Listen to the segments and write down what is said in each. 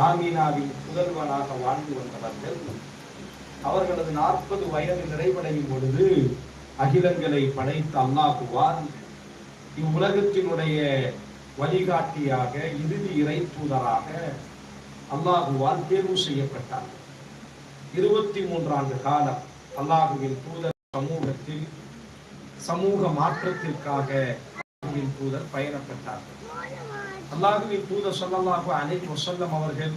ஆமீனாவின் புதல்வனாக வாழ்ந்து வந்தவர்கள். அவர்களது 40 வயது நிறைவடையும் பொழுது அகிலங்களை படைத்த அல்லாஹுவால் இவ்வுலகத்தினுடைய வழிகாட்டியாக இறுதி இறை தூதராக அல்லாஹுவால் தேர்வு செய்யப்பட்டார். 23 ஆண்டு காலம் அல்லாஹுவின் தூதர் சமூகத்தில் சமூக மாற்றத்திற்காக அல்லாஹுவின் தூதர் பயணப்பட்டார்கள். அல்லாஹுவின் தூதர் ஸல்லல்லாஹு அலைஹி வஸல்லம் அவர்கள்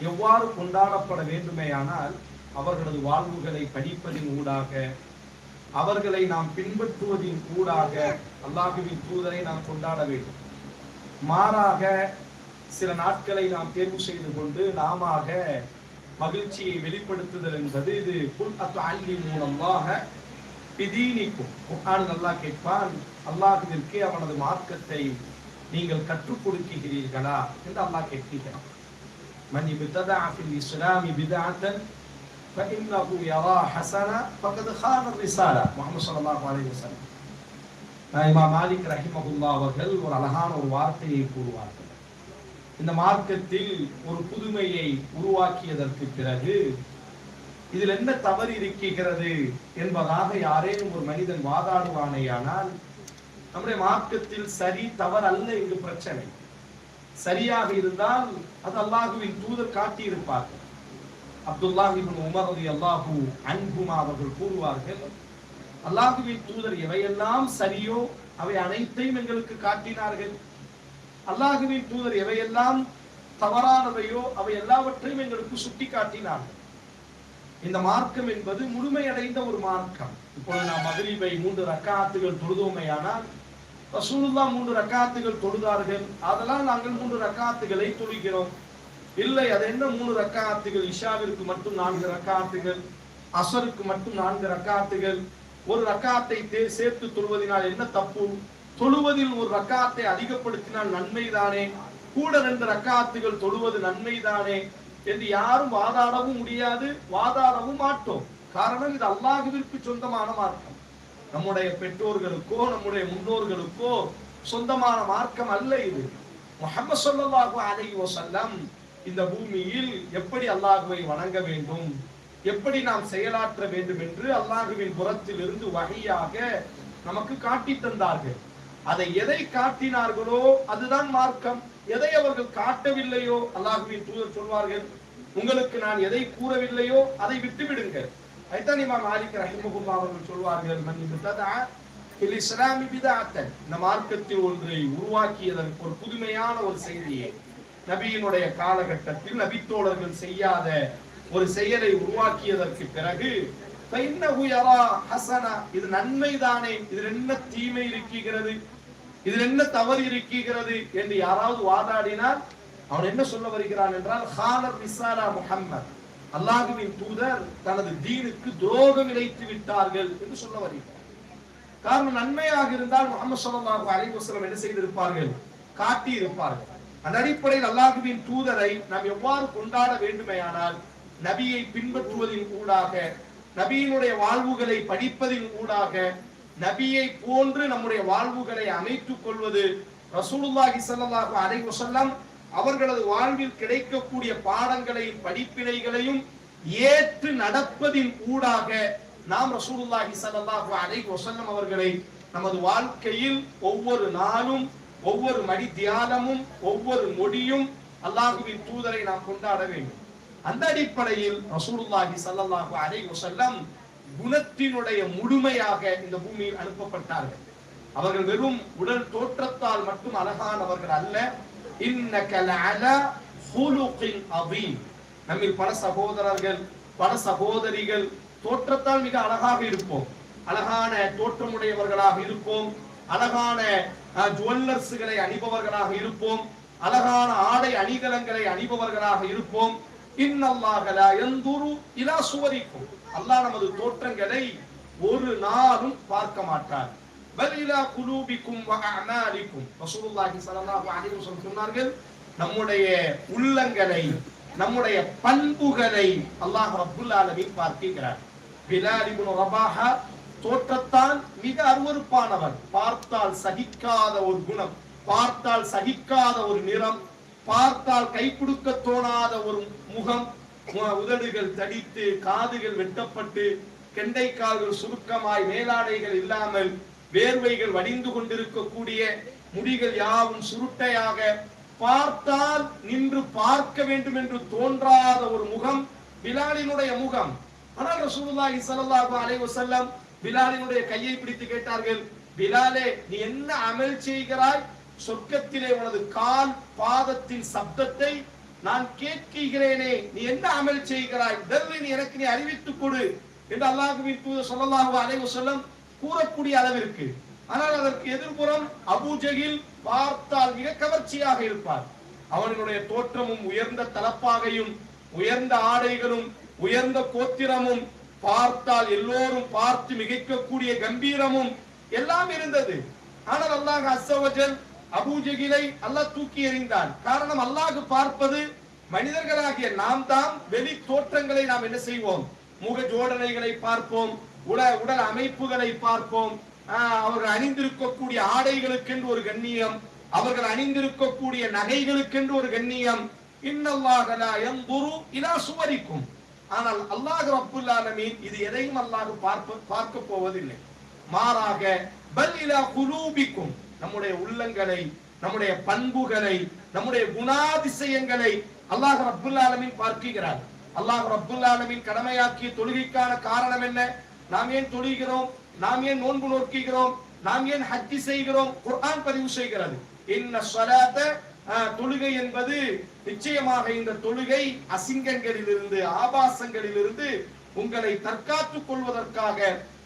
எவ்வாறு கொண்டாடப்பட வேண்டுமேயானால் அவர்களது வாழ்வுகளை படிப்பதின் ஊடாக, அவர்களை நாம் பின்பற்றுவதின் ஊடாக அல்லாஹுவின் தூதரை நாம் கொண்டாட வேண்டும். மாறாக சில நாட்களை நாம் தேர்வு செய்து கொண்டு நாம மகிழ்ச்சியை வெளிப்படுத்துதல் என்பது இது குல் அத்துஅல்லிமூனல்லாஹ பிதீனிக்கும். குர்ஆனில் அல்லாஹ் கேட்பான், அல்லாஹ்விற்கு அவனது மார்க்கத்தை நீங்கள் கற்றுக் கொடுக்கிறீர்களா என்று அல்லாஹ் கேட்கிறான். மன் இப்ததஅ ஃபில் இஸ்லாமி பித்அத்தன் ஃபஇன்னஹு யரா ஹஸன ஃபகத் கான ரிஸாலா. முஹம்மது ஸல்லல்லாஹு அலைஹி வஸல்லம். இமாம் மாலிக் ரஹிமஹுல்லாஹ் அவர்கள் ஒரு அழகான ஒரு வார்த்தையை கூறுவார்கள். இந்த மார்க்கத்தில் ஒரு புதுமையை உருவாக்கியதற்கு பிறகு இதில் என்ன தவறு இருக்கிறது என்பதாக யாரேனும் ஒரு மனிதன் வாதாடுவானேயானால் நம்முடைய மார்க்கத்தில் சரி தவறு அல்ல என்று பிரச்சனை. சரியாக இருந்தால் அது அல்லாஹுவின் தூதர் காட்டியிருப்பார்கள். அப்துல்லாஹ் இப்னு உமர் ரலியல்லாஹு அன்ஹுமா அவர்கள் கூறுவார்கள், அல்லாஹுவின் தூதர் எவையெல்லாம் சரியோ அவை அனைத்தையும் எங்களுக்கு காட்டினார்கள். அல்லாஹுவின் தூதர் எவையெல்லாம் தவறானவையோ அவை எல்லாவற்றையும் எங்களுக்கு சுட்டி காட்டினார்கள். இந்த மார்க்கம் என்பது முழுமையடைந்த ஒரு மார்க்கம். இப்பொழுது நாம் மக்ரிபை 3 ரக்காத்துகள் தொழுதோமையானால் ரசூலுல்லாஹ் 3 ரக்காத்துகள் தொழுதார்கள், அதெல்லாம் நாங்கள் 3 ரக்காத்துகளை தொழுகிறோம். இல்லை, அது என்ன 3 ரக்காத்துகள்? இஷாவிற்கு மட்டும் 4 ரக்காத்துகள், அசருக்கு மட்டும் 4 ரக்காத்துகள். ஒரு ரக்காத்தை சேர்த்து தொழுவதனால் என்ன தப்பு? தொழுவதில் ஒரு ரக்காத்தை அதிகப்படுத்தினால் நன்மைதானே, கூட 2 ரக்காத்துகள் தொழுவது நன்மைதானே என்று யாரும் வாதாடவும் முடியாது, வாதாடவும் மாட்டோம். காரணம், இது அல்லாஹ்விற்கு சொந்தமான மார்க்கம். நம்முடைய பெற்றோர்களுக்கோ நம்முடைய முன்னோர்களுக்கோ சொந்தமான மார்க்கம் அல்ல இது. முஹம்மது ஸல்லல்லாஹு அலைஹி வஸல்லம் இந்த பூமியில் எப்படி அல்லாஹ்வை வணங்க வேண்டும், எப்படி நாம் செயலாற்ற வேண்டும் என்று அல்லாஹ்வின் புறத்தில் இருந்து வஹியாக நமக்கு காட்டி தந்தார்கள். அதை எதை காட்டினார்களோ அதுதான் மார்க்கம். எதை அவர்கள் காட்டவில்லையோ அல்லாஹ்வின் தூதர் சொல்வார்கள், உங்களுக்கு நான் எதை கூறவில்லையோ அதை விட்டுவிடுங்கள். ஐதான் இமாம் மாலிக் ரஹிமஹுல்லாஹ் அவர்கள் சொல்வார்கள், மன் இப்ததஅ ஃபில் இஸ்லாமி பித்அத்தன். இந்த மார்க்கத்தில் ஒன்றை உருவாக்கியதற்கு ஒரு புதுமையான ஒரு செய்தியை, நபியினுடைய காலகட்டத்தில் நபித்தோழர்கள் செய்யாத ஒரு செயலை உருவாக்கியதற்கு பிறகு ஃபஇன்னஹு யரா ஹஸனா, இது நன்மைதானே, இதில் என்ன தீமை இருக்கிறது, இதில் என்ன தவறு இருக்கிறது என்று யாராவது வாதாடினால் அவன் என்ன சொல்ல வருகிறான் என்றால், கான ரிஸாலா முஹம்மத், அல்லாஹ்வின் தூதர் தனது தீனுக்கு துரோகம் இழைத்து விட்டார்கள் என்று சொல்ல வருகிறார். காரணம், நன்மையாக இருந்தால் முஹம்மது ஸல்லல்லாஹு அலைஹி வஸல்லம் என்ன செய்திருப்பார்கள்? காட்டி இருப்பார்கள். அந்த அடிப்படையில் அல்லாஹ்வின் தூதரை நாம் எவ்வாறு கொண்டாட வேண்டுமேயானால் நபியை பின்பற்றுவதின் ஊடாக, நபியினுடைய வாழ்வுகளை படிப்பதின் ஊடாக, நபியை போன்று நம்முடைய வாழ்வுகளை அமைத்துக் கொள்வது, ரசூலுல்லாஹி ஸல்லல்லாஹு அலைஹி வஸல்லம் அவர்களது வாழ்வில் கிடைக்கக்கூடிய பாடங்களையும் படிப்பினைகளையும் ஏற்று நடப்பதின் ஊடாக நாம் ரசூலுல்லாஹி ஸல்லல்லாஹு அலைஹி வஸல்லம் அவர்களை நமது வாழ்க்கையில் ஒவ்வொரு நாளும், ஒவ்வொரு மடி தியானமும், ஒவ்வொரு மொழியும் அல்லாஹ்வின் தூதரை நாம் கொண்டாட வேண்டும். அந்த அடிப்படையில் ரசூலுல்லாஹி ஸல்லல்லாஹு அலைஹி வஸல்லம் குணத்தினுடைய முழுமையாக இந்த பூமியில் அனுப்பப்பட்டார்கள். அவர்கள் வெறும் உடல் தோற்றத்தால் மட்டும் அழகானவர்கள் அல்ல. இன்னக லஅலா ஹுலுகின் அதீம். நம்மில் பல சகோதரர்கள், பல சகோதரிகள் தோற்றத்தால் மிக அழகாக இருப்போம், அழகான தோற்றமுடையவர்களாக இருப்போம், அழகான ஜுவல்லர்ஸ்களை அணிபவர்களாக இருப்போம், அழகான ஆடை அணிகலன்களை அணிபவர்களாக இருப்போம். இன்னல்லாஹ லா யன்துரு இலா சுவரிக்கும். அல்லாஹ் நமது தோற்றங்களை ஒரு நாளும் பார்க்க மாட்டார். பல் இலா குலூபிக்கும் வ அஅமாலிக்கும். ரசூலுல்லாஹி ஸல்லல்லாஹு அலைஹி வஸல்லம் சொன்னார்கள், நம்முடைய உள்ளங்களை, நம்முடைய பண்புகளை அல்லாஹ் ரப்புல் ஆலமீன் பார்க்கிறார். பிலால் இப்னு ரபாஹா தோற்றத்தால் மிக அருவருப்பானவர், பார்த்தால் சகிக்காத ஒரு குணம், பார்த்தால் சகிக்காத ஒரு நிறம், பார்த்தால் கை கொடுக்க தோணாத ஒரு முகம், உதடுகள் தடித்து, காதுகள் வெட்டப்பட்டு, கெண்டைக்கால்கள் சுருக்கமாய், மேலாடைகள் இல்லாமல், வேர்வைகள் வடிந்து கொண்டிருக்கக்கூடிய, முடிகள் யாவும் சுருட்டையாக, பார்த்தால் நின்று பார்க்க வேண்டும் என்று தோன்றாத ஒரு முகம் பிலாலினுடைய முகம். ஆனால் ரசூலுல்லாஹி ஸல்லல்லாஹு அலைஹி வஸல்லம் பிலாலினுடைய கையை பிடித்து கேட்டார்கள், பிலாலே நீ என்ன அமல் செய்கிறாய்? சொர்க்கத்திலே உனது கால் பாதத்தின் சப்தத்தை நான் கேட்கிறேனே, நீ என்ன அமல் செய்கிறாய்? நீ எனக்கு நீ அறிவித்துக் கொடு என்று அல்லாஹ்வின் தூதர் ஸல்லல்லாஹு அலைஹி வஸல்லம் கூறக்கூடிய அளவிற்கு. ஆனால் அதற்கு எதிர்ப்புறம் அபூ ஜஹில் பார்த்தால் மிக கவர்ச்சியாக இருப்பார். அவனுடைய தோற்றமும் உயர்ந்த தலப்பாகையும் உயர்ந்த ஆடைகளும் உயர்ந்த கோத்திரமும், பார்த்தால் எல்லோரும் பார்த்து மிகைக்கக்கூடிய கம்பீரமும் எல்லாம் இருந்தது. ஆனால் அல்லாஹ் அஸ்ஸ வஜல் அபூ ஜஹிலை அல்லாஹ் தூக்கி எறிந்தான். காரணம், அல்லாஹ் பார்ப்பது மனிதர்களாகிய நாம் தான். வெளி தோற்றங்களை நாம் என்ன செய்வோம்? முக ஜோடனைகளை பார்ப்போம், உடல் அமைப்புகளை பார்ப்போம், அவர்கள் அணிந்திருக்கக்கூடிய ஆடைகளுக்கென்று ஒரு கண்ணியம், அவர்கள் அணிந்திருக்கக்கூடிய நகைகளுக்கென்று ஒரு கண்ணியம். இன்னல்லாஹ லா யன்துரு இலா சுவரிக்கும். ஆனால் அல்லாஹ் ரப்புல் ஆலமீன் இது எதையும் அல்லாஹ் பார்க்க போவதில்லை. மாறாக பல் இலா குலூபிக்கும், நம்முடைய உள்ளங்களை, நம்முடைய பண்புகளை, நம்முடைய குணாதிசயங்களை அல்லாஹ் ரப்புல் ஆலமீன் பார்க்கிறார். அல்லாஹ் ரப்புல் ஆலமீன் கடமையாக்கிய தொழுகைக்கான காரணம் என்ன? நாம் ஏன் தொழுகிறோம்? நாம் ஏன் நோன்பு நோக்குகிறோம்? நாம் ஏன் ஹஜ் செய்கிறோம்? குர்ஆன் பதிவு செய்கிறது. இன்ன ஸலாத, தொழுகை என்பது நிச்சயமாக இந்த தொழுகை அசிங்கங்களிலிருந்து, ஆபாசங்களிலிருந்து உங்களை தற்காத்துக் கொள்வதற்காக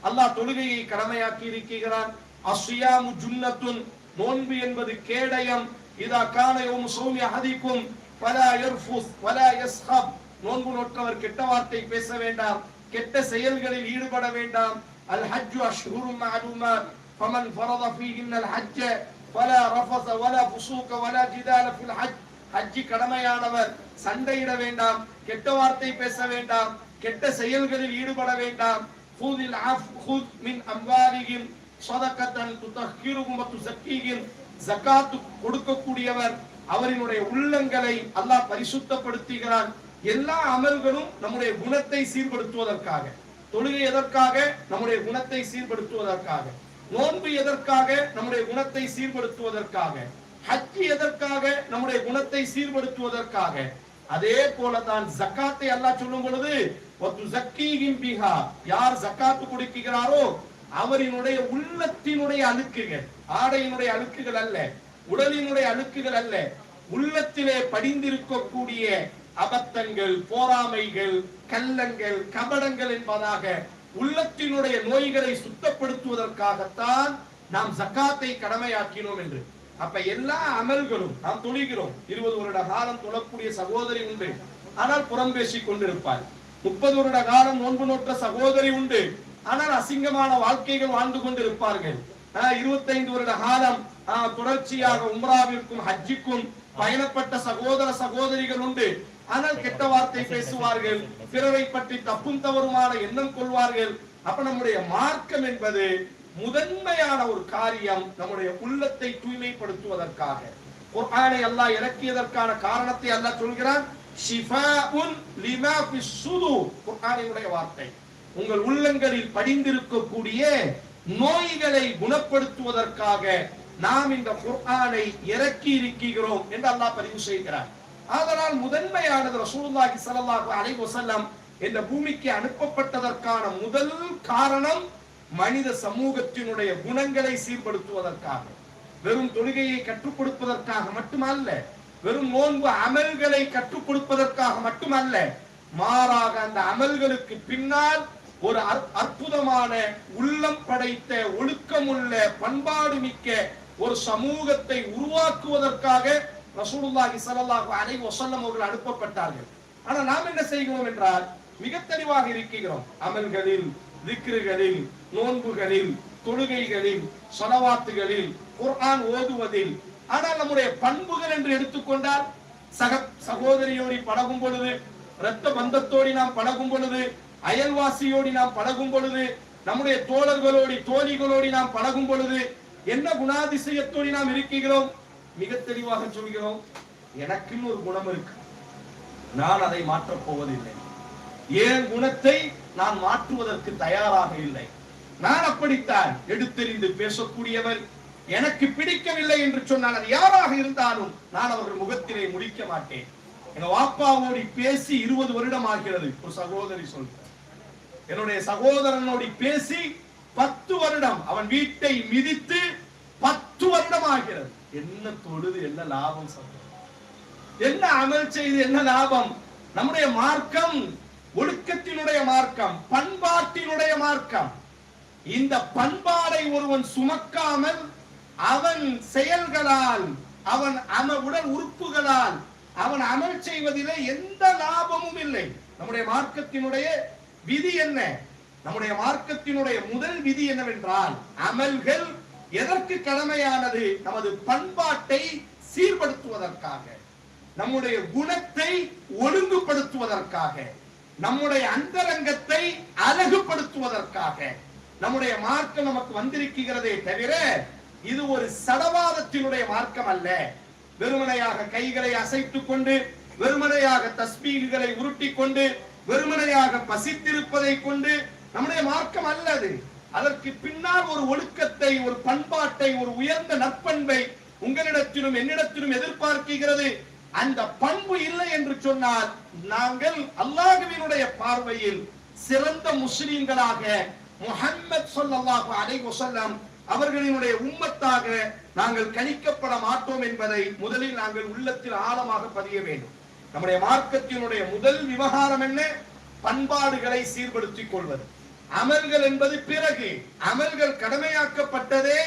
அல்லாஹ் தொழுகையை கடமையாக்கி இருக்கிறான். அஸ்ஸியாமு ஜுன்னத்துன், நோன்பு என்பது கேடயம். இதா கான யௌமு ஸௌமி அஹதிக்கும் ஃபலா யர்ஃபுஸ் வலா யஸ்ஹப், நோன்பு நோற்றவர் கெட்ட வார்த்தை பேச வேண்டாம், கெட்ட செயல்களில் ஈடுபட வேண்டாம். அல் ஹஜ்ஜு அஷ்ஹுரும் மஅலூமாத் ஃபமன் ஃபரத ஃபீஹின்னல் ஹஜ்ஜ ஃபலா ரஃபஸ வலா ஃபுசூக வலா ஜிதால ஃபில் ஹஜ், ஹஜ் கடமையானவர் சண்டையிட வேண்டாம், கெட்ட வார்த்தை பேச வேண்டாம், கெட்ட செயல்களில் ஈடுபட வேண்டாம். ஃபுதில் அஃப் மின் அம்வாலிஹிம் ஸதகத்தன் துதஹிருஹும் வ துஸக்கீஹிம், ஜகாத் கொடுக்கக்கூடியவர், அவரினுடைய உள்ளங்களை அல்லாஹ் பரிசுத்தப்படுத்துகிறான். எல்லா அமல்களும் நம்முடைய குணத்தை சீர்படுத்துவதற்காக. தொழுகை எதற்காக? நம்முடைய குணத்தை சீர்படுத்துவதற்காக. நோன்பு எதற்காக? நம்முடைய குணத்தை சீர்படுத்துவதற்காக. ஹஜ் எதற்காக? நம்முடைய குணத்தை சீர்படுத்துவதற்காக. அதே போலதான் ஜகாத்தை அல்லாஹ் சொல்லும் பொழுது வதுஸக்கீஹிம் பிஹா, யார் ஜகாத் கொடுக்கிறாரோ அவரினுடைய உள்ளத்தினுடைய அழுக்குகள், ஆடையினுடைய அழுக்குகள் அல்ல, உடலினுடைய அழுக்குகள் அல்ல, உள்ளத்திலே படிந்திருக்கக்கூடிய அபத்தங்கள், போராமைகள், கள்ளங்கள், கபடங்கள் என்பதாக உள்ளத்தினுடைய நோய்களை சுத்தப்படுத்துவதற்காகத்தான் நாம் ஜகாத்தை கடமையாக்கினோம் என்று. அப்ப எல்லா அமல்களும், நாம் தொழுகிறோம், 20 வருட காலம் தொழக்கூடிய சகோதரி உண்டு, ஆனால் புறம் பேசிக் கொண்டிருப்பார். 30 வருட காலம் நோன்பு நோற்ற சகோதரி உண்டு, ஆனால் அசிங்கமான வாழ்க்கைகள் வாழ்ந்து கொண்டிருப்பார்கள். 25 வருட காலம் தொடர்ச்சியாக உம்ராவிற்கும் ஹஜ்ஜிக்கும் பயணப்பட்ட சகோதர சகோதரிகள் உண்டு, ஆனால் கெட்ட வார்த்தை பேசுவார்கள், பிறரை பற்றி தப்பும் தவறுமான எண்ணம் கொள்வார்கள். அப்ப நம்முடைய மார்க்கம் என்பது முதன்மையான ஒரு காரியம், நம்முடைய உள்ளத்தை தூய்மைப்படுத்துவதற்காக. குர்ஆனை அல்லாஹ் இறக்கியதற்கான காரணத்தை அல்லாஹ் சொல்கிறான், ஷிஃபாஉன் லிமா ஃபிஸ் ஸுதூர், குர்ஆனினுடைய வார்த்தை. உங்கள் உள்ளங்களில் படிந்திருக்கக்கூடிய நோய்களை குணப்படுத்துவதற்காக நாம் இந்த குர்ஆனை இறக்கி இருக்கிறோம் என்று அல்லாஹ் பதிவு செய்கிறார். அதனால் முதன்மையானது ரசூலுல்லாஹி ஸல்லல்லாஹு அலைஹி வஸல்லம் இந்த பூமிக்கு அனுப்பப்பட்டதற்கான முதல் காரணம் மனித சமூகத்தினுடைய குணங்களை சீர்படுத்துவதற்காக. வெறும் தொழுகையை கற்றுக் கொடுப்பதற்காக மட்டுமல்ல, வெறும் நோன்பு அமல்களை கற்றுக் கொடுப்பதற்காக மட்டுமல்ல, மாறாக அந்த அமல்களுக்கு பின்னால் ஒரு அற்புதமான உள்ளம் படைத்த, ஒழுக்கமுள்ள, பண்பாடு மிக்க ஒரு சமூகத்தை உருவாக்குவதற்காக ரசூலுல்லாஹி ஸல்லல்லாஹு அலைஹி வஸல்லம் அவர்கள் அனுப்பப்பட்டார்கள். ஆனா நாம் என்ன செய்கிறோம் என்றால் மிக தெளிவாக இருக்கிறோம். அமல்களில், திக்ருகளில், நோன்புகளில், தொழுகைகளில், ஸலவாத்துகளில், குர்ஆன் ஓதுவதில். ஆனால் நம்முடைய பண்புகள் என்று எடுத்துக்கொண்டால் சகோதரியோடு பழகும் பொழுது, இரத்த பந்தத்தோடு நாம் பழகும் பொழுது, அயல்வாசியோடு நாம் பழகும் பொழுது, நம்முடைய தோழர்களோடு தோழிகளோடு நாம் பழகும் பொழுது என்ன குணாதிசயத்தோடு நாம் இருக்கிறோம்? மிக தெளிவாக சொல்கிறோம், எனக்குன்னு ஒரு குணம் இருக்கு, நான் அதை மாற்றப் போவதில்லை. என் குணத்தை நான் மாற்றுவதற்கு தயாராக இல்லை. நான் அப்படித்தான் எடுத்தெறிந்து பேசக்கூடியவர். எனக்கு பிடிக்கவில்லை என்று சொன்னால் அது யாராக இருந்தாலும் நான் அவர்கள் முகத்திலே முடிக்க மாட்டேன். எங்க வாப்பாவோடு பேசி 20 வருடம் ஆகிறது. ஒரு சகோதரி சொல்ற, என்னுடைய சகோதரனோடு பேசி 10 வருடம், அவன் வீட்டை மிதித்து 10 வருடம் ஆகிறது. என்ன தொழுது, என்ன லாபம், என்ன அமல் செய்து என்ன லாபம்? நம்முடைய மார்க்கம் ஒழுக்கத்தினுடைய மார்க்கம், பண்பாட்டினுடைய மார்க்கம். இந்த பண்பாடை ஒருவன் சுமக்காமல் அவன் செயல்களால், அவன் உடல் உறுப்புகளால் அவன் அமல் செய்வதிலே எந்த லாபமும் இல்லை. நம்முடைய மார்க்கத்தினுடைய விதி என்ன? நம்முடைய மார்க்கத்தினுடைய முதல் விதி என்னவென்றால், அமல்கள் எதற்கு கடமையானது? நமது பண்பாட்டை சீர்படுத்துவதற்காக, நம்முடைய குணத்தை ஒழுங்குபடுத்துவதற்காக, நம்முடைய அந்தரங்கத்தை அழகுபடுத்துவதற்காக நம்முடைய மார்க்கம் நமக்கு வந்திருக்கிறதே தவிர இது ஒரு சடவாதத்தினுடைய மார்க்கம் அல்ல. வெறுமனையாக கைகளை அசைத்துக் கொண்டு, வெறுமனையாக தஸ்பீகளை உருட்டி கொண்டு, வெறுமனையாக பசித்திருப்பதை கொண்டு நம்முடைய மார்க்கம் அல்லது. அதற்கு பின்னால் ஒரு ஒழுக்கத்தை, ஒரு பண்பாட்டை, ஒரு உயர்ந்த நற்பண்பை உங்களிடத்திலும் என்னிடத்திலும் எதிர்பார்க்கிறது. அந்த பண்பு இல்லை என்று சொன்னால் நாங்கள் அல்லாஹ்வினுடைய பார்வையில் சிறந்த முஸ்லிம்களாக, முஹம்மது ஸல்லல்லாஹு அலைஹி வஸல்லம் அவர்களினுடைய உம்மத்தாக நாங்கள் கணிக்கப்பட மாட்டோம் என்பதை முதலில் நாங்கள் உள்ளத்தில் ஆழமாக பதிய வேண்டும். நம்முடைய மார்க்கத்தினுடைய முதல் விவகாரம் என்ன? பண்பாடுகளை சீர்படுத்திக் கொள்வது. அமல்கள் என்பது பிறகு. அமல்கள் கடமையாக்கப்பட்டதே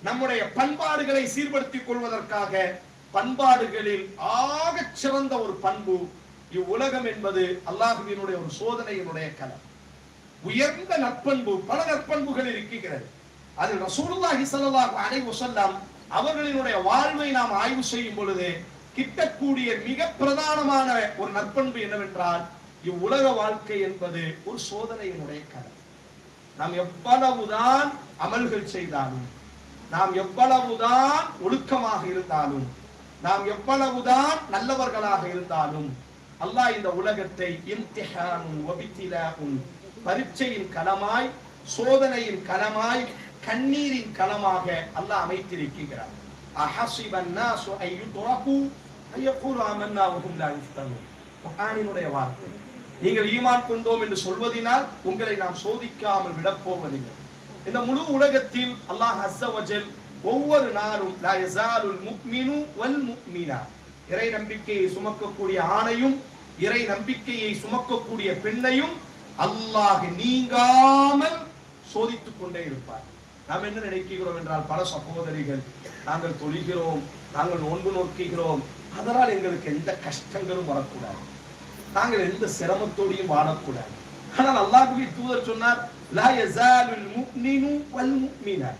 நம்முடைய பண்பாடுகளை சீர்படுத்திக் கொள்வதற்காக. பண்பாடுகளில் ஆக சிறந்த ஒரு பண்பு இவ்வுலகம் என்பது அல்லாஹ்வினுடைய ஒரு சோதனையினுடைய களம். உயர்ந்த நற்பண்பு, பல நற்பண்புகள் இருக்கிறது. அதில் ரசூலுல்லாஹி ஸல்லல்லாஹு அலைஹி வஸல்லம் அவர்களினுடைய வாழ்வை நாம் ஆய்வு செய்யும் பொழுது கிட்டக்கூடிய மிக பிரதானமான ஒரு நற்பண்பு என்னவென்றால், இவ்வுலக வாழ்க்கை என்பது ஒரு சோதனையினுடைய களம். நாம் எவ்வளவுதான் அமல்கள் செய்தாலும், நாம் எவ்வளவுதான் ஒழுக்கமாக இருந்தாலும், நாம் எவ்வளவுதான் நல்லவர்களாக இருந்தாலும், அல்லாஹ் இந்த உலகத்தை இம்திஹானுன் வபித்திலாஉன், பரீட்சையின் களமாய், சோதனையின் களமாய், கண்ணீரின் களமாக அல்லாஹ் அமைத்திருக்கிறார். அஹஸிபன் நாஸு அய்யுத்ரகு அய்யகூலு ஆமன்னா வஹும் லா யுஃப்தனூன். குர்ஆனினுடைய வார்த்தை. நீங்கள் ஈமான் கொண்டோம் என்று சொல்வதினால் உங்களை நாம் சோதிக்காமல் விடப்போவதில்லை. இந்த முழு உலகத்தில் அல்லாஹ் அஸ்ஸ வஜல் ஒவ்வொரு நாளும் லா யஸாலுல் முஃமினு வல் முஃமினா, இறை நம்பிக்கையை சுமக்கக்கூடிய ஆணையும் இறை நம்பிக்கையை சுமக்கக்கூடிய பெண்ணையும் அல்லாஹ் நீங்காமல் சோதித்துக் கொண்டே இருப்பார். நாம் என்ன நினைக்கிறோம் என்றால், பல சகோதரிகள் நாங்கள் தொழுகிறோம், நாங்கள் நோன்பு நோக்குகிறோம், அதனால் எங்களுக்கு எந்த கஷ்டங்களும் வரக்கூடாது, நாங்கள் எந்த சிரமத்தோடையும் வாழக்கூடாது. ஆனால் அல்லாஹ்வின் தூதர் சொன்னார், லா யஸாலுல் முஃமினு வல் முஃமினா,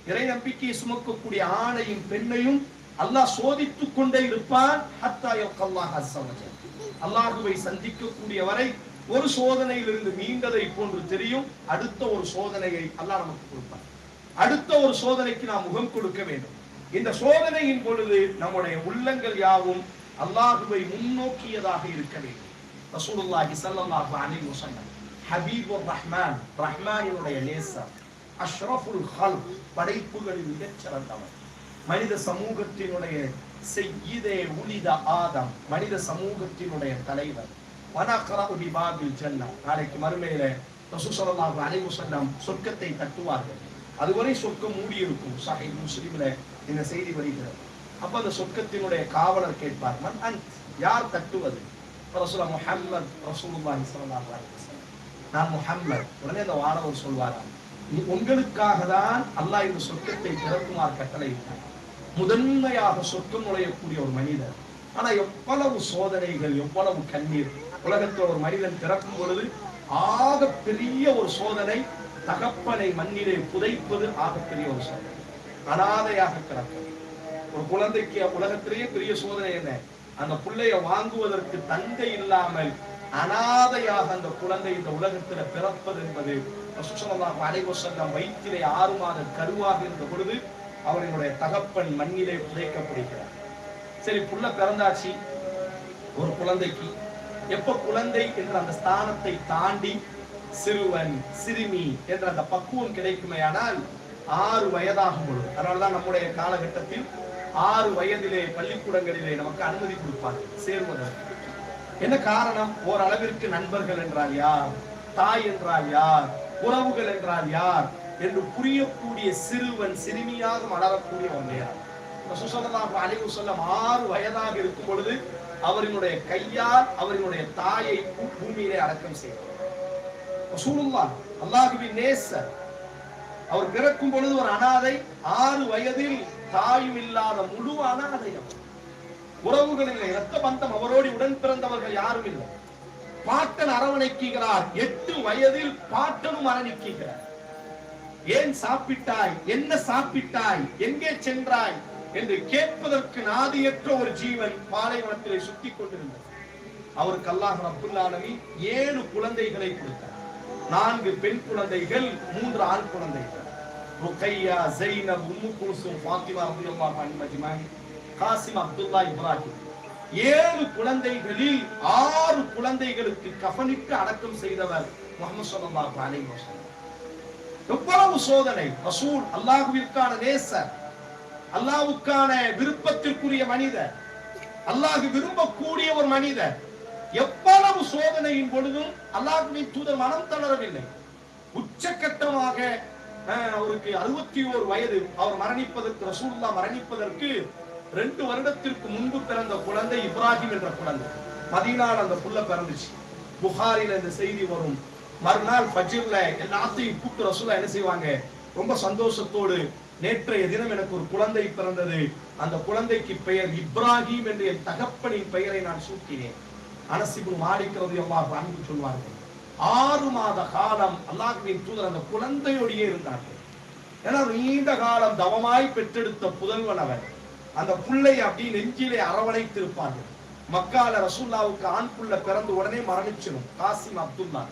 இறை நம்பிக்கையை சுமக்கக்கூடிய ஆணையும் பெண்ணையும் அல்லாஹ் சோதித்துக் கொண்டே இருப்பான். ஹத்தா யல்கல்லாஹ் அஸ்ஸ வஜல், அல்லாஹ்வை சந்திக்கக்கூடிய வரை ஒரு சோதனையிலிருந்து மீண்டதை போன்று தெரியும். அடுத்த ஒரு சோதனையை அல்லாஹ் நமக்கு கொடுப்பார். அடுத்த ஒரு சோதனைக்கு நாம் முகம் கொடுக்க வேண்டும். இந்த சோதனையின் பொழுது நம்முடைய உள்ளங்கள் யாவும் அல்லாஹ்வை முன்னோக்கியதாக இருக்க வேண்டும். ரசூலுல்லாஹி ஸல்லல்லாஹு அலைஹி வஸல்லம் ஹபீபுர் ரஹ்மான், ரஹ்மானினுடைய நேசர், அஷ்ரஃபுல் ஹல்க், படைப்புகளில் மிகச் சிறந்தவர், மனித சமூகத்தினுடைய சய்யிதே உலித ஆதம், மனித சமூகத்தினுடைய தலைவர், வனக்ரஉ பிபாபில் ஜன்னah, நாளைக்கு மறுமையில ரசூல் ஸல்லல்லாஹு அலைஹி வஸல்லம் சொர்க்கத்தை தட்டுவார்கள். அதுவரை சொர்க்கம் மூடி இருக்கும். சஹீஹ் முஸ்லிம்ல இந்த செய்தி வருகிறது. அப்ப அந்த சொர்க்கத்தினுடைய காவலர் கேட்பார், மன் அன்த், யார் தட்டுவது? ரசூல் முஹம்மத், ரசூலுல்லாஹி ஸல்லல்லாஹு அலைஹி வஸல்லம், நான் முஹம்மத். உடனே அந்த வானவர் சொல்வாராம், உங்களுக்காக தான் அல்லாஹ் இந்த சொர்க்கத்தை திறக்குமாறு கட்டளையிட்டார். முதன்மையாக சொர்க்கம் நுழையக்கூடிய ஒரு மனிதர். ஆனா எவ்வளவு சோதனைகள், எவ்வளவு கண்ணீர். உலகத்தில் ஒரு மனிதன் திறக்கும் பொழுது ஆக பெரிய ஒரு சோதனை, தகப்பனை மண்ணிலே புதைப்பது ஆகப்பெரிய ஒரு சோதனை. அனாதையாக கிடக்கும் ஒரு குழந்தைக்கு உலகத்திலேயே பெரிய சோதனை என்ன? அந்த பிள்ளைய வாங்குவதற்கு தந்தை இல்லாமல் அனாதையாக அந்த குழந்தை இந்த உலகத்துல பிறப்பது என்பது. ரசூல் ஸல்லல்லாஹு அலைஹி வஸல்லம் வயிற்றிலே 6 மாத கருவாக இருந்த பொழுது அவர்களுடைய தகப்பன் மண்ணிலே புதைக்கப்படுகிறார். சரி, புள்ள பிறந்தாச்சு ஒரு குழந்தைக்கு. எப்ப குழந்தை என்ற அந்த ஸ்தானத்தை தாண்டி சிறுவன் சிறுமி என்ற அந்த பக்குவம் கிடைக்குமேயானால் 6 வயதாகும் பொழுது, அதனாலதான் நம்முடைய காலகட்டத்தில் 6 வயதிலே பள்ளிக்கூடங்களிலே நமக்கு அனுமதி கொடுப்பார்கள் சேர்வதற்கு. என்ன காரணம்? ஓரளவிற்கு நண்பர்கள் என்றால் யார், தாய் என்றால் யார், உறவுகள் என்றால் யார் என்று புரியக்கூடிய சிறுவன் சிறுமியாக வளரக்கூடிய ஒரு நேரம். ஸல்லல்லாஹு அலைஹி வஸல்லம் 6 வயதாக இருக்கும் பொழுது அவரினுடைய கையால் அவரினுடைய தாயை பூமியிலே அடக்கம் செய்தார். ரசூலுல்லாஹ் அல்லாஹ்வின் நேசர். அவர் பிறக்கும் பொழுது ஒரு அனாதை, 6 வயதில் தாயும் இல்லாத முழு அனாதை. உறவுகள் இல்லை, இரத்த பந்தம் அவரோடு உடன் பிறந்தவர்கள் யாரும் இல்லை. பாட்டன் அரவணைக்கிறார். 8 வயதில் பாட்டனும் அரவணைக்கிறார். ஏன் சாப்பிட்டாய், என்ன சாப்பிட்டாய், எங்கே சென்றாய் என்று கேட்பதற்கு நாதியற்ற ஒரு ஜீவன் பாலைவனத்திலே சுத்தி கொண்டிருந்தார். அவருக்கு அல்லாஹ் ரப்புல் ஆலமீன் 7 குழந்தைகளை கொடுத்தார். 4 பெண் குழந்தைகள், 3 ஆண் குழந்தைகள். ருக்கையா, ஸைனப், உம்மு குல்சூம், ஃபாத்திமா ரலியல்லாஹு அன்ஹா அஜ்மாயின், காசிம், அப்துல்லா, இப்ராஹிம். 7 குழந்தைகளில் 6 குழந்தைகளுக்கு கஃனிட்டு அடக்கம் செய்தவர் முஹம்மது ஸல்லல்லாஹு அலைஹி வஸல்லம். எவ்வளவு சோதனை! ரசூல் அல்லாஹ்விற்கான நேசர், அல்லாஹ்வுக்கான விருப்பத்திற்குரிய மனிதர், அல்லாஹ் விரும்பக்கூடிய ஒரு மனிதர். எவ்வளவு சோதனையின் பொழுதும் அல்லாஹ்வின் தூதர் மனம் தளரவில்லை. உச்சகட்டமாக அவருக்கு 61 வயது, அவர் மரணிப்பதற்கு, ரசூலுல்லாஹ் மரணிப்பதற்கு 2 வருடத்திற்கு முன்பு பிறந்த குழந்தை இப்ராஹிம் என்ற குழந்தை. மதீனால அந்த புள்ள பிறந்துச்சு. புகாரில இந்த செய்தி வரும். மறுநாள் ஃபஜ்ர்ல எல்லாத்தையும் கூப்பிட்டு ரசூலுல்லாஹ் என்ன செய்வாங்க, ரொம்ப சந்தோஷத்தோடு, நேற்றைய தினம் எனக்கு ஒரு குழந்தை பிறந்தது, அந்த குழந்தைக்கு பெயர் இப்ராஹிம் என்று என் தகப்பனின் பெயரை நான் சூட்டினேன். அனஸ் இப்னு மாலிக் ரலியல்லாஹு அன்ஹு சொல்வார்கள், 6 மாத காலம் அல்லாஹ்வின் தூதர் அந்த குழந்தையோடையே இருந்தார்கள். ஏன்னா நீண்ட காலம் தவமாய் பெற்றெடுத்த புதல்வன் அவர். அந்த புள்ளை அப்படி நெஞ்சிலே அரவணைத்திருப்பார்கள். மக்கால ரசூலுல்லாஹ்வுக்கு ஆண் புள்ள பிறந்து உடனே மரணிச்சிடும், காசிம், அப்துல்லா.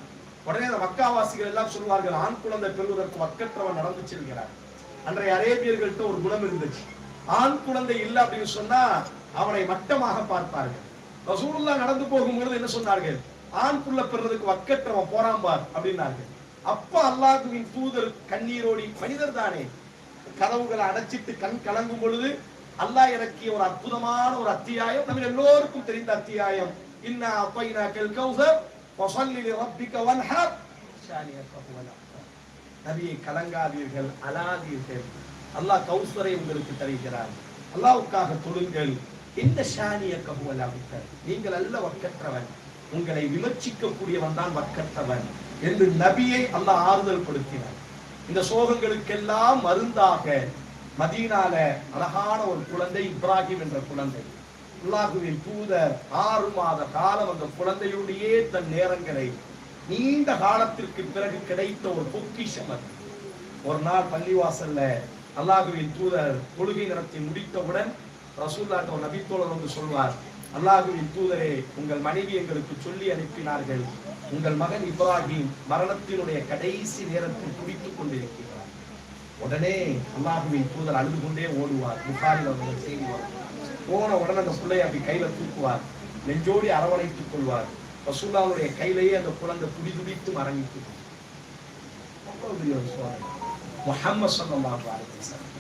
உடனே அந்த மக்காவாசிகள் எல்லாம் சொல்வார்கள், ஆண் குழந்தை பெறுவதற்கு வக்கற்றவன் நடந்து செல்கிறார். அன்றைய அரேபியர்கள்ட்ட ஒரு குணம் இருந்துச்சு, ஆண் குழந்தை இல்லை அப்படின்னு சொன்னா அவனை மட்டமாக பார்ப்பார்கள். ரசூலுல்லாஹ் நடந்து போகும்பொழுது என்ன சொன்னார்கள், ஆண் புள்ள பெறுவதற்கு வக்கற்றவன் போறான் பார் அப்படின்னார்கள். அப்ப அல்லாஹ்வின் தூதர் கண்ணீரோடி, மனிதர் தானே, கதவுகளை அடைச்சிட்டு கண் கலங்கும் பொழுது அல்லாஹ் இறக்கிய ஒரு அற்புதமான ஒரு அத்தியாயம், நம்ம எல்லோருக்கும் தெரிந்த அத்தியாயம், இன்னா அஃபைனாக்கல் கௌஸர் ஃபஸல்லி லிரப்பிக வன்ஹர் ஷானியக ஹுவல் அப்தர். நபியே கலங்காதீர்கள், அழாதீர்கள், அல்லாஹ் கௌஸரை உங்களுக்கு தருகிறார், அல்லாஹ்வுக்காக தொழுங்கள். இந்த ஷானியக ஹுவல் அப்தர், நீங்கள் அல்ல வக்கற்றவன், உங்களை விமர்சிக்க கூடியவன் தான் வக்கற்றவன் என்று நபியை அல்லாஹ் ஆறுதல் படுத்தினார். இந்த சோகங்களுக்கெல்லாம் மருந்தாக மதீனால அழகான ஒரு குழந்தை இப்ராஹிம் என்ற குழந்தை. அல்லாஹ்வின் தூதர் 6 மாத காலம் அந்த குழந்தையுடையே தன் நேரங்களை, நீண்ட காலத்திற்கு பிறகு கிடைத்த ஒரு பொக்கிஷம் அது. ஒரு நாள் பள்ளிவாசல்ல அல்லாஹ்வின் தூதர் தொழுகை நடத்தி முடித்தவுடன் ரசூலுல்லாஹ் ஒரு நபித்தோழர் வந்து சொல்வார், அல்லாஹ்வின் தூதரே, உங்கள் மனைவி எங்களுக்கு சொல்லி அனுப்பினார்கள், உங்கள் மகன் இப்ராஹிம் மரணத்தினுடைய கடைசி நேரத்தில் துடித்துக் கொண்டிருக்கிறார். உடனே அல்லாஹ்வின் தூதர் அழுது கொண்டே ஓடுவார். புகாரில் அவர்கள் செய்தி வரும். போன உடனே அந்த பிள்ளையை அப்படி கையில தூக்குவார், நெஞ்சோடி அரவணைத்துக் கொள்வார். ரசூலுல்லாஹ்வுடைய கையிலேயே அந்த குழந்தை துடி துடித்து மரணித்து. முஹம்மது ஸல்லல்லாஹு அலைஹி வஸல்லம்,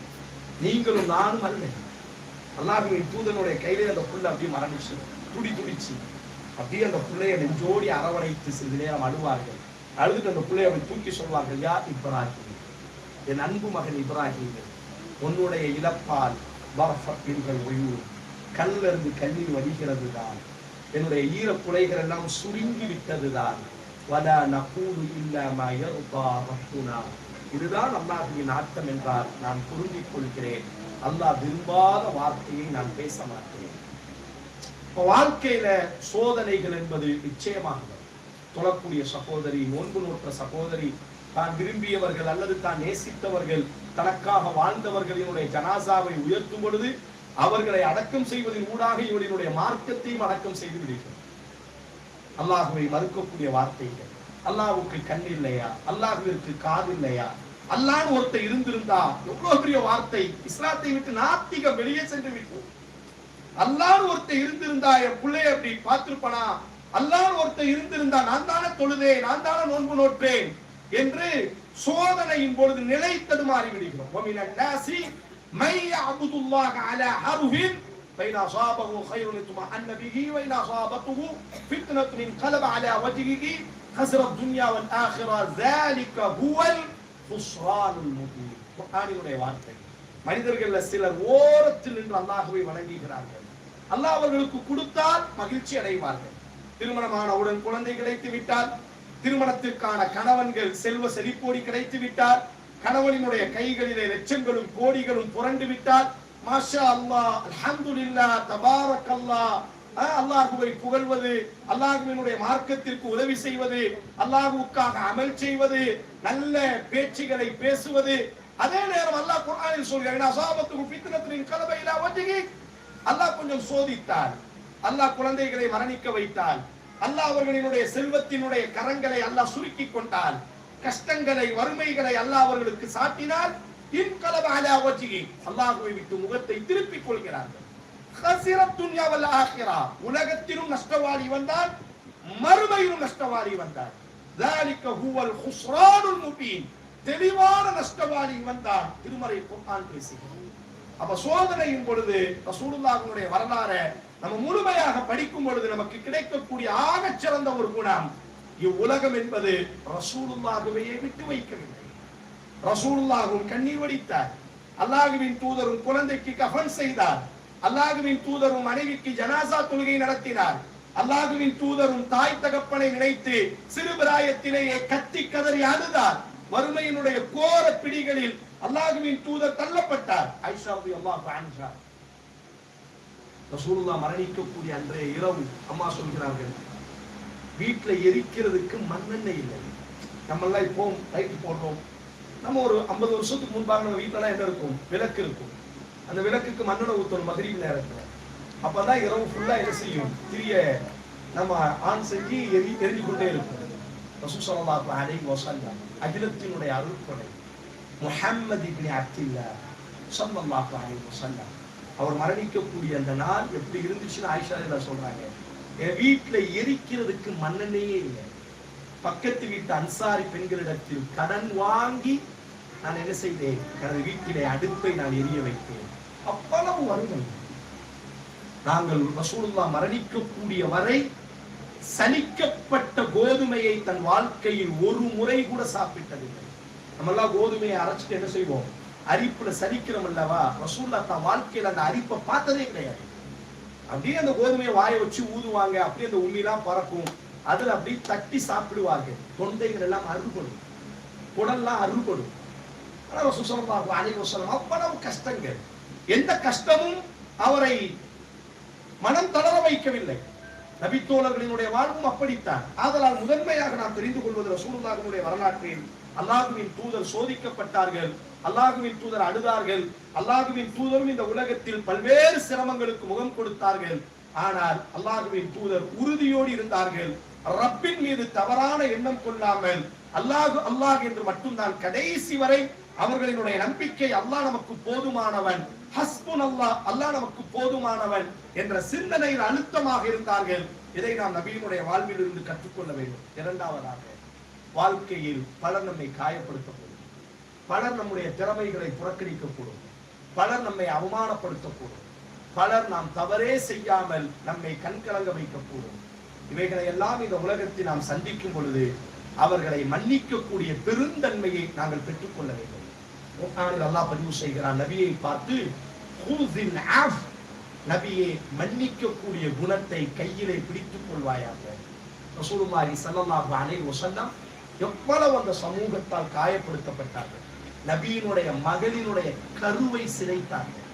நீங்களும் நானும் அல்ல, அல்லாஹ்வின் தூதனுடைய கையிலே அந்த புள்ள அப்படியே மரணிச்சு துடி துடிச்சு அப்படியே அந்த பிள்ளையை நெஞ்சோடி அரவணைத்து சிறிது நேரம் அழுவார்கள். அழுதுட்டு அந்த பிள்ளையை அப்படி தூக்கி சொல்வார்கள், யா இப்ராஹிம், என் அன்பு மகன் இப்ராஹிம், உன்னுடைய இழப்பால் வரஃபத்தின்கள் ஒய்வு, கண்ணிலிருந்து கண்ணீர் வடிகிறது தான், என்னுடைய ஈரப்புலைகள் எல்லாம் சுருங்கி விட்டது தான். வலா நகூலு இல்லா மா யர்தா ரப்புனா, இதுதான் அல்லாஹ்வின் நாட்டம் என்றால் நான் புரிஞ்சிக் கொள்கிறேன், அல்லாஹ் விரும்பாத வார்த்தையை நான் பேச மாட்டேன். வாழ்க்கையில சோதனைகள் என்பது நிச்சயமாக தொழக்கூடிய சகோதரி, நோன்பு நோற்ற சகோதரி, தான் விரும்பியவர்கள் அல்லது தான் நேசித்தவர்கள், தனக்காக வாழ்ந்தவர்களினுடைய ஜனாசாவை உயர்த்தும் பொழுது அவர்களை அடக்கம் செய்வதன் ஊடாக இவர்களுடைய மார்க்கத்தையும் அடக்கம் செய்து விடுகிறது. அல்லாஹ்வை மறுக்கக்கூடிய வார்த்தைகள், அல்லாஹ்வுக்கு கண் இல்லையா, அல்லாஹ்விற்கு காது இல்லையா, அல்லாஹ் ஒருத்தர் இருந்திருந்தா எவ்வளவு பெரிய வார்த்தை. இஸ்லாத்தை விட்டு நாத்திகம் வெளியே சென்று விட்டோம். அல்லாஹ்னு ஒருத்தர் இருந்திருந்தா என் பிள்ளைய அப்படி பார்த்திருப்பானா, அல்லாஹ்னு ஒருத்தர் இருந்திருந்தா நான் தானே தொழுதேன், நான் தானே நோன்பு நோற்றேன் என்று சோதனையின் பொழுது நிலை தடுமாறி விடுகிறோம். وَمِنَ النَّاسِ مَن يَعْبُدُ اللَّهَ عَلَى حَرْفٍ فَإِنْ أَصَابَهُ خَيْرٌ اطْمَأَنَّ بِهِ وَإِنْ أَصَابَتْهُ فِتْنَةٌ انقلب على وجهه خسر الدنيا والآخرة ذلك هو الخسران المبين. குர்ஆனினுடைய வார்த்தை. மனிதர்கள்ல சிலர் ஓரத்தில் நின்று அல்லாஹ்வை வணங்குகிறார்கள். அல்லாஹ் அவர்களுக்கு கொடுத்தால் மகிழ்ச்சி அடைவார்கள். திருமணமானவுடன் குழந்தை கிடைத்து விட்டால், திருமணத்திற்கான கணவன்கள் செல்வ செழிப்போடி கிடைத்து விட்டால், கணவனினுடைய கைகளிலே லட்சங்களும் கோடிகளும் புரண்டு விட்டால், மாஷா அல்லாஹ், அல்ஹம்துலில்லாஹ், தபாரக்கல்லாஹ், அல்லாஹ்வை புகழ்வது, அல்லாஹ்வினுடைய மார்க்கத்திற்கு உதவி செய்வது, அல்லாஹ்வுக்காக அமல் செய்வது, நல்ல பேச்சுகளை பேசுவது. அதே நேரம் அல்லாஹ் குர்ஆனில் சொல்கிறான், அஸாபத்துஹு ஃபித்னத்துன் கலப இலா வஜ்ஹி. அல்லாஹ் கொஞ்சம் சோதித்தார், அல்லாஹ் குழந்தைகளை மரணிக்க வைத்தார், அல்லாஹ் அவர்களினுடைய செல்வத்தினுடைய கரங்களை அல்லாஹ் சுருக்கி கொண்டார், கஷ்டங்களை வறுமைகளை அல்லாஹ் அவர்களுக்கு சாட்டினால் இன்கலப அலா வஜ்ஹி, அல்லாஹ்வை விட்டு முகத்தை திருப்பிக் கொள்கிறார்கள். ஹஸிரத் துன்யா வல் ஆখিরা, உலகத்திலும் நஷ்டவாளி வந்தான், மறுமையிலும் நஷ்டவாளி வந்தான். ذلك هو الخسران المبين, தெளிவான நஷ்டவாளி வந்தான். திருமறை குர்ஆன் பேசுகிறது. அப்ப சோதனையின் பொழுது ரசூலுல்லாஹ்வுடைய வரலாறை நம்ம முழுமையாக படிக்கும் பொழுது நமக்கு கிடைக்கக்கூடிய ஆகச் சிறந்த ஒரு குணம், இவ்வுலகம் என்பது ரசூலுல்லாஹ்வையே விட்டு வைக்கவில்லை. ரசூலுல்லாஹும் கண்ணீர் வடித்தார், அல்லாஹ்வின் தூதரும் குழந்தைக்கு கஃன் செய்தார், அல்லாஹ்வின் தூதரும் மனைவிக்கு ஜனாசா தொழுகை நடத்தினார், அல்லாஹ்வின் தூதரும் தாய் தகப்பனை நினைத்து சிறுபிராயத்திலேயே கத்தி கதறி அழுதார். வறுமையினுடைய கோர பிடிகளில் அல்லாஹ்வின் தூதர் தள்ளப்பட்டார். ஆயிஷா ரலியல்லாஹு அன்ஹா ரசூலுல்லாஹ் மரணிக்கக்கூடிய அன்றைய இரவு அம்மா சொல்கிறார்கள், வீட்டுல எரிக்கிறதுக்கு மண்ணெண்ணெய் இல்லை. நம்ம எல்லாம் இப்போ லைட் போடுறோம். நம்ம ஒரு 50 வருஷத்துக்கு முன்பாக நம்ம வீட்டுல என்ன இருக்கும், விளக்கு இருக்கும். அந்த விளக்குக்கு மண்ணெண்ணெய் ஊத்தணும் மகரிப் நேரத்துல. அப்பதான் இரவு ஃபுல்லா என்ன செய்யும், திரிய நம்ம ஆன் செஞ்சு எரிஞ்சு கொண்டே இருக்கும். ரசூல் ஸல்லல்லாஹு அலைஹி வஸல்லம் அகிலத்தினுடைய அருள்கொடை முஹம்மது இப்னு அப்துல்லாஹ் ஸல்லல்லாஹு அலைஹி வஸல்லம் அவர் மரணிக்கக்கூடிய அந்த நாள் எப்படி இருந்துச்சுன்னு ஆயிஷா ரலியல்லாஹு சொல்றாங்க, என் வீட்டுல எரிக்கிறதுக்கு மண்ணெண்ணெயே இல்லை. பக்கத்து வீட்டு அன்சாரி பெண்களிடத்தில் கடன் வாங்கி நான் என்ன செய்தேன், எனது வீட்டிலே அடுப்பை நான் எரிய வைத்தேன். அவ்வளவு வறுமை. நாங்கள் ரசூலுல்லாஹ் மரணிக்கக்கூடிய வரை சலிக்கப்பட்ட கோதுமையை தன் வாழ்க்கையில் ஒரு முறை கூட சாப்பிட்டதில்லை. நம்ம எல்லாம் கோதுமையை அரைச்சிட்டு என்ன செய்வோம், அரிப்புல சலிக்கிறோம் அல்லவா. ரசூலுல்லாஹ் தன் வாழ்க்கையில அந்த அரிப்பை பார்த்ததே கிடையாது. அப்படியே அந்த கோதுமையை வாயை வச்சு ஊதுவாங்க, அப்படியே அந்த உண்மையெல்லாம் பறக்கும், அதுல அப்படியே தட்டி சாப்பிடுவார்கள். தொண்டைகள் எல்லாம் அறுபடும், குடல்லாம் அறுபடும். ஆனா ரசூல் ஸல்லல்லாஹு அலைஹி வஸல்லம் அவ்வளவு கஷ்டங்கள், எந்த கஷ்டமும் அவரை மனம் தளர வைக்கவில்லை. நபித்தோழர்களினுடைய வாழ்வும் அப்படித்தான். ஆதலால் முதன்மையாக நாம் தெரிந்து கொள்வது ரசூலுல்லாஹ்வுடைய வரலாற்றில் அல்லாஹ்வின் தூதர் சோதிக்கப்பட்டார்கள், அல்லாஹ்வின் தூதர் அழுதார்கள், அல்லாஹ்வின் தூதரும் இந்த உலகத்தில் பல்வேறு சிரமங்களுக்கு முகம் கொடுத்தார்கள். ஆனால் அல்லாஹ்வின் தூதர் உறுதியோடு இருந்தார்கள். ரப்பின் மீது தவறான எண்ணம் கொள்ளாமல் அல்லாஹ் அல்லாஹ் என்று மட்டும்தான் கடைசி வரை அவர்களினுடைய நம்பிக்கை, அல்லாஹ் நமக்கு போதுமானவன், ஹஸ்புன் அல்லாஹ், அல்லாஹ் நமக்கு போதுமானவன் என்ற சிந்தனையில் அழுத்தமாக இருந்தார்கள். இதை நாம் நபியினுடைய வாழ்வில் இருந்து கற்றுக்கொள்ள வேண்டும். இரண்டாவதாக, வாழ்க்கையில் பலர் நம்மை காயப்படுத்தக்கூடும், பலர் நம்முடைய திறமைகளை புறக்கணிக்கக்கூடும், பலர் நம்மை அவமானப்படுத்தக்கூடும், பலர் நாம் தவறே செய்யாமல் நம்மை கண்கலங்க வைக்கக்கூடும். இவைகளை எல்லாம் இந்த உலகத்தில் நாம் சந்திக்கும் பொழுது அவர்களை மன்னிக்கக்கூடிய பெருந்தன்மையை நாங்கள் பெற்றுக்கொள்ள வேண்டும். அல்லாஹ் பதிவு செய்கிறான், நபியை பார்த்து நபியே மன்னிக்கக்கூடிய குணத்தை கையிலே பிடித்துக் கொள்வாயாக. ரசூலுல்லாஹி ஸல்லல்லாஹு அலைஹி வஸல்லம் எவ்வளவு அந்த சமூகத்தால் காயப்படுத்தப்பட்டார்கள். நபியினுடைய மகளினுடைய கருவை சிதைத்தார்கள்.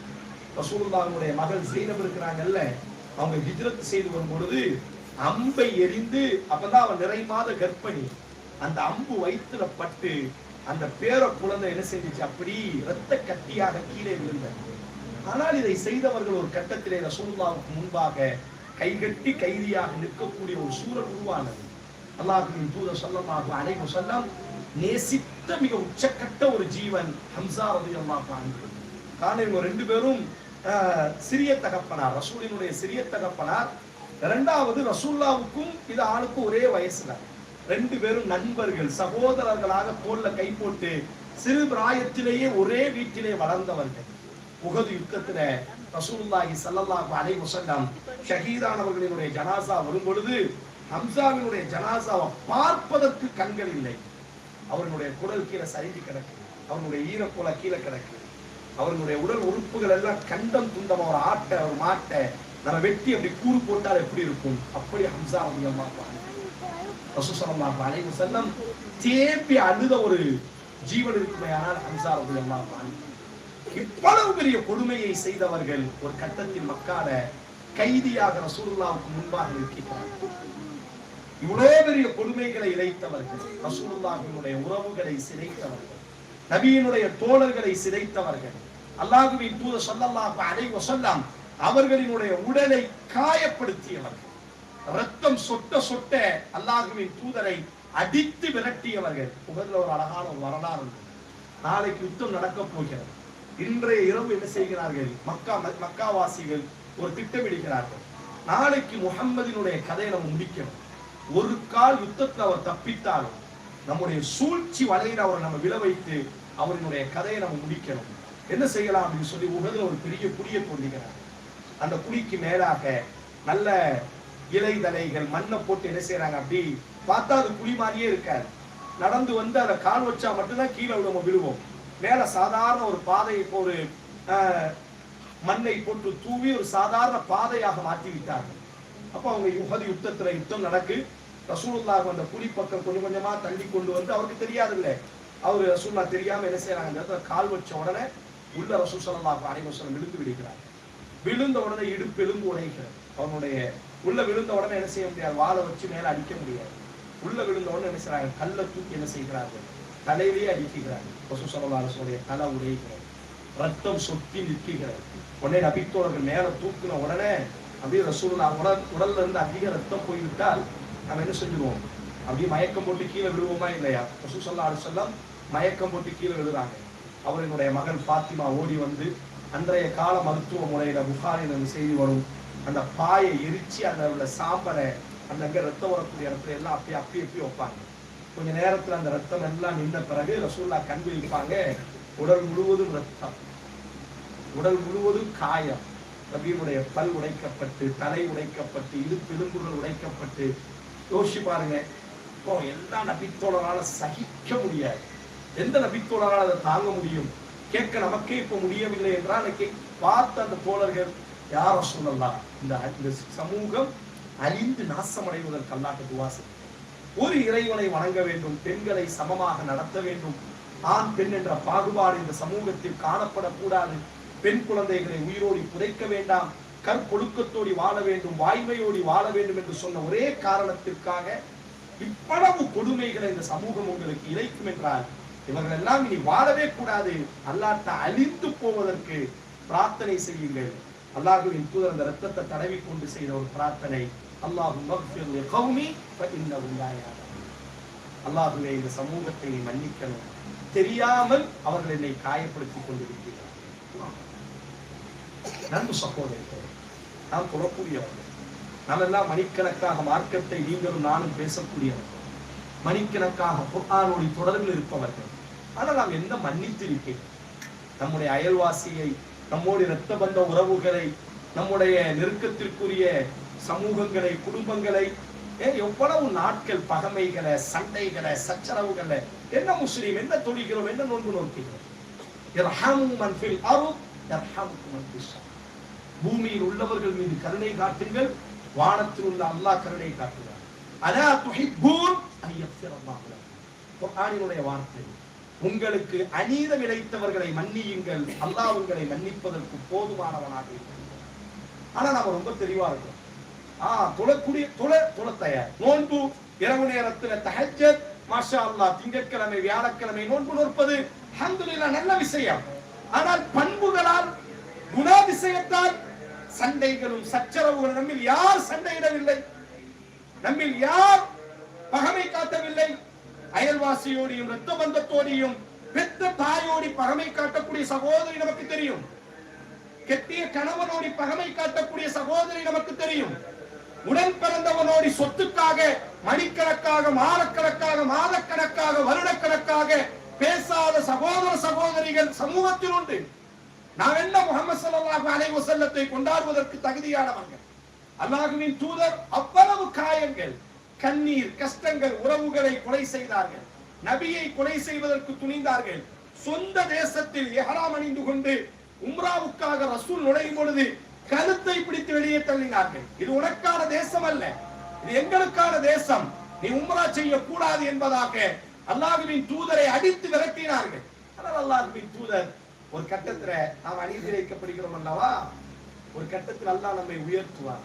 ரசூலுல்லாஹ்வுடைய மகள் ஸைனப் இருக்கிறாங்கல்ல, அவங்க ஹிஜ்ரத் செய்து வரும் பொழுது அம்பை எரிந்து, அப்பதான் அவன் நிறை மாத கர்ப்பிணி, அந்த அம்பு வயிற்றுல பட்டு அந்த பேர குழந்தை என்ன செஞ்சிச்சு, அப்படி இரத்த கட்டியாக கீழே விழுந்தது. ஆனால் இதை செய்தவர்கள் ஒரு கட்டத்திலே ரசூலுல்லாஹ்வுக்கு முன்பாக கைகட்டி கைதியாக நிற்கக்கூடிய ஒரு சூழல் உருவானது. அல்லாஹ்வின் தூதர் ஸல்லல்லாஹு அலைஹி வஸல்லம் நேசித்த மிக உச்சக்கட்ட ஒரு ஜீவன் ஹம்ஸா ரலியல்லாஹு அன்ஹு. காரணம் இவங்க ரெண்டு பேரும் சிறிய தகப்பனார், ரசூலினுடைய சிறிய தகப்பனார். இரண்டாவது ரசூல்லாவுக்கும் இது ஆளுக்கும் ஒரே வயசுல, ரெண்டு பேரும் நண்பர்கள், சகோதரர்களாக தோல்ல கை போட்டு சிறு பிராயத்திலேயே ஒரே வீட்டிலே வளர்ந்தவர்கள். உஹது யுத்தத்துல ரசூலுல்லாஹி ஸல்லல்லாஹு அலைஹி வஸல்லம் ஷஹீதானவர்களினுடைய ஜனாசா வரும் பொழுது ஹம்சாவினுடைய ஜனாசாவை பார்ப்பதற்கு கண்கள் இல்லை. அவர்களுடைய குடல் கீழே சரிஞ்சு கிடக்கு, அவர்களுடைய ஈரக்குலை கீழே கிடக்கு, அவர்களுடைய உடல் உறுப்புகள் எல்லாம் கண்டம் துண்டம். ஒரு ஆட்டை ஒரு மாட்டை நம்ம வெட்டி அப்படி கூறு போட்டால் எப்படி இருக்கும், அப்படி ஹம்சா ரசூல் ஸல்லல்லாஹு அலைஹி வஸல்லம் தேப்பி அழுத ஒரு ஜீவன் இருக்குமே. ஆனால் ஹம்சா ரலியல்லாஹு அன்ஹு இவ்வளவு பெரிய கொடுமையை செய்தவர்கள் ஒரு கட்டத்தில் மக்கால கைதியாக ரசூலுல்லாஹ்வுக்கு முன்பாக இருக்கிறார்கள். இவ்வளவு பெரிய கொடுமைகளை இழைத்தவர்கள், ரசூலுல்லாஹ்வினுடைய உறவுகளை சிதைத்தவர்கள், நபியினுடைய தோழர்களை சிதைத்தவர்கள், அல்லாஹ்வின் தூதர் ஸல்லல்லாஹு அலைஹி வஸல்லம் அவர்களினுடைய உடலை காயப்படுத்தியவர்கள், ரத்தம் சொட்ட சொட்ட அல்லாஹ்வின் தூதரை அடித்து விரட்டியவர்கள். உகதுல ஒரு அழகான ஒரு வரலாறு. நாளைக்கு யுத்தம் நடக்க போகிறது. இன்றைய இரவு என்ன செய்கிறார்கள், மக்காவாசிகள் ஒரு திட்டமிடுகிறார்கள். நாளைக்கு முஹம்மதினுடைய கதையை நம்ம முடிக்கணும். ஒரு கால் யுத்தத்தில் அவர் தப்பித்தாலும் நம்முடைய சூழ்ச்சி வலையில் அவரை நம்ம விழ வைத்து அவரினுடைய கதையை நம்ம முடிக்கணும். என்ன செய்யலாம் அப்படின்னு சொல்லி உகதுல ஒரு பெரிய குடியை தோன்றுகிறார். அந்த குடிக்கு மேலாக நல்ல இலைதலைகள் மண்ணை போட்டு என்ன செய்யறாங்க, அப்படி பார்த்தா அது குழி மாதிரியே இருக்காது. நடந்து வந்து அதை கால் வச்சா மட்டும்தான் கீழே நம்ம விழுவோம். மேல சாதாரண ஒரு பாதையை ஒரு மண்ணை போட்டு தூவி ஒரு சாதாரண பாதையாக மாற்றி விட்டார்கள். அப்ப அவங்க யுத்தத்துல யுத்தம் நடக்கு. ரசூலுல்லாஹ் அந்த குழி பக்கம் கொஞ்சம் கொஞ்சமா தள்ளி கொண்டு வந்து, அவருக்கு தெரியாது இல்ல, அவரு ரசூலுல்லாஹ் தெரியாம என்ன செய்யறாங்க, அந்த இடத்துல கால் வச்ச உடனே உள்ள ரசூல் ஸல்லல்லாஹு அலைஹி வஸல்லம் விழுந்து விடுகிறார். விழுந்த உடனே இடுப்பு எலும்பு உடைகிறது. அவனுடைய உள்ள விழுந்த உடனே என்ன செய்ய முடியாது, வாழை வச்சு மேல அடிக்க முடியாது. உள்ள விழுந்த உடனே என்ன செய்யறாங்க, கல்லை தூக்கி என்ன செய்கிறார்கள், தலையிலேயே அடிக்கிறார்கள். ரசூல் ஸல்லல்லாஹு அலைஹி வஸல்லம் தலை உடைகிறது, ரத்தம் சொட்டி நிற்கிறது. உடனே நபித்தோழர்கள் மேல தூக்கின உடனே அப்படியே ரசூலுல்லாஹ் உடல்ல இருந்து அதிக ரத்தம் போய்விட்டால் நம்ம என்ன செஞ்சிருவோம், அப்படியே மயக்கம் போட்டு கீழே விழுவோமா இல்லையா? ரசூல் ஸல்லல்லாஹு அலைஹி வஸல்லம் மயக்கம் போட்டு கீழே விழுறாங்க. அவர்களுடைய மகள் ஃபாத்திமா ஓடி வந்து, அன்றைய கால மருத்துவ முறையில புகாரில் அந்த செய்தி வரும், அந்த பாயை எரிச்சு அதில் உள்ள சாம்பரை அந்த அங்கே ரத்தம் வரக்கூடிய இடத்துல எல்லாம் அப்படி வைப்பாங்க. கொஞ்ச நேரத்துல அந்த ரத்தம் எல்லாம் நின்ற பிறகு ரசூலுல்லாஹ் கண் விழிப்பாங்க. உடல் முழுவதும் ரத்தம், உடல் முழுவதும் காயம். நபியினுடைய பல் உடைக்கப்பட்டு, தலை உடைக்கப்பட்டு, இடுப்பெலும்புகள் உடைக்கப்பட்டு. யோசிச்சு பாருங்க, இப்போ எல்லா நபித்தோழரால சகிக்க முடியாது. எந்த நபித்தோழரால் அதை தாங்க முடியும்? கேட்க நமக்கே இப்போ முடியவில்லை என்றால் பார்த்த அந்த தோழர்கள், யார் ரசூலல்லாஹ், இந்த சமூகம் அழிந்து நாசமடைவதற்கு அல்லாஹ்வுக்கு துஆ செய்யுங்கள். ஒரு இறைவனை வணங்க வேண்டும், பெண்களை சமமாக நடத்த வேண்டும், ஆண் பெண் என்ற பாகுபாடு இந்த சமூகத்தில் காணப்படக்கூடாது, பெண் குழந்தைகளை உயிரோடி புதைக்க வேண்டாம், கற்பொழுக்கத்தோடி வாழ வேண்டும், வாய்மையோடி வாழ வேண்டும் என்று சொன்ன ஒரே காரணத்திற்காக இவ்வளவு கொடுமைகளை இந்த சமூகம் உங்களுக்கு இழைக்கும் என்றால் இவர்கள் எல்லாம் இனி வாழவே கூடாது, அல்லாஹ்ட்ட அழிந்து போவதற்கு பிரார்த்தனை செய்யுங்கள். அல்லாஹ்வின் தூதர் அந்த ரத்தத்தை தடவி கொண்டு செய்த ஒரு பிரார்த்தனை, அல்லாஹ்வே இந்த சமூகத்தை நீ மன்னிக்கணும், தெரியாமல் அவர்கள் என்னை காயப்படுத்தி கொண்டிருக்கிறார். நண்பு சகோதரர்களே, நாம் தொடக்கூடியவர்கள், நாமெல்லாம் மணிக்கணக்காக மார்க்கத்தை நீங்களும் நானும் பேசக்கூடியவர்கள், மணிக்கணக்காக குர்ஆனோடு தொடர்பில் இருப்பவர்கள். ஆனால் நாம் என்ன மன்னித்திருக்கேன்? நம்முடைய அயல்வாசியை, நம்மோடு இரத்த பந்த உறவுகளை, நம்முடைய நெருக்கத்திற்குரிய சமூகங்களை, குடும்பங்களை, எவ்வளவு நாட்கள் பகமைகளை, சண்டைகளை, சச்சரவுகளை, என்ன முஸ்லீம், என்ன தொழிகிறோம், என்ன நோன்பு நோக்கிறோம்? பூமியில் உள்ளவர்கள் மீது கருணை காட்டுங்கள், வானத்தில் உள்ள அல்லாஹ் கருணை காட்டுகிறார். அலா துஹிப்பூன் அன் யக்ஃபிரல்லாஹு லக்கும். குர்ஆனினுடைய வார்த்தை, உங்களுக்கு அநீதம் இழைத்தவர்களை மன்னியுங்கள், அல்லாஹ் உங்களை மன்னிப்பதற்கு போதுமானவனாக இருக்கிறார். ஆனா நாம ரொம்ப தெளிவா இருக்கோம். தொழ தயார், நோன்பு இரவு நேரத்துல தஹஜ்ஜத், மாஷா அல்லாஹ், திங்கட்கிழமை வியாழக்கிழமை நோன்பு நோற்பது அல்ஹம்துலில்லாஹ் நல்ல விஷயம். ஆனால் பண்புகளால், குணாதிசயத்தால் சண்டைகளும் சச்சரவுகளும், நம்மில் யார் சண்டையிடவில்லை, நம்மில் யார் பகமை காட்டவில்லை? அயல்வாசியோடையும் இரத்த பந்தத்தோடையும் பெத்த தாயோடி பகமை காட்டக்கூடிய சகோதரி நமக்கு தெரியும். கெட்டிய கணவனோடு பகமை காட்டக்கூடிய சகோதரி நமக்கு தெரியும். உடன் பிறந்தவனோடு சொத்துக்காக மணிக்கணக்காக மாதக்கணக்காக மாதக்கணக்காக வருடக்கணக்காக பேசாத சகோதர சகோதரிகள் சமூகத்தில் உண்டு. நாம் என்ன முஹம்மது ஸல்லல்லாஹு அலைஹி வஸல்லத்தை கொண்டாடுவதற்கு தகுதியானவர்கள்? அல்லாஹ்வின் தூதர் அவ்வளவு காயங்கள், கண்ணீர், கஷ்டங்கள், உறவுகளை கொலை செய்தார்கள். நபியை கொலை செய்வதற்கு துணிந்தார்கள். சொந்த தேசத்தில் இஹ்ராம் அணிந்து கொண்டு உம்ராவுக்காக ரசூல் நுழையும் பொழுது கழுத்தை பிடித்து வெளியே தள்ளினார்கள். இது உனக்கான தேசம் அல்ல, இது எங்களுக்கான தேசம், நீ உம்ரா செய்ய கூடாது என்பதாக அல்லாஹ்வின் தூதரை அடித்து விரட்டினார்கள். ஆனால் அல்லாஹ்வின் தூதர் ஒரு கட்டத்துல நாம் அநீதி இழைக்கப்படுகிறோம் அல்லவா, ஒரு கட்டத்தில் அல்லாஹ் நம்மை உயர்த்துவார்.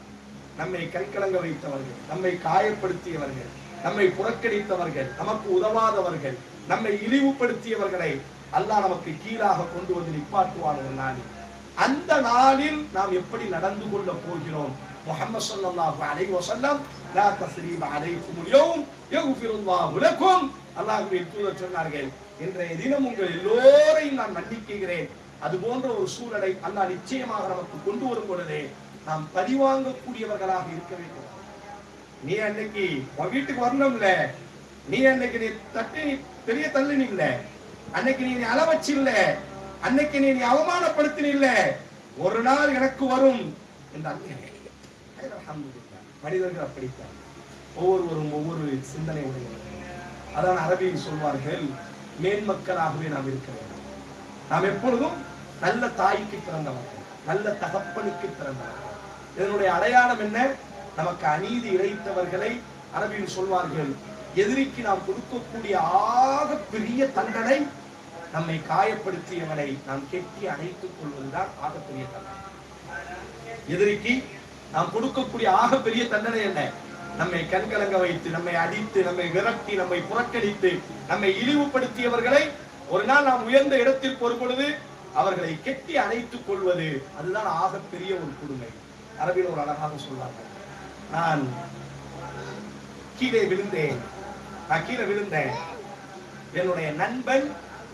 நம்மை கண்கலங்க வைத்தவர்கள், நம்மை காயப்படுத்தியவர்கள், நம்மை புறக்கணித்தவர்கள், நமக்கு உதவாதவர்கள், நம்மை இழிவுபடுத்தியவர்களை அல்லாஹ் நமக்கு கீழாக கொண்டு வந்து நிப்பாட்டுவார் ஒரு நாளில். அந்த நாளில் நாம் எப்படி நடந்து கொள்ள போகிறோம்? முஹம்மது ஸல்லல்லாஹு அலைஹி வஸல்லம் லா தஸ்ரீப அலைக்கும் யௌம் யக்ஃபிருல்லாஹு லக்கும், அல்லாஹ்வின் தூதர் சொன்னார்கள், இன்றைய தினம் உங்கள் எல்லோரையும் நான் மன்னிக்கிறேன். அது போன்ற ஒரு சூழலை அல்லாஹ் நிச்சயமாக நமக்கு கொண்டு வரும் பொழுதே நாம் பரிவாங்கக்கூடியவர்களாக இருக்க வேண்டும். நீ அன்னைக்கு உன் வீட்டுக்கு வரணும்ல, நீ அன்னைக்கு நீ தட்டி பெரிய தள்ளினில்ல, அன்னைக்கு நீ அளவச்சு இல்ல, அன்னைக்கு நீ அவமானப்படுத்தினில்ல, ஒரு நாள் எனக்கு வரும் என்று மனிதர்கள் அப்படித்தான். ஒவ்வொருவரும் ஒவ்வொரு சிந்தனை உடையவர்கள். அதான் அரபியில் சொல்வார்கள், மேன்மக்களாகவே நாம் இருக்க வேண்டும். நாம் எப்பொழுதும் நல்ல தாய்க்கு பிறந்தவர்கள், நல்ல தகப்பனுக்கு பிறந்தவர்கள். இதனுடைய அடையாளம் என்ன? நமக்கு அநீதி இழைத்தவர்களை அரபியில் சொல்வார்கள், எதிரிக்கு நாம் கொடுக்கக்கூடிய ஆக பெரிய தண்டனை நம்மை காயப்படுத்தியவனை நாம் கெட்டி அணைத்துக் கொள்வதுதான் ஆகப்பெரிய தண்டனை. எதிரிக்கு நாம் கொடுக்கக்கூடிய ஆக பெரிய தண்டனை என்ன? நம்மை கண்கலங்க வைத்து, நம்மை அடித்து, நம்மை விரட்டி, நம்மை புறக்கணித்து, நம்மை இழிவுபடுத்தியவர்களை ஒரு நாள் நாம் உயர்ந்த இடத்தில் போரும் பொழுது அவர்களை கெட்டி அணைத்துக் கொள்வது, அதுதான் ஆகப்பெரிய ஒரு கொடுமை. அரபியில் ஒரு அழகாக சொல்வார்கள், நான் கீழே விழுந்தேன், என்னுடைய நண்பன்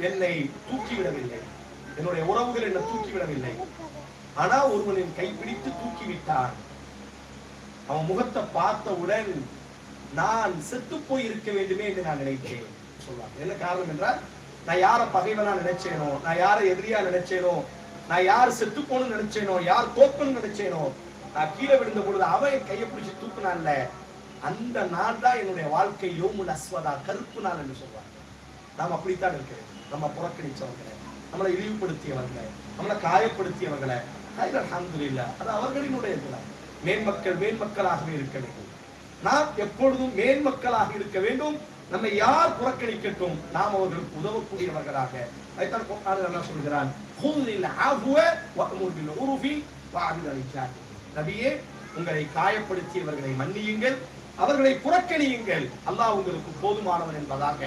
என்னை தூக்கிவிடவில்லை, என்னுடைய உறவுகள் என்னை தூக்கிவிடவில்லை, ஆனா ஒருவனின் கைப்பிடித்து தூக்கிவிட்டான். அவன் முகத்தை பார்த்தவுடன் நான் செத்து போய் இருக்க வேண்டுமே என்று நான் நினைத்தேன் சொல்வாங்க. என்ன காரணம் என்றால், நான் யார பகைவனா நினைச்சேனோ, நான் யார எதிரியா நினைச்சேனோ, நான் யார் செத்து போகணும்னு நினைச்சேனோ, யார் தோக்கணும்னு நினைச்சேனோ, நான் கீழே விழுந்த பொழுது அவன் கையை பிடிச்சி தூக்குனான்ல, அந்த நாள் தான் என்னுடைய வாழ்க்கை யோமுல் அஸ்வதா, கருப்பு நாள் என்று சொல்வாங்க. நாம் அப்படித்தான் இருக்கிறேன். நம்ம புறக்கணிச்சவர்களை, நம்மளை இழிவுபடுத்தியவர்களை, நம்மளை காயப்படுத்தியவர்களை, அல்ஹம்துலில்லாஹ், அது அவர்களினுடைய குணம். மேன்மக்களாகவே இருக்க வேண்டும். நாம் எப்பொழுதும் மேன்மக்களாக இருக்க வேண்டும். நம்மை யார் புறக்கணிக்கட்டும், நாம் அவர்களுக்கு உதவக்கூடியவர்களாக. அதைத்தான் குர்ஆன் அல்லாஹ் சொல்கிறான், குல்லில் அஃவ வஅமுர் பில் உருஃபி வஅபில் அலிஜான். நபியே, உங்களை காயப்படுத்தியவர்களை மன்னியுங்கள், அவர்களை புறக்கணியுங்கள், அல்லாஹ் உங்களுக்கு போதுமானவன் என்பதாக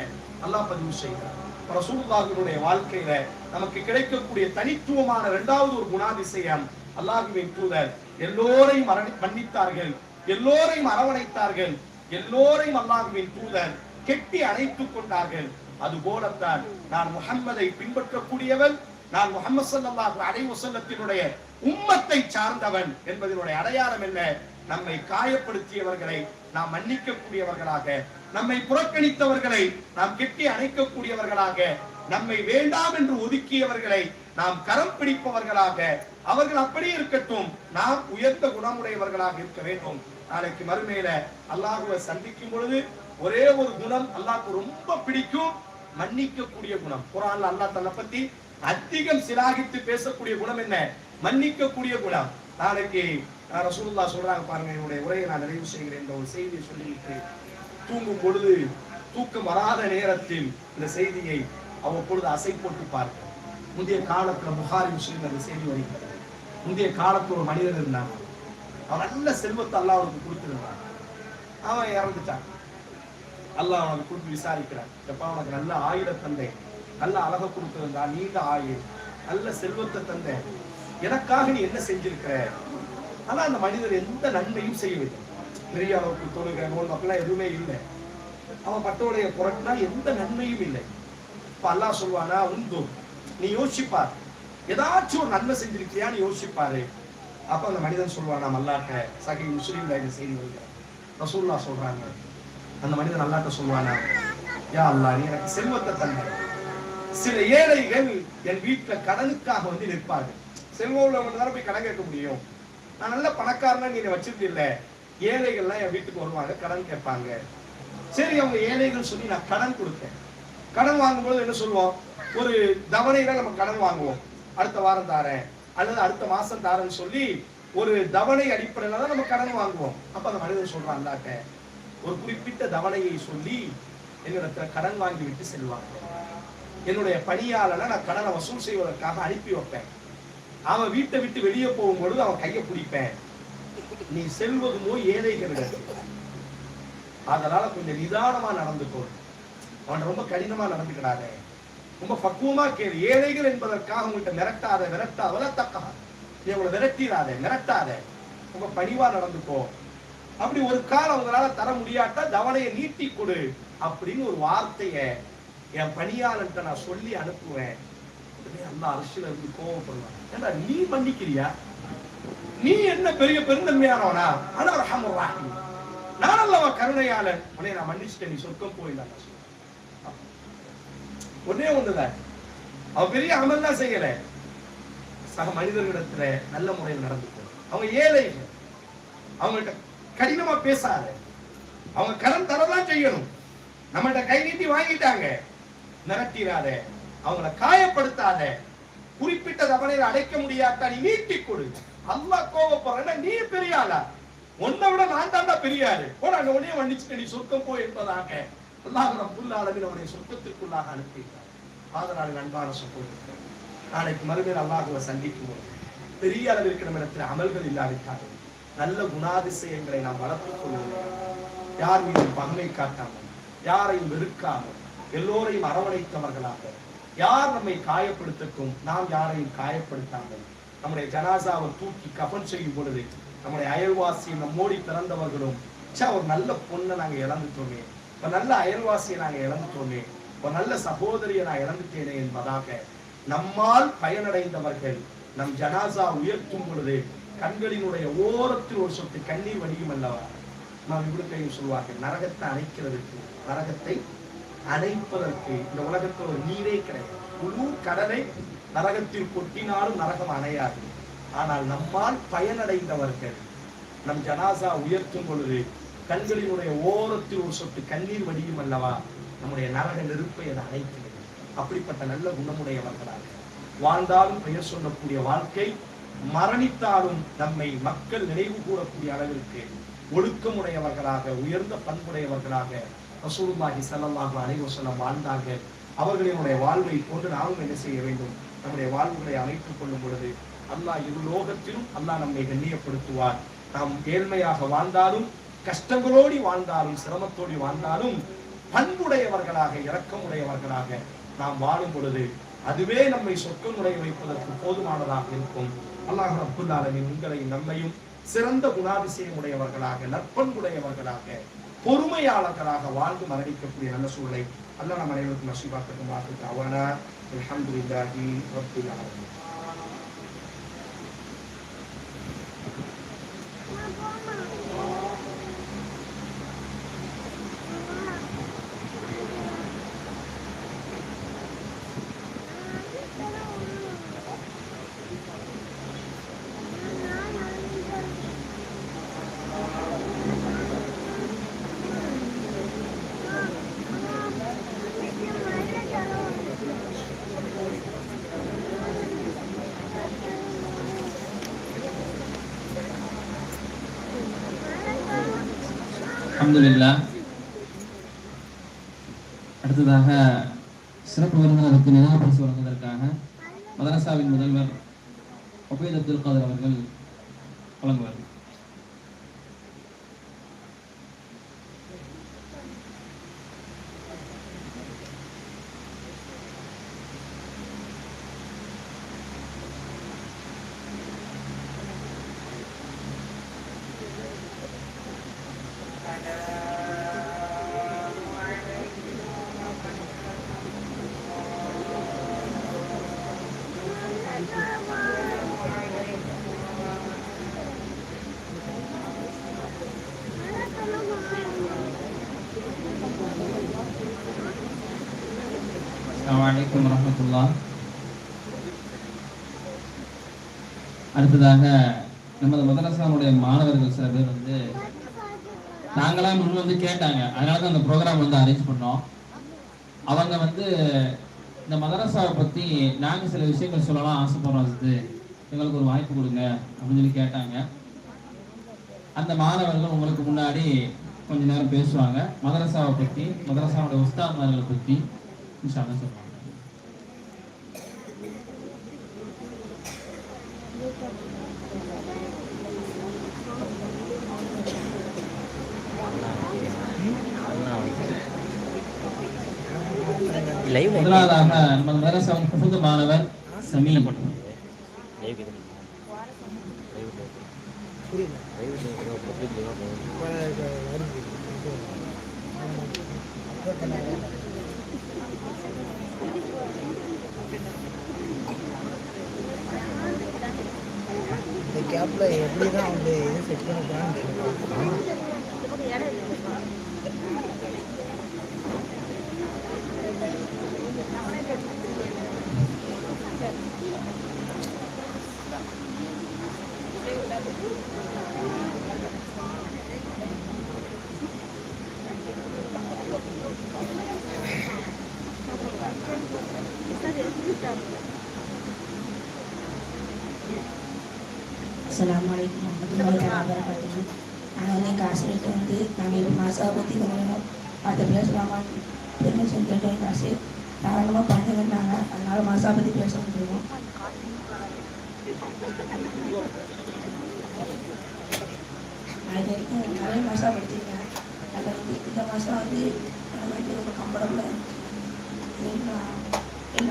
அல்லாஹ் பதிவு செய்கிறார். ரசூலுல்லாஹினுடைய வாழ்க்கையில நமக்கு கிடைக்கக்கூடிய தனித்துவமான இரண்டாவது ஒரு குணாதிசயம், அல்லாஹ்வின் தூதர் எல்லோரையும் மன்னித்தார்கள், எல்லோரையும் அரவணைத்தார்கள், எல்லோரையும் அல்லாஹ்வின் தூதர் கெட்டி அணைத்துக் கொண்டார்கள். அது போலத்தான் நான் முஹம்மதை பின்பற்றக்கூடியவன், நான் முஹம்மது ஸல்லல்லாஹு அலைஹி வஸல்லத்தினுடைய உம்மத்தை சார்ந்தவன் என்பதனுடைய அடையாளம் என்ன? நம்மை காயப்படுத்தியவர்களை நாம் மன்னிக்கக்கூடியவர்களாக, நம்மை புறக்கணித்தவர்களை நாம் கெட்டி அணைக்கக்கூடியவர்களாக, நம்மை வேண்டாம் என்று ஒதுக்கியவர்களை நாம் கரம் பிடிப்பவர்களாக, அவர்கள் அப்படியே இருக்கட்டும், நாம் உயர்ந்த குணமுடையவர்களாக இருக்க வேண்டும். நாளைக்கு மறுமையில அல்லாஹ்வை சந்திக்கும் பொழுது ஒரே ஒரு குணம் அல்லாஹ்க்கு ரொம்ப பிடிக்கும், மன்னிக்கக்கூடிய குணம். குர்ஆன்ல அல்லாஹ் தன்னை பத்தி அதிகம் சிலாகித்து பேசக்கூடிய குணம் என்ன? மன்னிக்கக்கூடிய குணம். நாளைக்கு ரசூலுல்லாஹ் சொல்றாங்க பாருங்க, என்னுடைய உரையை நான் நிறைவு செய்கிறேன். இந்த ஒரு செய்தியை சொல்லிவிட்டு தூங்கும் பொழுது, தூக்கம் வராத நேரத்தில் இந்த செய்தியை அவ்வப்பொழுது அசை போட்டு பார்க்க. முந்தைய காலத்துல புகாரி முஸ்லிம் அந்த செய்தி வருகிறது. முந்தைய காலத்துல ஒரு மனிதன் இருந்தாங்க, அவன் நல்ல செல்வத்தை அல்லாஹ் அவனுக்கு கொடுத்திருந்தான். அவன் இறந்துட்டான். அல்லாஹ் அவனுக்கு கொடுத்து விசாரிக்கிறான், எப்ப அவனுக்கு நல்ல ஆயுத தந்தை, நல்ல அழக கொடுத்திருந்தா, நீண்ட ஆயுள், நல்ல செல்வத்தை தந்தை, எனக்காக நீ என்ன செஞ்சிருக்கிற? ஆனா அந்த மனிதர் எந்த நன்மையும் செய்யவில்லை. பெரிய அளவுக்கு தொழுகை நோல் மக்கள்லாம் எதுவுமே இல்லை. அவன் பட்டோடைய புரட்டினா எந்த நன்மையும் இல்லை. இப்ப அல்லாஹ் சொல்வானா, உந்து நீ யோசிப்பார், ஏதாச்சும் ஒரு நன்மை செஞ்சிருக்கியான்னு யோசிப்பாரு. அப்ப அந்த மனிதன் சொல்லுவான், நான் அல்லாஹ்ட்ட, சஹீஹ் முஸ்லிம்ல இந்த செய்தி வருகிறது, ரசூலுல்லாஹ் சொல்றாங்க, அந்த மனிதன் அல்லாஹ்ட்ட சொல்லுவானா, யா அல்லாஹ், நீ எனக்கு செல்வத்தை தந்த. சில ஏழைகள் என் வீட்டுல கடனுக்காக வந்து நிற்பார்கள். செல்வம் உள்ளவங்க தான் போய் கடன் கேட்க முடியும். நான் நல்ல பணக்காரனா நீ வச்சிருந்தில்ல, ஏழைகள்லாம் என் வீட்டுக்கு வருவாங்க, கடன் கேட்பாங்க. சரி, அவங்க ஏழைகள் சொல்லி நான் கடன் கொடுத்தேன். கடன் வாங்கும்போது என்ன சொல்லுவோம், ஒரு தவணையில நம்ம கடன் வாங்குவோம், அடுத்த வாரம் தாரேன் அல்லது அடுத்த மாசம் தாரேன்னு சொல்லி ஒரு தவணை அடிப்படையில தான் நம்ம கடன் வாங்குவோம். அப்ப அந்த மனிதன் சொல்றான், அல்லாஹ்ட்ட ஒரு குறிப்பிட்ட தவணையை சொல்லி என்னிடத்துல கடன் வாங்கி விட்டு செல்வாங்க. என்னுடைய பணியாளனை நான் கடனை வசூல் செய்வதற்காக அனுப்பி வைப்பேன். அவன் வீட்டை விட்டு வெளியே போகும்பொழுது அவன் கையை பிடிப்பேன். நீ செல்வதுமோ ஏழைகளிடத்தில், அதனால கொஞ்சம் நிதானமா நடந்துக்கோ, அவன் ரொம்ப கடினமா நடந்துக்கிறாங்க, ரொம்ப பக்குவமா கேளு. ஏழைகள் என்பதற்காக உங்கள்கிட்ட மிரட்டாத விரட்டாத, நீ உங்களை விரட்டிடாத, மிரட்டாத, ரொம்ப பணிவா நடந்துக்கோ. அப்படி ஒரு காலம் உங்களால தர முடியாட்டா தவணையை நீட்டி கொடு அப்படின்னு ஒரு வார்த்தைய என் பணியாளன்ட்ட நான் சொல்லி அனுப்புவேன். அந்த அரசியல இருந்து கோவப்படுவான், ஏன்னா நீ மன்னிக்கிறியா, நீ என்ன பெரிய பெருந்தன்மையானவனா, ஆனா ரஹ்மான் ரஹீம், நான் அல்லவா கருணையாளன், உன்னை நான் மன்னிச்சுட்டேன், நீ சொர்க்கம் போயிடலாம். ஒன்னே ஒண்ணுதான், அவன் பெரிய அமல் தான் செய்யல, சக மனிதர்களிடத்துல நல்ல முறையில் நடந்துக்கணும். அவங்க ஏழைகள், அவங்கள்ட்ட கடினமா பேசாத, அவங்க கடன் தரதான் செய்யணும். நம்மகிட்ட கை நீட்டி வாங்கிட்டாங்க, மிரட்டிடாத, அவங்கள காயப்படுத்தாத, குறிப்பிட்ட தவணையில அடைக்க முடியாட்டா நீ நீட்டி கொடு. அல்லாஹ் கோபப்படுற, நீ பெரிய ஆளா, உன்னை விட நான் தாண்டா பெரிய ஆளு, போன உடனே மன்னிச்சுட்டு நீ சொர்க்கம் போய் என்பதாக அல்லாஹ் ரப்பல் ஆலமீன் அவருடைய சொர்க்கத்திற்குள்ளாக அனுப்பிட்டார். அதனால் அன்பான சகோதரர்களே, நாளைக்கு மறுமையில் அல்லாஹ்வை சந்திக்கும் போது பெரிய அளவிற்கு நம்ம இடத்துல அமல்கள் இல்லாவிட்டாலும் நல்ல குணாதிசயங்களை நாம் வளர்த்துக் கொள்வோம். யார் மீதும் பகமை காட்டாமல், யாரையும் வெறுக்காமல், எல்லோரையும் அரவணைத்தவர்களாக, யார் நம்மை காயப்படுத்தக்கும் நாம் யாரையும் காயப்படுத்தாமல், நம்முடைய ஜனாசாவை தூக்கி கஃன் செய்யும் பொழுது நம்முடைய அயல்வாசியும் நம்மோடி பிறந்தவர்களும், ஒரு நல்ல பொண்ணை நாங்க இழந்துட்டோமே, ஒரு நல்ல அயல்வாசியை நாங்க இழந்துட்டோமே, ஒரு நல்ல சகோதரியை நான் இழந்துட்டேனே என்பதாக நம்மால் பயனடைந்தவர்கள் நம் ஜனாசா உயர்த்தும் பொழுது கண்களினுடைய ஓரத்தில் ஒரு சொட்டு கண்ணீர் வடியும் அல்லவா. நாம் இவருக்கையும் சொல்வார்கள், நரகத்தை அணைக்கிறதுக்கு, நரகத்தை அணைப்பதற்கு இந்த உலகத்தில் ஒரு நீரே கிடையாது. முழு கடலை நரகத்தில் கொட்டினாலும் நரகம் அணையாது. ஆனால் நம்மால் பயனடைந்தவர்கள் நம் ஜனாசா உயர்த்தும் பொழுது கண்களினுடைய ஓரத்தில் ஒரு சொட்டு கண்ணீர் வடியும் அல்லவா, நம்முடைய நரக நெருப்பை அதை அணைக்கிறது. அப்படிப்பட்ட நல்ல குணமுடையவர்களாக வாழ்ந்தாலும் பெயர் சொல்லக்கூடிய வாழ்க்கை, மரணித்தாலும் நம்மை மக்கள் நினைவு கூறக்கூடிய அளவிற்கு ஒழுக்கமுடையவர்களாக, உயர்ந்த பண்புடையவர்களாக ரசூலுல்லாஹி ஸல்லல்லாஹு அலைஹி வஸல்லம் வாழ்ந்தாங்க. அவர்களினுடைய வாழ்வை போன்று நாமும் என்ன செய்ய வேண்டும், நம்முடைய வாழ்வுகளை அமைத்துக் கொள்ளும் பொழுது அல்லாஹ் இரு லோகத்திலும் அல்லாஹ் நம்மை கண்ணியப்படுத்துவார். நாம் ஏழ்மையாக வாழ்ந்தாலும், கஷ்டங்களோடு வாழ்ந்தாலும், சிரமத்தோடு வாழ்ந்தாலும் பண்புடையவர்களாக, இரக்கமுடையவர்களாக நாம் வாழும் பொழுது அதுவே நம்மை சொர்க்கம் நுழைய வைப்பதற்கு போதுமானதாக இருக்கும். அல்லாஹ் ரப்பல் ஆலமீன் உங்களையும் நம்மையும் சிறந்த குணாதிசயம் உடையவர்களாக, நற்பண்புடையவர்களாக, பொறுமையாளர்களாக வாழ்ந்து மரணிக்கக்கூடிய நல்ல சூழலை அல்லாஹ் நம் அனைவருக்கும் நசீபாக்கட்டும். வாஹிரு அல்ஹம்துலில்லாஹி ரப்பில் ஆலமீன். அல்ஹம்துலில்லாஹ். அடுத்ததாக சிறப்பு விருந்தினருக்கு நினைவு பரிசு வழங்குவதற்காக மதரசாவின் முதல்வர் உபைத் அப்துல் காதர் அவர்கள் வழங்குவார்கள். அஸ்ஸலாமு அலைக்கும் வரஹ்மத்துல்லாஹ். அடுத்ததாக நமது மதரசாவுடைய மாணவர்கள் சில பேர் வந்து நாங்களா முன் வந்து கேட்டாங்க, அதனால தான் அந்த ப்ரோக்ராம் வந்து அரேஞ்ச் பண்ணோம். அவங்க வந்து இந்த மதரசாவை பற்றி நாங்கள் சில விஷயங்கள் சொல்லலாம் ஆசைப்படுறோம், அது எங்களுக்கு ஒரு வாய்ப்பு கொடுங்க அப்படின்னு சொல்லி கேட்டாங்க. அந்த மாணவர்கள் உங்களுக்கு முன்னாடி கொஞ்ச நேரம் பேசுவாங்க, மதரசாவை பற்றி, மதரசாவோட உஸ்தாத்மார்களை பற்றி இன்ஷா அல்லாஹ் சொல்லுவாங்க. முதலாவதாக நம்ம மதரசாவின் புகுந்த மாணவர் சமீன். இந்த கேப்ல எப்படி தான் வந்து இது செட் பண்ண போறான்னு அஸ்ஸலாமு அலைக்கும் வரஹ்மத்துல்லாஹி வபரகாத்துஹு. நாங்கள் வந்து எங்கள் ஆசிரியர்கிட்ட வந்து நாங்கள் இப்போ மாசாவை பற்றி கொஞ்சம் அடுத்த பேசலாமான்னு பெர்மிஷன் கேட்டோம். எங்கள் ஆசிரியர் தாராளமாக பண்ணுங்கன்னாங்க, அதனால மாசாவை பற்றி பேச முடியும். நான் இது வரைக்கும் நிறைய மாசா படிச்சிருக்கேன். அதில் வந்து இந்த மாதம் வந்து எனக்கு வந்து ரொம்ப கம்ஃபர்டபுளாக இருந்துச்சு.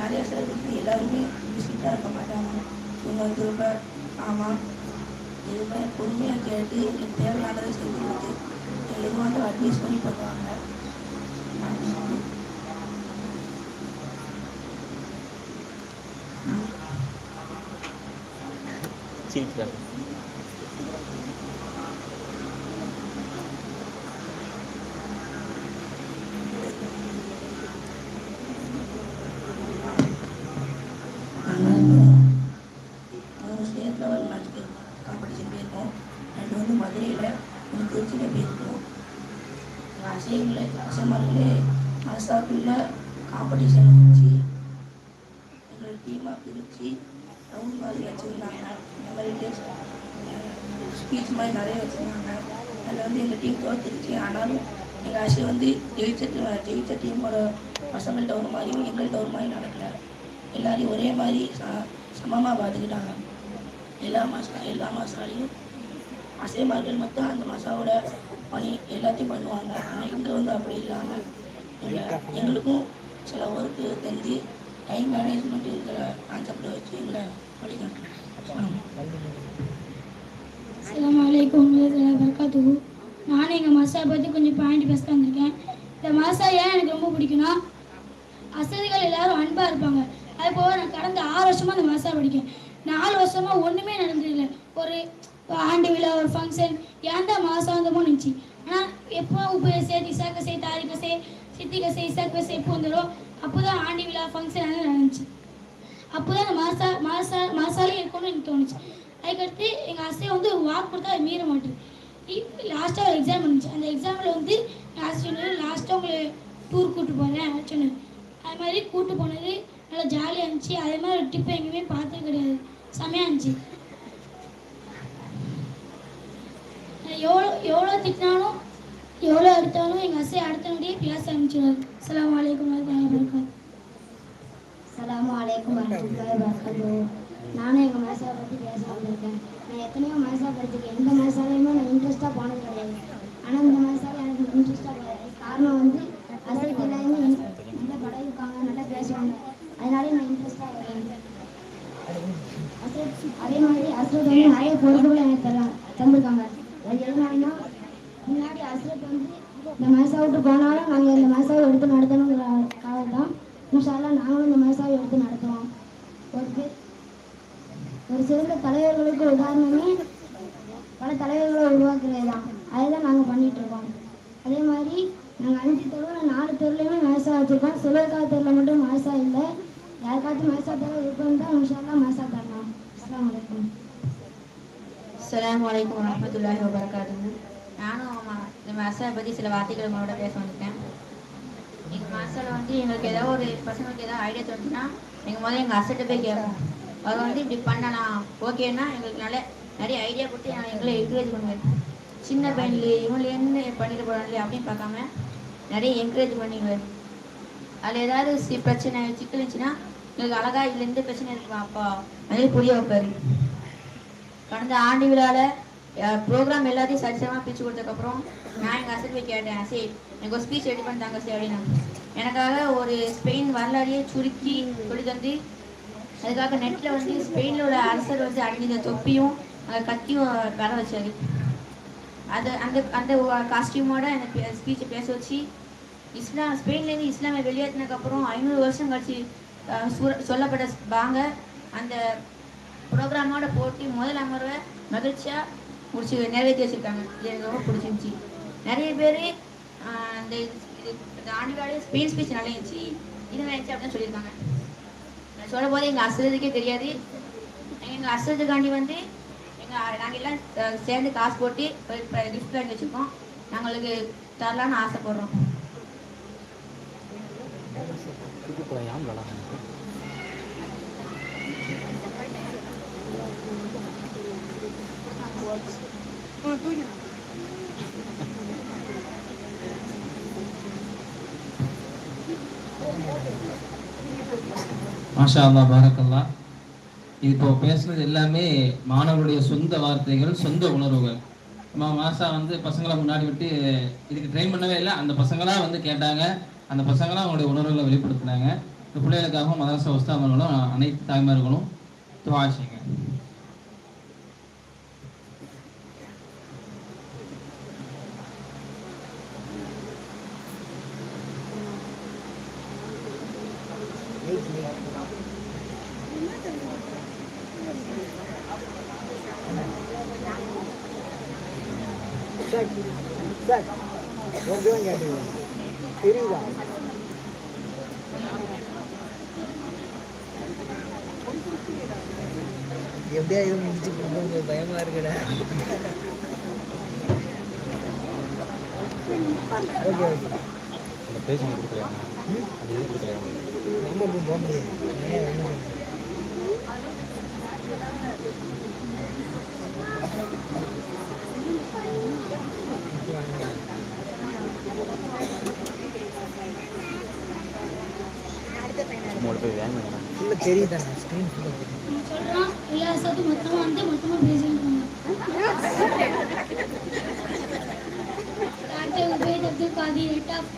நிறைய சார் வந்து எல்லாருமே விசிட்டாக இருக்க மாட்டாங்க. இவங்க வந்து ரொம்ப ஆமாம் எதுவுமே பொறுமையாக கேட்டு எனக்கு தேவையானதை செஞ்சு கொடுத்து எதுவும் வந்து அட்வைஸ் பண்ணி பண்ணுவாங்க. ஸ்டேட் லெவல் மேட்ச்க்கு காம்படிஷன் போயிருக்கோம். ரெண்டு வந்து மதுரையில் ஒரு திருச்சியில் போயிருக்கோம். அசைமார்களே மசாக்குள்ள காம்படிஷன் வச்சு எங்களை டீமாக பிரித்து ரவுண்ட் மாதிரி வச்சுருந்தாங்க. இந்த மாதிரி ஸ்பீச் மாதிரி நிறைய வச்சுருந்தாங்க. அதில் வந்து எங்கள் டீம் தோற்றுருச்சு. ஆனாலும் எங்கள் ஆசை வந்து ஜெயிச்ச டீமோட பசங்கள்கிட்ட ஒரு மாதிரியும் எங்கள்கிட்ட ஒரு மாதிரி நடக்கலை. எல்லாரையும் ஒரே மாதிரி சமமாக பார்த்துக்கிட்டாங்க. எல்லா மாசாலையும் அசைமார்கள் மட்டும் அந்த மசாவோட பணி எல்லாத்தையும் பண்ணுவாங்க. ஆனால் இங்கே வந்து அப்படி இல்லாமல் எங்களுக்கும் சில ஒர்க்கு தெரிஞ்சு டைம் மேனேஜ்மெண்ட் இருக்கிற கான்செப்டை வச்சு எங்களை படிக்கணும். அஸ்ஸலாமு அலைக்கும் வரஹ்மத்துல்லாஹி வபரகாத்துஹு. நானும் எங்கள் மாசா பற்றி கொஞ்சம் பாயிண்ட் பேச வந்திருக்கேன். இந்த மாசா ஏன் எனக்கு ரொம்ப பிடிக்கும்னா, அசதிகள் எல்லாரும் அன்பாக இருப்பாங்க. அது போக நான் கடந்த 6 வருஷமாக அந்த மாசா படிக்கேன். 4 வருஷமாக ஒன்றுமே நடந்ததில்லை. ஒரு ஆண்டு விழா, ஒரு ஃபங்க்ஷன், ஏன் தான் மாசம் வந்தமோ நினச்சி. ஆனால் எப்போ உபயசே, திசாக்கசே, தாரிக்கசே, சித்திகசே, இசாக்கசே எப்போ வந்துடும், அப்போ தான் ஆண்டு விழா ஃபங்க்ஷன் எல்லாம் நடந்துச்சு. அப்போ தான் அந்த மாசாலே இருக்கணும்னு எனக்கு தோணுச்சு. அதுக்கடுத்து எங்கள் ஆசிரியர் வந்து ஒரு வாக்கு கொடுத்தா அதை மீற மாட்டேன். லாஸ்ட்டாக ஒரு எக்ஸாம் இருந்துச்சு. அந்த எக்ஸாமில் வந்து எங்கள் ஆசிரியர் லாஸ்ட்டாக உங்களை டூர் கூப்பிட்டு போகிறேன் சொன்னேன். அது மாதிரி கூப்பிட்டு போனது நல்லா ஜாலியாக இருந்துச்சு. அதே மாதிரி ஒரு டிப்பு எங்கேயுமே பார்த்தது கிடையாது. செமையாக இருந்துச்சு. எவ்வளோ திட்டினாலும் எவ்வளோ எடுத்தாலும் எங்கள் ஆசையை அடுத்த நொடியே பேச ஆரம்பிச்சிடுவார். அஸ்ஸலாமு அலைக்கும் வரஹ்மத்துல்லாஹி வபரகாத்துஹு. அஸ்ஸலாமு அலைக்கும் வரஹ்மத்துல்லாஹி வபரகாத்துஹு. நானும் எங்கள் மேசாவை பற்றி பேச வந்திருக்கேன். நான் எத்தனையோ மேசா படிச்சிருக்கேன். எந்த மேசாலையுமே நான் இன்ட்ரெஸ்ட்டாக போனது கிடையாது. ஆனால் இந்த மேசாவில் எனக்கு இன்ட்ரெஸ்ட்டாக கிடையாது. காரணம் வந்து அசைக்கு எல்லாருமே நல்லா பழகிருக்காங்க, நல்லா பேசுவாங்க. அதனாலே நான் இன்ட்ரெஸ்ட்டாக வரேன். அதே மாதிரி அசரத் வந்து நிறைய பொருட்கள் எனக்கு தந்திருக்காங்க. அது எதனாலனா, முன்னாடி அசரத் வந்து இந்த மேசா விட்டு போனாலும் நாங்கள் இந்த மேசாவை எடுத்து நடத்தணுங்கிறக்காக தான் இன்ஷா அல்லாஹ் நாங்களும் இந்த மேசாவை எடுத்து நடத்துவோம். ஒரு சிறந்த தலைவர்களுக்கு உதாரணமே பல தலைவர்களை உருவாக்குறது தான். அதை தான் நாங்கள் பண்ணிகிட்டு இருக்கோம். அதே மாதிரி நாங்கள் 5 தெருவில் 4 தெருவுலையுமே மேசா வச்சுருக்கோம். சிலர்கால தெருவில் மட்டும் மேசா இல்லை. யாருக்காச்சும் மதரசா தர விருப்பம் இருந்தால் இன்ஷால்லா மதரசா தரலாம். அஸ்ஸலாமு அலைக்கும். அஸ்ஸலாமு அலைக்கும் வரஹ்மத்துல்லாஹி வபரகாத்துஹு. நானும் இந்த மதரசாவை பற்றி சில வார்த்தைகள் உங்களோட பேச வந்துட்டேன். எங்கள் மதரசாவில் வந்து எங்களுக்கு ஏதாவது ஒரு பசங்களுக்கு ஏதாவது ஐடியா தோணுச்சுன்னா எங்கள் முதல்ல எங்கள் அசட்டை போய் கேட்போம். அவர் வந்து இப்படி பண்ணலாம் ஓகேன்னா எங்களுக்கு நிறைய ஐடியா கொடுத்து எங்களை என்கரேஜ் பண்ணுவார். சின்ன பையன்ல இவங்களை என்ன பண்ணிட்டு போகிறாங்களே அப்படின்னு பார்க்காம நிறைய என்கரேஜ் பண்ணிடுவார். அதில் ஏதாவது பிரச்சனை சிக்கல் இருந்துச்சுன்னா எங்களுக்கு அழகா இதில் எந்த பிரச்சனை இருக்குமா அப்பா அதில் புரிய வைப்பார். கடந்த ஆண்டு விழாவில் ப்ரோக்ராம் எல்லாத்தையும் சரிசமாக பிரித்து கொடுத்ததுக்கப்புறம் நான் எங்கள் அசட் போய் கேட்டேன், சரி எனக்கு ஒரு ஸ்பீச் ரெடி பண்ணிட்டாங்க சரி அப்படின்னா எனக்காக ஒரு ஸ்பெயின் வரலாறையே சுருக்கி சொல்லி தந்து அதுக்காக நெட்டில் வந்து ஸ்பெயினில் உள்ள அரசர் வந்து அணிந்த தொப்பியும் கத்தியும் வர வச்சாரு. அது அந்த அந்த காஸ்டியூமோட அந்த ஸ்பீச்சை பேச வச்சு ஸ்பெயின்லேருந்து இஸ்லாமை வெளியேற்றினதுக்கப்புறம் 500 வருஷம் கழிச்சு சொல்லப்பட்ட பாங்க அந்த ப்ரோக்ராமோட போட்டி முதல் அமர்வை மகிழ்ச்சியாக முடிச்சு நிறைவேற்றி வச்சுருக்காங்க. இது எனக்கு ரொம்ப பிடிச்சிருந்துச்சி. நிறைய பேர் இந்த ஆண்டுகாலே ஸ்பெயின் ஸ்பீச் நல்லா இருந்துச்சு இது நினைச்சு அப்படின்னு சொல்லியிருக்காங்க. நான் சொல்லும் போது எங்கள் அசரதுக்கே தெரியாது. எங்கள் அசரதுக்காண்டி வந்து நாங்கள் எல்லாம் சேர்ந்து காசு போட்டு கிஃப்ட் வாங்கி வச்சுருக்கோம். நாங்களுக்கு தரலான்னு ஆசைப்படுறோம். மாஷா அல்லாஹ் பாரக்கல்லா. இப்போ பேசுனது எல்லாமே மாணவர்களுடைய சொந்த வார்த்தைகள், சொந்த உணர்வுகள். நம்ம மாசா வந்து பசங்களை முன்னாடி விட்டு இதுக்கு ட்ரெயின் பண்ணவே இல்லை. அந்த பசங்களாக வந்து கேட்டாங்க, அந்த பசங்களாக அவங்களுடைய உணர்வுகளை வெளிப்படுத்தினாங்க. இந்த பிள்ளைகளுக்காகவும் மதரசா உஸ்தாதர்களும் அனைத்து தாய்மார்களும் துஆ செய்யுங்க. தெரியுதா? எப்படியா இது முடிச்சு கொடுக்க பயமா இருக்குடா. ஓகே ஓகே நம்பர் போக முடியாது. ஃபுல்லாக தெரியுதா? ஸ்க்ரீன் ஃபுல்லாக தெரியும். சொல்கிறோம் எல்லா சத்தும் மொத்தமாக பேசியிருக்காங்க. டாக்டர் உபைத் அப்துல் காதிர் ரெட்டாப்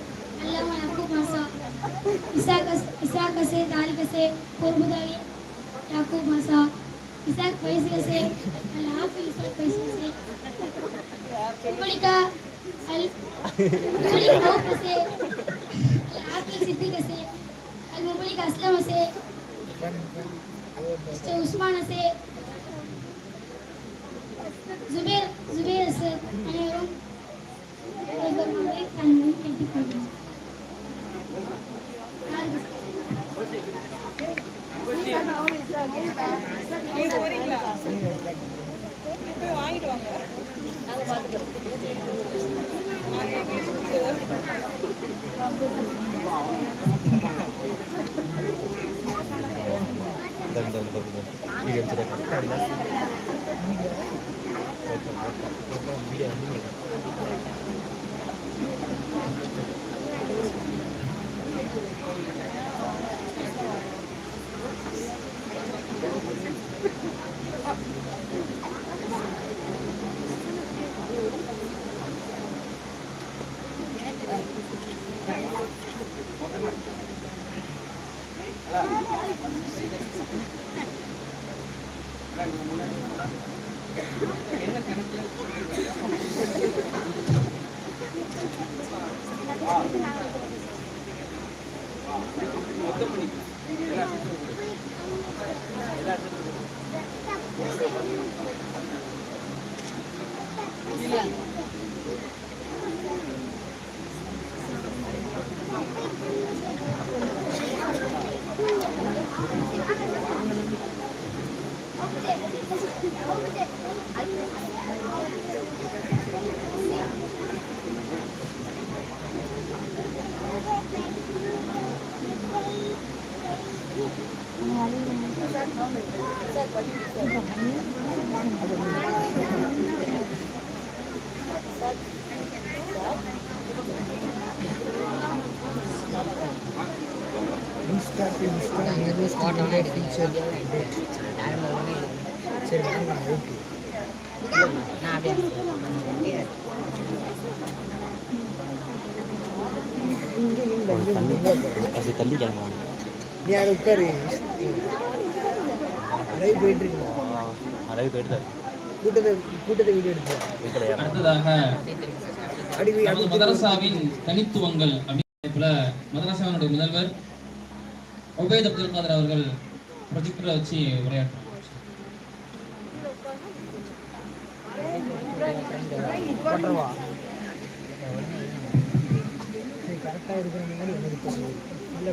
அல்லாமா யாக்கூப் மாசா இசாக் கசே தாரி கசே குர்புதாரி யாக்கூப் மாசா இசாக் ஃபைஸ் கசே அல் ஹாஃபிஸ் இசாக் ஃபைஸ் கசே الملك عوف से العاقل सिद्दीक से الملك اسلم से उस्मान से जुबैर से अनेरों Insta news update feature update. சரி வாங்க ஓகே நான் அப்படியே தள்ளி கிளம்புவாங்க. நீ அதை உட்காரு லைவ் போயிட்டு இருக்கோம் லைவ் போயிட்டு கூட்டத்தை வீடியோ எடுப்போம். அடுத்ததாக நமது மதரசாவின் தனித்துவங்கள் அப்படின்ற மதரசாவினுடைய முதல்வர் உபைத் அப்துல் காதர் அவர்கள் ப்ரொஜெக்டரை வச்சு உரையாற்றுவாங்க. கரெக்டாக இருக்கிற மாதிரி எனக்கு நல்ல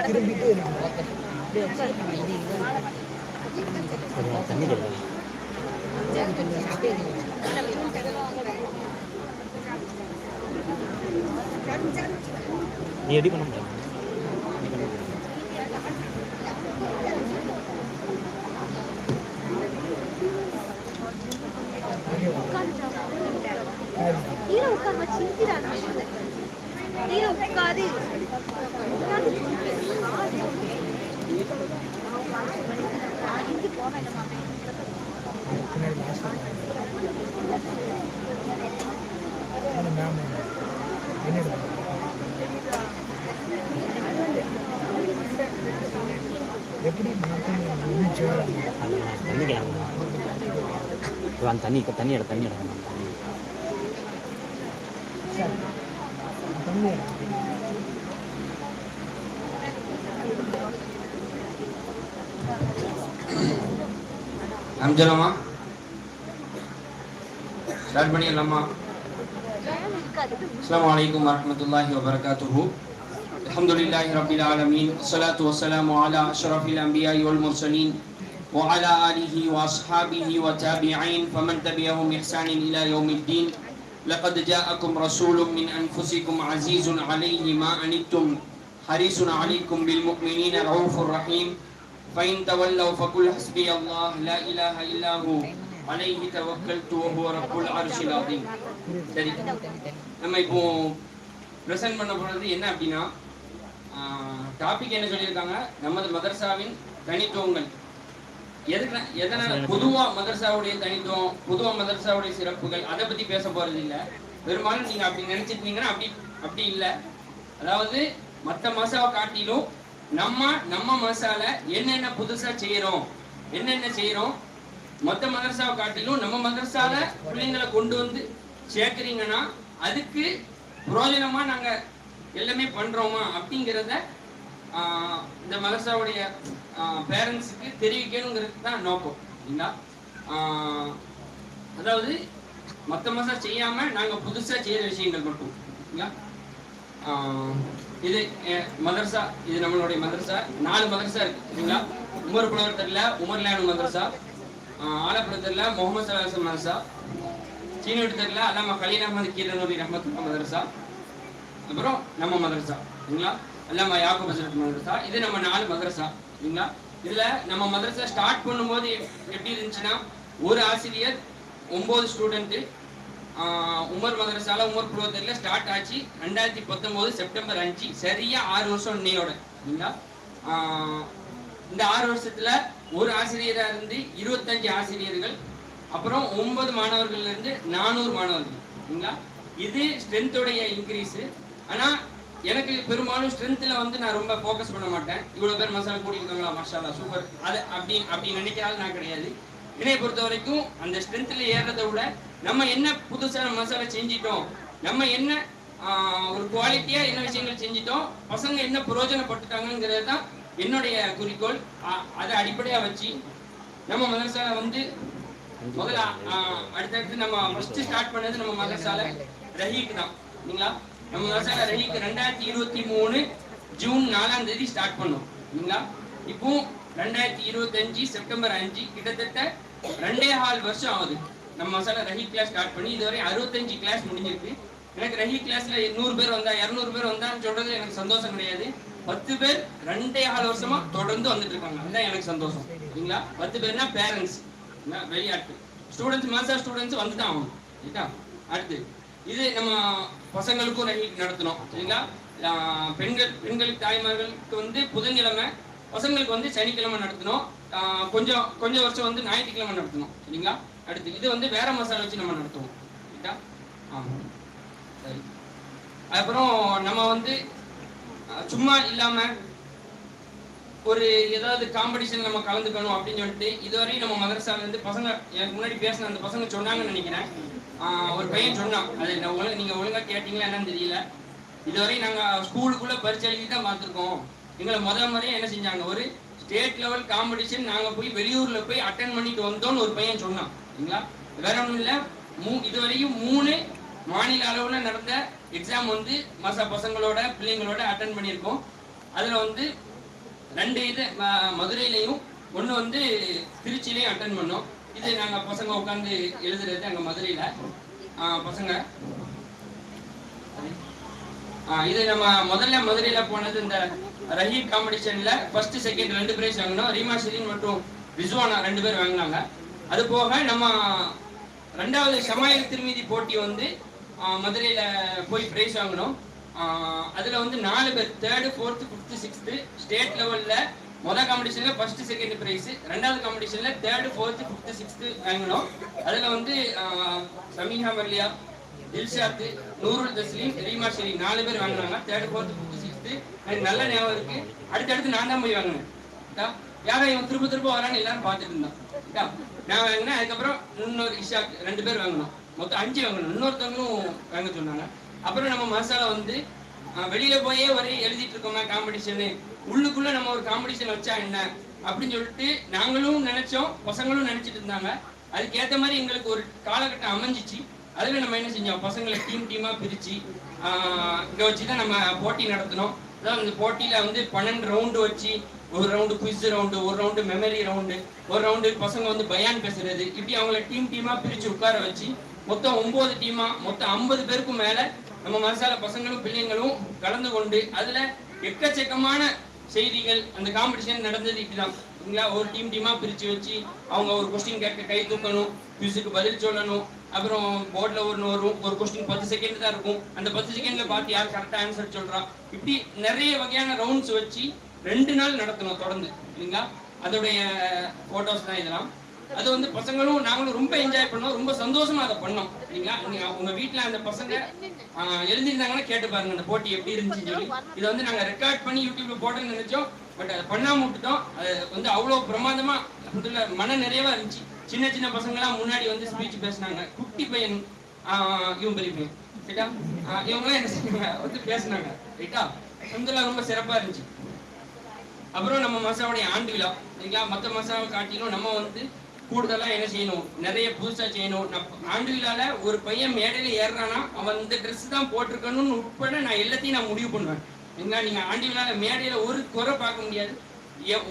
திரும்பிட்டு தண்ணி கிடையாது. நீ எடி பண்ண முடியாது. எப்படி தண்ணி கிளம்புவாங்க. அந்த தண்ணி தண்ணி இடம் தண்ணி இடம் அம்ஜலமா ஸ்டார்ட் பண்ணிடலாமா? அஸ்ஸலாமு அலைக்கும் வரஹ்மத்துல்லாஹி வபரகாத்துஹு. அல்ஹம்துலில்லாஹி ரப்பில் ஆலமீன். வஸ்ஸலாத்து வஸ்ஸலாமு அலா அஷ்ரஃபில் அன்பியாஇ வல் முர்ஸலீன் வ அலா ஆலிஹி வ அஸ்ஹாபிஹி வ தாபிஈன் ஃபமன் தபிஅஹும் இஹ்சானின் இலா யௌமித்தீன். லகத் ஜாஅக்கும் ரசூலும் மின் அன்ஃபுசிக்கும் அஸீஸுன் அலைஹி மா அனித்தும் ஹரீஸுன் அலைக்கும் பில் முஃமினீன ரഊஃபுர் ரஹீம். فإن تولوا فقل حسبي الله لا إله إلا هو عليه توكلت وهو رب العرش العظيم. சரி, நம்ம இப்போ ப்ரெசென்ட் பண்ண போறது என்ன அப்படின்னா, டாபிக் என்ன சொல்லியிருக்காங்க, நமது மதரசாவின் தனித்துவங்கள். எதனால பொதுவா மதரசாவுடைய தனித்துவம், பொதுவா மதரசாவுடைய சிறப்புகள், அதை பத்தி பேச போறது இல்லை. பெரும்பாலும் நீங்க அப்படி நினைச்சிருந்தீங்கன்னா அப்படி இல்லை. அதாவது மற்ற மசாவை காட்டிலும் நம்ம மசால என்னென்ன புதுசா செய்யறோம், மொத்த மதரசாவை காட்டிலும் நம்ம மதரசால பிள்ளைங்களை கொண்டு வந்து சேர்க்கிறீங்கன்னா அதுக்கு பிரயோஜனமா நாங்க எல்லாமே பண்றோமா அப்படிங்கிறத இந்த மதரசாவுடைய பேரண்ட்ஸுக்கு தெரிவிக்கணுங்கிறது தான் நோக்கம். இல்லைங்களா? அதாவது மற்ற மதரசா செய்யாம நாங்க புதுசா செய்யற விஷயங்கள் மட்டும். இல்லைங்களா? இது மதரசா, இது நம்மளுடைய மதரசா. 4 மதரசா இருக்கு. சரிங்களா? உமர் புலவர்த்தர்ல உமர்லானு மதரசா, ஆலப்புறத்துல முகமது சலாஹ் மதரசா, சீனிவிட்டர்ல அல்லாமா கலீல் அஹ்மத் கீரனூரி ரஹ்மத்துல்லாஹ் மதரசா, அப்புறம் நம்ம மதரசா. சரிங்களா? அல்லாமா யாக்கூப் ஹஸ்ரத் மதரசா. இது நம்ம 4 மதரசா. சரிங்களா? இதுல நம்ம மதரசா ஸ்டார்ட் பண்ணும்போது எப்படி இருந்துச்சுன்னா, ஒரு ஆசிரியர் 9 ஸ்டூடெண்ட். உமர் மதரசால உமர் புலவர்த்தர்ல ஸ்டார்ட் ஆச்சு 2019 செப்டம்பர் 5. சரியா 6 வருஷம் இன்னையோட. சரிங்களா? இந்த 6 வருஷத்துல ஒரு ஆசிரியரா இருந்து 25 ஆசிரியர்கள், அப்புறம் 9 மாணவர்கள்ல இருந்து 400 மாணவர்கள். சரிங்களா? இது ஸ்ட்ரென்த்தோடைய இன்க்ரீஸ். ஆனா எனக்கு பெரும்பாலும் ஸ்ட்ரென்த்ல வந்து நான் ரொம்ப ஃபோக்கஸ் பண்ண மாட்டேன். இவ்வளவு பேர் மசாலா கூட்டியிருக்காங்களா, மாஷாஅல்லாஹ் சூப்பர், அது அப்படி நினைக்கிறாலும் நான் கிடையாது. என்னை பொறுத்த வரைக்கும் அந்த ஸ்ட்ரென்த்ல ஏறதை விட நம்ம என்ன புதுசான மசாலா செஞ்சிட்டோம், நம்ம என்ன ஒரு குவாலிட்டியா என்ன விஷயங்கள் செஞ்சிட்டோம், பசங்க என்ன பிரயோஜனப்பட்டுட்டாங்கிறது தான் என்னுடைய குறிக்கோள். அதை அடிப்படையா வச்சு நம்ம மதரசால வந்து முதல்ல அடுத்தடுத்து நம்ம ஃபர்ஸ்ட் ஸ்டார்ட் பண்ணது நம்ம மதரசால ரஹீக் தான் இல்லைங்களா. நம்ம மதரசால ரஹீக் 2023 ஜூன் 4ஆம் தேதி ஸ்டார்ட் பண்ணோம் இல்லைங்களா. இப்போ 2025 செப்டம்பர் 5 கிட்டத்தட்ட 2.5 வருஷம் ஆகுது நம்ம மசாலா ரஹீக் கிளாஸ் ஸ்டார்ட் பண்ணி. இதுவரை 65 கிளாஸ் முடிஞ்சிருக்கு. எனக்கு ரஹீக் கிளாஸ்ல 100 பேர் வந்தா 200 பேர் வந்தான்னு சொல்றது எனக்கு சந்தோஷம் கிடையாது. 10 பேர் 2.5 வருஷமா தொடர்ந்து வந்துட்டு இருக்காங்க, அதுதான் எனக்கு சந்தோஷம் இல்லைங்களா. 10 பேர்னா பேரண்ட்ஸ், வெளியாட்டு ஸ்டூடெண்ட்ஸ், மாசா ஸ்டூடெண்ட்ஸ் வந்து தான் ஆகணும் சரிங்களா. அடுத்து இது நம்ம பசங்களுக்கும் ரஹீக் நடத்தணும் சரிங்களா. பெண்களுக்கு தாய்மார்களுக்கு வந்து புதன்கிழமை, பசங்களுக்கு வந்து சனிக்கிழமை நடத்தணும். கொஞ்சம் வருஷம் வந்து ஞாயிற்றுக்கிழமை நடத்தணும் சரிங்களா. அடுத்து இது வந்து வேற மசாலா வச்சு நம்ம நடத்துவோம் சரிங்களா. ஆமாம் சரி. அப்புறம் நம்ம வந்து சும்மா இல்லாம ஒரு ஏதாவது காம்படிஷன் நம்ம கலந்துக்கணும் அப்படின்னு சொல்லிட்டு இதுவரையும் நம்ம மதரசால இருந்து பசங்க, எனக்கு முன்னாடி பேசின அந்த பசங்க சொன்னாங்கன்னு நினைக்கிறேன். ஒரு பையன் சொன்னான், அது நீங்க ஒழுங்கா கேட்டீங்களா என்னன்னு தெரியல. இதுவரை நாங்க ஸ்கூலுக்குள்ள பரிசு எழுதி தான் பார்த்துருக்கோம். எங்களை முறையே என்ன செஞ்சாங்க, ஒரு ஸ்டேட் லெவல் காம்படிஷன் நாங்க போய் வெளியூர்ல போய் அட்டன் பண்ணிட்டு வந்தோம்னு ஒரு பையன் சொன்னான் சரிங்களா. வேற ஒன்றும் இல்லை, இதுவரையும் 3 மாநில அளவில் நடந்த எக்ஸாம் வந்து பசங்களோட பிள்ளைங்களோட அட்டன் பண்ணியிருக்கோம். அதில் வந்து 2 இது மதுரையிலையும் 1 வந்து திருச்சியிலையும் அட்டன் பண்ணோம். இது நாங்கள் பசங்க உட்காந்து எழுதுறது அங்கே மதுரையில் பசங்க. இது நம்ம முதல்ல மதுரையில் போனது இந்த ரஹீக் காம்படிஷன்ல ஃபர்ஸ்ட் செகண்ட் 2 பிரைஸ் வாங்கினோம். ரீமா ஷெரீன் மற்றும் ரிஸ்வானா 2 பேர் வாங்கினாங்க. அது போக நம்ம 2வது ஷமாயில் திருமீதி போட்டி வந்து மதுரையில போய் பிரைஸ் வாங்கினோம். அதுல வந்து 4 பேர் 3rd 4th 5th 6th state லெவல்ல முதல் காம்படிஷன்ல ஃபர்ஸ்ட் செகண்ட் பிரைஸ், 2வது காம்படிஷன்ல 3rd 4th 5th 6th வாங்கினோம். அதுல வந்து சமீஹா மல்லியா, தில்ஷாத், நூருல் தஸ்லீம், ரீமா ஷெரீன் 4 பேர் வாங்கினாங்க. 3rd 4th 5th 6th எனக்கு நல்ல ஞாபகம் இருக்கு. அடுத்தடுத்து நான் தான் போய் வாங்கினேன். யாரும் இவன் திரும்ப வரான்னு எல்லாரும் பார்த்துட்டு இருந்தான். நான் வாங்கினேன். அதுக்கப்புறம் இன்னொரு இஷாக் 2 பேர் வாங்கினோம். மொத்தம் 5 வாங்கணும். இன்னொருத்தவங்களும் வாங்க சொன்னாங்க. அப்புறம் நம்ம மசாலா வந்து வெளியில போயே ஒரே எழுதிட்டு இருக்கோமா காம்படிஷனு, உள்ளுக்குள்ள நம்ம ஒரு காம்படிஷன் வச்சா என்ன அப்படின்னு சொல்லிட்டு நாங்களும் நினைச்சோம், பசங்களும் நினைச்சிட்டு இருந்தாங்க. அதுக்கேற்ற மாதிரி எங்களுக்கு ஒரு காலகட்டம் அமைஞ்சிச்சு. அதுல நம்ம என்ன செஞ்சோம், பசங்களை டீமா பிரிச்சு இங்க வச்சுதான் நம்ம போட்டி நடத்தினோம். அதான் இந்த போட்டியில வந்து 12 ரவுண்டு வச்சு, ஒரு ரவுண்டு குவிஸ் ரவுண்டு, ஒரு ரவுண்டு மெமரி ரவுண்டு, ஒரு ரவுண்டு பசங்க வந்து பயான் பேசுறது, இப்படி அவங்கள டீமா பிரிச்சு உட்கார வச்சு மொத்தம் 9 டீமா, மொத்தம் 50 பேருக்கும் மேல நம்ம மசாலா பசங்களும் பிள்ளைங்களும் கலந்து கொண்டு அதுல எக்கச்சக்கமான செய்திகள் அந்த காம்படிஷன் நடந்தது. இப்படிதான் இல்லைங்களா. ஒரு டீமா பிரிச்சு வச்சு அவங்க ஒரு கொஸ்டின் கேட்க கை தூக்கணும், குவிஸுக்கு பதில் சொல்லணும். அப்புறம் போர்டில் ஒரு கொஸ்டின் 10 செகண்ட் தான் இருக்கும். அந்த 10 செகண்ட்ல பார்த்து யார் கரெக்டாக ஆன்சர் சொல்றா, இப்படி நிறைய வகையான ரவுண்ட்ஸ் வச்சு 2 நாள் நடத்தணும் தொடர்ந்து இல்லைங்களா. அதோடைய போட்டோஸ் தான் இதெல்லாம். அது வந்து பசங்களும் நாங்களும் ரொம்ப என்ஜாய் பண்ணோம், ரொம்ப சந்தோஷமா அதை பண்ணோம் இல்லைங்களா. நீங்க உங்க வீட்டுல அந்த பசங்க எழுதிருந்தாங்கன்னா கேட்டு பாருங்க அந்த போட்டி எப்படி இருந்துச்சுன்னு சொல்லி. இதை வந்து நாங்க ரெக்கார்ட் பண்ணி யூடியூப்ல போட்டோம்னு நினைச்சோம், பட் அதை பண்ணாம விட்டுட்டோம். அது வந்து அவ்வளவு பிரமாதமா மன நிறைவா இருந்துச்சு. சின்ன பசங்களாம் முன்னாடி வந்து ஸ்பீச் பேசினாங்க. குட்டி பையன் இவங்க பெரிய பையன் ரைட்டா, இவங்களாம் என்ன செய்வாங்க வந்து பேசினாங்க ரைட்டா. அதெல்லாம் ரொம்ப சிறப்பா இருந்துச்சு. அப்புறம் நம்ம மசாவுடைய ஆண்டு விழா இல்லைங்களா. மற்ற மசாவை காட்டிலும் நம்ம வந்து கூடுதலா என்ன செய்யணும், நிறைய புதுசா செய்யணும். ஆண்டு விழால ஒரு பையன் மேடையில ஏறானா அவன் இந்த ட்ரெஸ் தான் போட்டிருக்கணும்னு உட்பட நான் எல்லாத்தையும் நான் முடிவு பண்ணுவேன் இல்லைங்களா. நீங்க ஆண்டு விழால மேடையில ஒரு குறை பார்க்க முடியாது.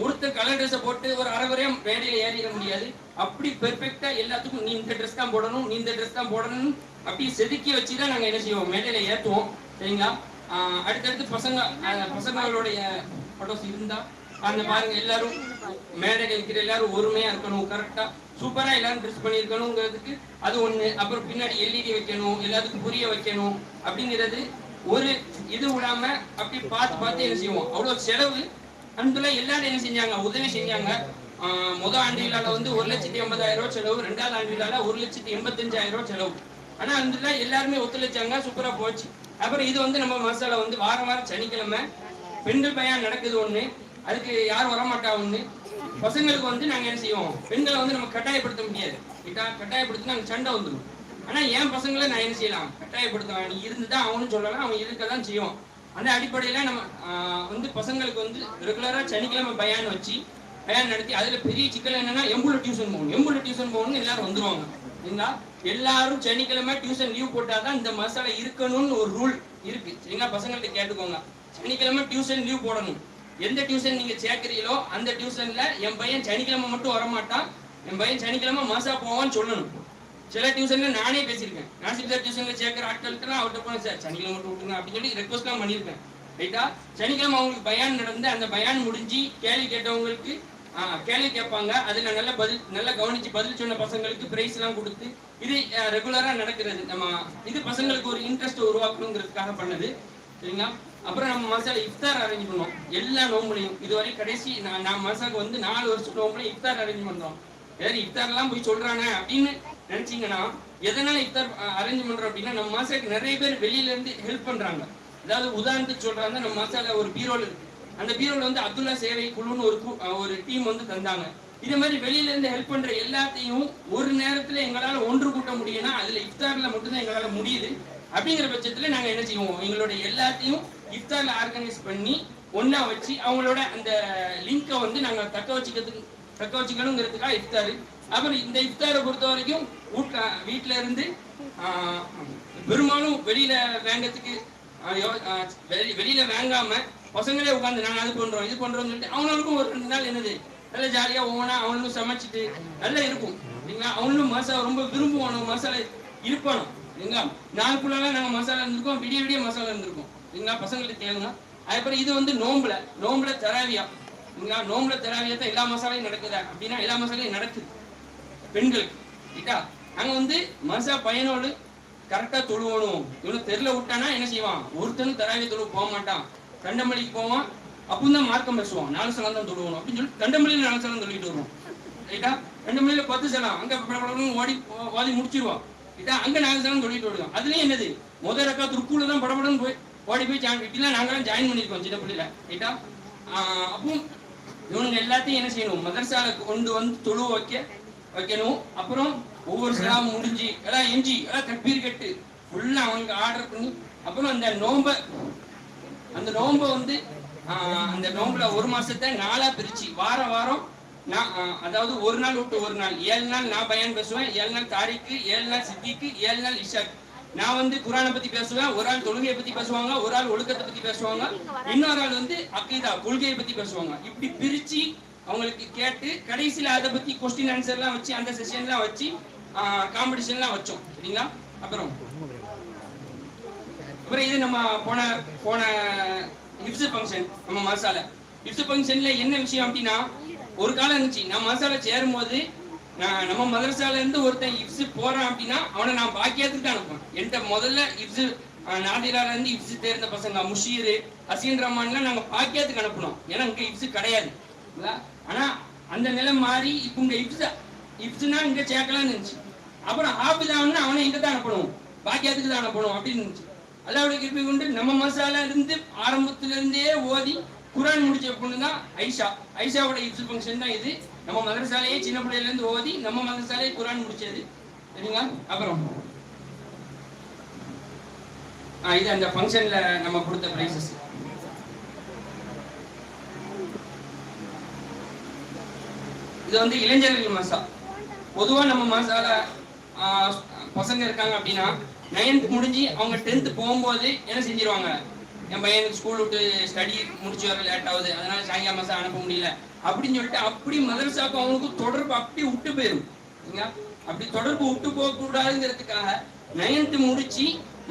ஒருத்தர் கலர் ட்ரெஸ்ஸை போட்டு ஒரு அரைவரையா மேடையில ஏறிட முடியாது. அப்படி பெர்ஃபெக்டா எல்லாத்துக்கும் நீ இந்த ட்ரெஸ் தான் போடணும், நீ இந்த ட்ரெஸ் தான் போடணும் அப்படி செதுக்கி வச்சுதான் நாங்க என்ன செய்வோம், மேடையில ஏற்றுவோம் சரிங்களா. அடுத்தடுத்து பசங்களுடைய போட்டோஸ் இருந்தா அந்த பாருங்க, எல்லாரும் மேடையில் இருக்கிற எல்லாரும் ஒருமையா இருக்கணும், கரெக்டா சூப்பரா எல்லாரும் ட்ரெஸ் பண்ணியிருக்கணுங்கிறதுக்கு அது ஒண்ணு. அப்புறம் பின்னாடி எல்இடி வைக்கணும், எல்லாத்துக்கும் புரிய வைக்கணும் அப்படிங்கிறது ஒரு இது விடாம அப்படி பார்த்து என்ன செய்வோம். அவ்வளவு செலவு அன்புல எல்லாரும் என்ன செஞ்சாங்க, உதவி செஞ்சாங்க. முதல் ஆண்டு விழால வந்து 1,80,000 ரூபாய் செலவு, 2வது ஆண்டு விழால 1,85,000 ரூபாய் செலவு. ஆனா அன்புல எல்லாருமே ஒத்துழைச்சாங்க, சூப்பரா போச்சு. அப்புறம் இது வந்து நம்ம மசாலா வந்து வாரம் சனிக்கிழமை பெண்கள் பையன் நடக்குது ஒண்ணு, அதுக்கு யாரும் வரமாட்டா ஒண்ணு. பசங்களுக்கு வந்து நாங்க என்ன செய்வோம், பெண்களை வந்து நம்ம கட்டாயப்படுத்த முடியாது, கட்டாயப்படுத்தினா நாங்க சண்டை வந்துடும். ஆனா என் பசங்களை நான் என்ன செய்யலாம், கட்டாயப்படுத்துவேன். நீ இருந்துதான் அவனு சொல்லலாம், அவன் இருக்கதான் செய்வான். அந்த அடிப்படையில நம்ம வந்து பசங்களுக்கு வந்து ரெகுலரா சனிக்கிழமை பயான் வச்சு பயான் நடத்தி அதுல பெரிய சிக்கல் என்னன்னா எம்புல டியூஷன் போகணும் எல்லாரும் வந்துருவாங்க. சரிங்களா? எல்லாரும் சனிக்கிழமை டியூஷன் லீவ் போட்டாதான் இந்த மசாலா இருக்கணும்னு ஒரு ரூல் இருக்கு. சரிங்களா? பசங்கள்ட்ட கேட்டுக்கோங்க, சனிக்கிழமை டியூஷன் லீவ் போடணும். எந்த டியூஷன் நீங்க சேர்க்கிறீங்களோ அந்த டியூஷன்ல என் பையன் சனிக்கிழமை மட்டும் வரமாட்டான், என் பையன் சனிக்கிழமை மாசா போவான்னு சொல்லணும். சில டியூஷன்ல நானே பேசியிருக்கேன், நாசிக் சார் டியூஷன்ல சேர்க்கிற ஆட்கள்கிட்ட அவர்கிட்ட போனேன், சார் சனிக்கிழமை மட்டும் விட்டுங்க அப்படின்னு சொல்லி ரெக்வஸ்ட்லாம் பண்ணியிருக்கேன். ரைட்டா? சனிக்கிழமை அவங்களுக்கு பயான் நடந்து அந்த பயான் முடிஞ்சு கேள்வி கேட்டவங்களுக்கு கேள்வி கேட்பாங்க. அதுல நல்லா கவனிச்சு பதில் சொன்ன பசங்களுக்கு பிரைஸ் எல்லாம் கொடுத்து இது ரெகுலரா நடக்கிறது. நம்ம இது பசங்களுக்கு ஒரு இன்ட்ரெஸ்ட் உருவாக்கணுங்கிறதுக்காக பண்ணது. சரிங்களா? அப்புறம் நம்ம மசாலா இஃப்தார் அரேஞ்ச் பண்ணுவோம் எல்லா நோம்புலையும். இதுவரை கடைசி நான் மசாக்கு வந்து 4 வருஷம் நோம்புலையும் இஃப்தார் அரேஞ்ச் பண்றோம். வேறு இஃப்தார்லாம் போய் சொல்றாங்க அப்படின்னு நினைச்சீங்கன்னா, எதனால இஃப்தார் அரேஞ்ச் பண்றோம் அப்படின்னா, நம்ம மசாக்கு நிறைய பேர் வெளியில இருந்து ஹெல்ப் பண்றாங்க. அதாவது உதாரணத்துக்கு சொல்றாங்க, நம்ம மசாலா ஒரு பீரோல் இருக்கு, அந்த பீரோல வந்து அப்துல்லா சேவை குழுன்னு ஒரு டீம் வந்து தந்தாங்க. இதே மாதிரி வெளியில இருந்து ஹெல்ப் பண்ற எல்லாத்தையும் ஒரு நேரத்துல எங்களால ஒன்று கூட்ட முடியும்னா அதுல இஃப்தார்ல மட்டும்தான் எங்களால முடியுது. அப்படிங்கிற பட்சத்துல நாங்க என்ன செய்வோம், எங்களோட எல்லாத்தையும் இஃப்தார்ல ஆர்கனைஸ் பண்ணி ஒன்னா வச்சு அவங்களோட அந்த லிங்கை வந்து நாங்க தக்க வச்சுக்கணுங்கிறதுக்காக இஃப்தாரு. அப்புறம் இந்த இஃப்தாரை பொறுத்த வரைக்கும் வீட்டுல இருந்து பெரும்பாலும் வெளியில வாங்காம பசங்களே உட்காந்து நாங்க அது பண்றோம் இது பண்றோம்னு சொல்லிட்டு அவங்களுக்கும் ஒரு 2 நாள் என்னது நல்லா ஜாலியா ஒவ்வொன்றா அவங்களும் சமைச்சிட்டு நல்லா இருக்கும். சரிங்களா? அவங்களும் மசாலா ரொம்ப விரும்புவானோ, மசாலா இருப்பானோ. சரிங்களா? நாளுக்குள்ளால நாங்க மசாலா இருந்திருக்கோம், விடிய மசாலா இருந்திருக்கோம். சரிங்களா? பசங்களுக்கு கேளுங்க. அதுக்கப்புறம் இது வந்து நோம்புல தராவியா. சரிங்களா? நோம்புல தராவியா தான் எல்லா மசாலையும் நடக்குதா அப்படின்னா எல்லா மசாலையும் நடக்குது பெண்களுக்கு. ரைட்டா? அங்க வந்து மசா பையனோடு கரெக்டா தொழுவணும். இவனை தெருல விட்டானா என்ன செய்வான், ஒருத்தனும் தராவிய தொழுவ போக மாட்டான், கண்டமளிக்கு போவான். அப்பதான் மார்க்கம் பேசுவான், 4 சலம் தான் தொழுவணும் அப்படின்னு சொல்லி கண்டமளியில 4 சலம் சொல்லிட்டு வருவோம். ரைட்டா? கண்டமளியில 10 சலம் அங்க ஓதி முடிச்சிருவான். ரைட்டா? அங்க 4 சலம் சொல்லிட்டு வருவான். அதுலயும் என்னது முதல் ரக்கா துருக்குள்ள தான் படப்படன்னு ஓடி போய் இப்படிலாம் நாங்களாம் ஜாயின் பண்ணிருக்கோம் சின்ன பிள்ளைல. ரைட்டா? அப்போ இவனுங்க எல்லாத்தையும் என்ன செய்யணும், மதரசால கொண்டு வந்து தொழுவ வைக்கணும். அப்புறம் ஒவ்வொரு சலாம் முடிஞ்சு எல்லாம் எஞ்சி எல்லாம் தக்பீர் கட்டு ஃபுல்லா அவங்க ஆர்டர் பண்ணி, அப்புறம் அந்த நோம்ப வந்து அந்த நோம்புல 1 மாசத்தை 4ஆ பிரிச்சு வாரம் நான் அதாவது ஒரு நாள் விட்டு ஒரு நாள் 7 நாள் நான் பயான் பேசுவேன், 7 நாள் தாரிக்கு, 7 நாள் சித்திக்கு, 7 நாள் இஷாக்கு. நான் வந்து குரானை பத்தி பேசுவேன், ஒரு ஆள் தொழுகையை பத்தி பேசுவாங்க, ஒரு ஆள் ஒழுக்கத்தை பத்தி பேசுவாங்க, இன்னொரு ஆள் வந்து அக்கீதா கொள்கையை பத்தி பேசுவாங்க. இப்படி பிரிச்சு அவங்களுக்கு கேட்டு கடைசியில அதை பத்தி கொஸ்டின் ஆன்சர்லாம் வச்சு அந்த செஷன்லாம் வச்சு காம்படிஷன்லாம் வச்சோம். சரிங்களா? அப்புறம் இது நம்ம போன ஹிப்ஸ் ஃபங்க்ஷன், நம்ம மசாலா ஹிப்ஸ் ஃபங்க்ஷன்ல என்ன விஷயம் அப்படின்னா, ஒரு காலம் இருந்துச்சு நான் மசாலா சேரும் போது நம்ம மதரசால இருந்து ஒருத்தன் ஹிப்ஸ் போறான் அப்படின்னா அவனை நான் பாக்கியத்துக்கு தான் அனுப்புவேன். என்கிட்ட முதல்ல ஹிப்ஸ் நாதிரால இருந்து ஹிப்ஸ் தேர்ந்த பசங்க முஷீர் அசீன் ரஹ்மான்லாம் நாங்க பாக்கியத்துக்கு அனுப்பணும், ஏன்னா இங்க ஹிப்ஸ் கிடையாது. ஆனா அந்த நிலை மாறி இப்ப இங்க ஹிப்ஸ்னா இங்க சேர்க்கலாம்னு இருந்துச்சு. அப்புறம் ஹாஃபிஸாவுன்னா அவனை இங்க தான் அனுப்பணும், பாக்கியத்துக்கு தான் அனுப்பணும் அப்படின்னு இருந்துச்சு. அல்லாஹ்வுடைய கிருபை கொண்டு நம்ம மசாலா இருந்து ஆரம்பத்துல இருந்தே ஓதி குரான் முடிச்ச பொண்ணு தான் ஐஷாவோட ஹிப்ஸ் ஃபங்க்ஷன் தான் இது. நம்ம மதரசாலையே சின்ன பிள்ளையில இருந்து ஓதி நம்ம மதரசாலையே குரான் முடிச்சது. சரிங்களா? அப்புறம் இது அந்த ஃபங்க்ஷன்ல நம்ம கொடுத்த பிரைசஸ். இது வந்து இளைஞர்கள் மசா. பொதுவா நம்ம மசால பசங்க இருக்காங்க அப்படின்னா 9th முடிஞ்சு அவங்க 10th போகும்போது என்ன செஞ்சிருவாங்க, என் பையனுக்கு ஸ்கூல் விட்டு ஸ்டடி முடிச்சு வர லேட் ஆகுது, அதனால சாயங்காலம் மசா அனுப்ப முடியல அப்படின்னு சொல்லிட்டு அப்படி மதரசாக்கு அவங்களுக்கு தொடர்பு அப்படி விட்டு போயிடும். அப்படி தொடர்பு விட்டு போக கூடாதுங்கிறதுக்காக 9th முடிச்சு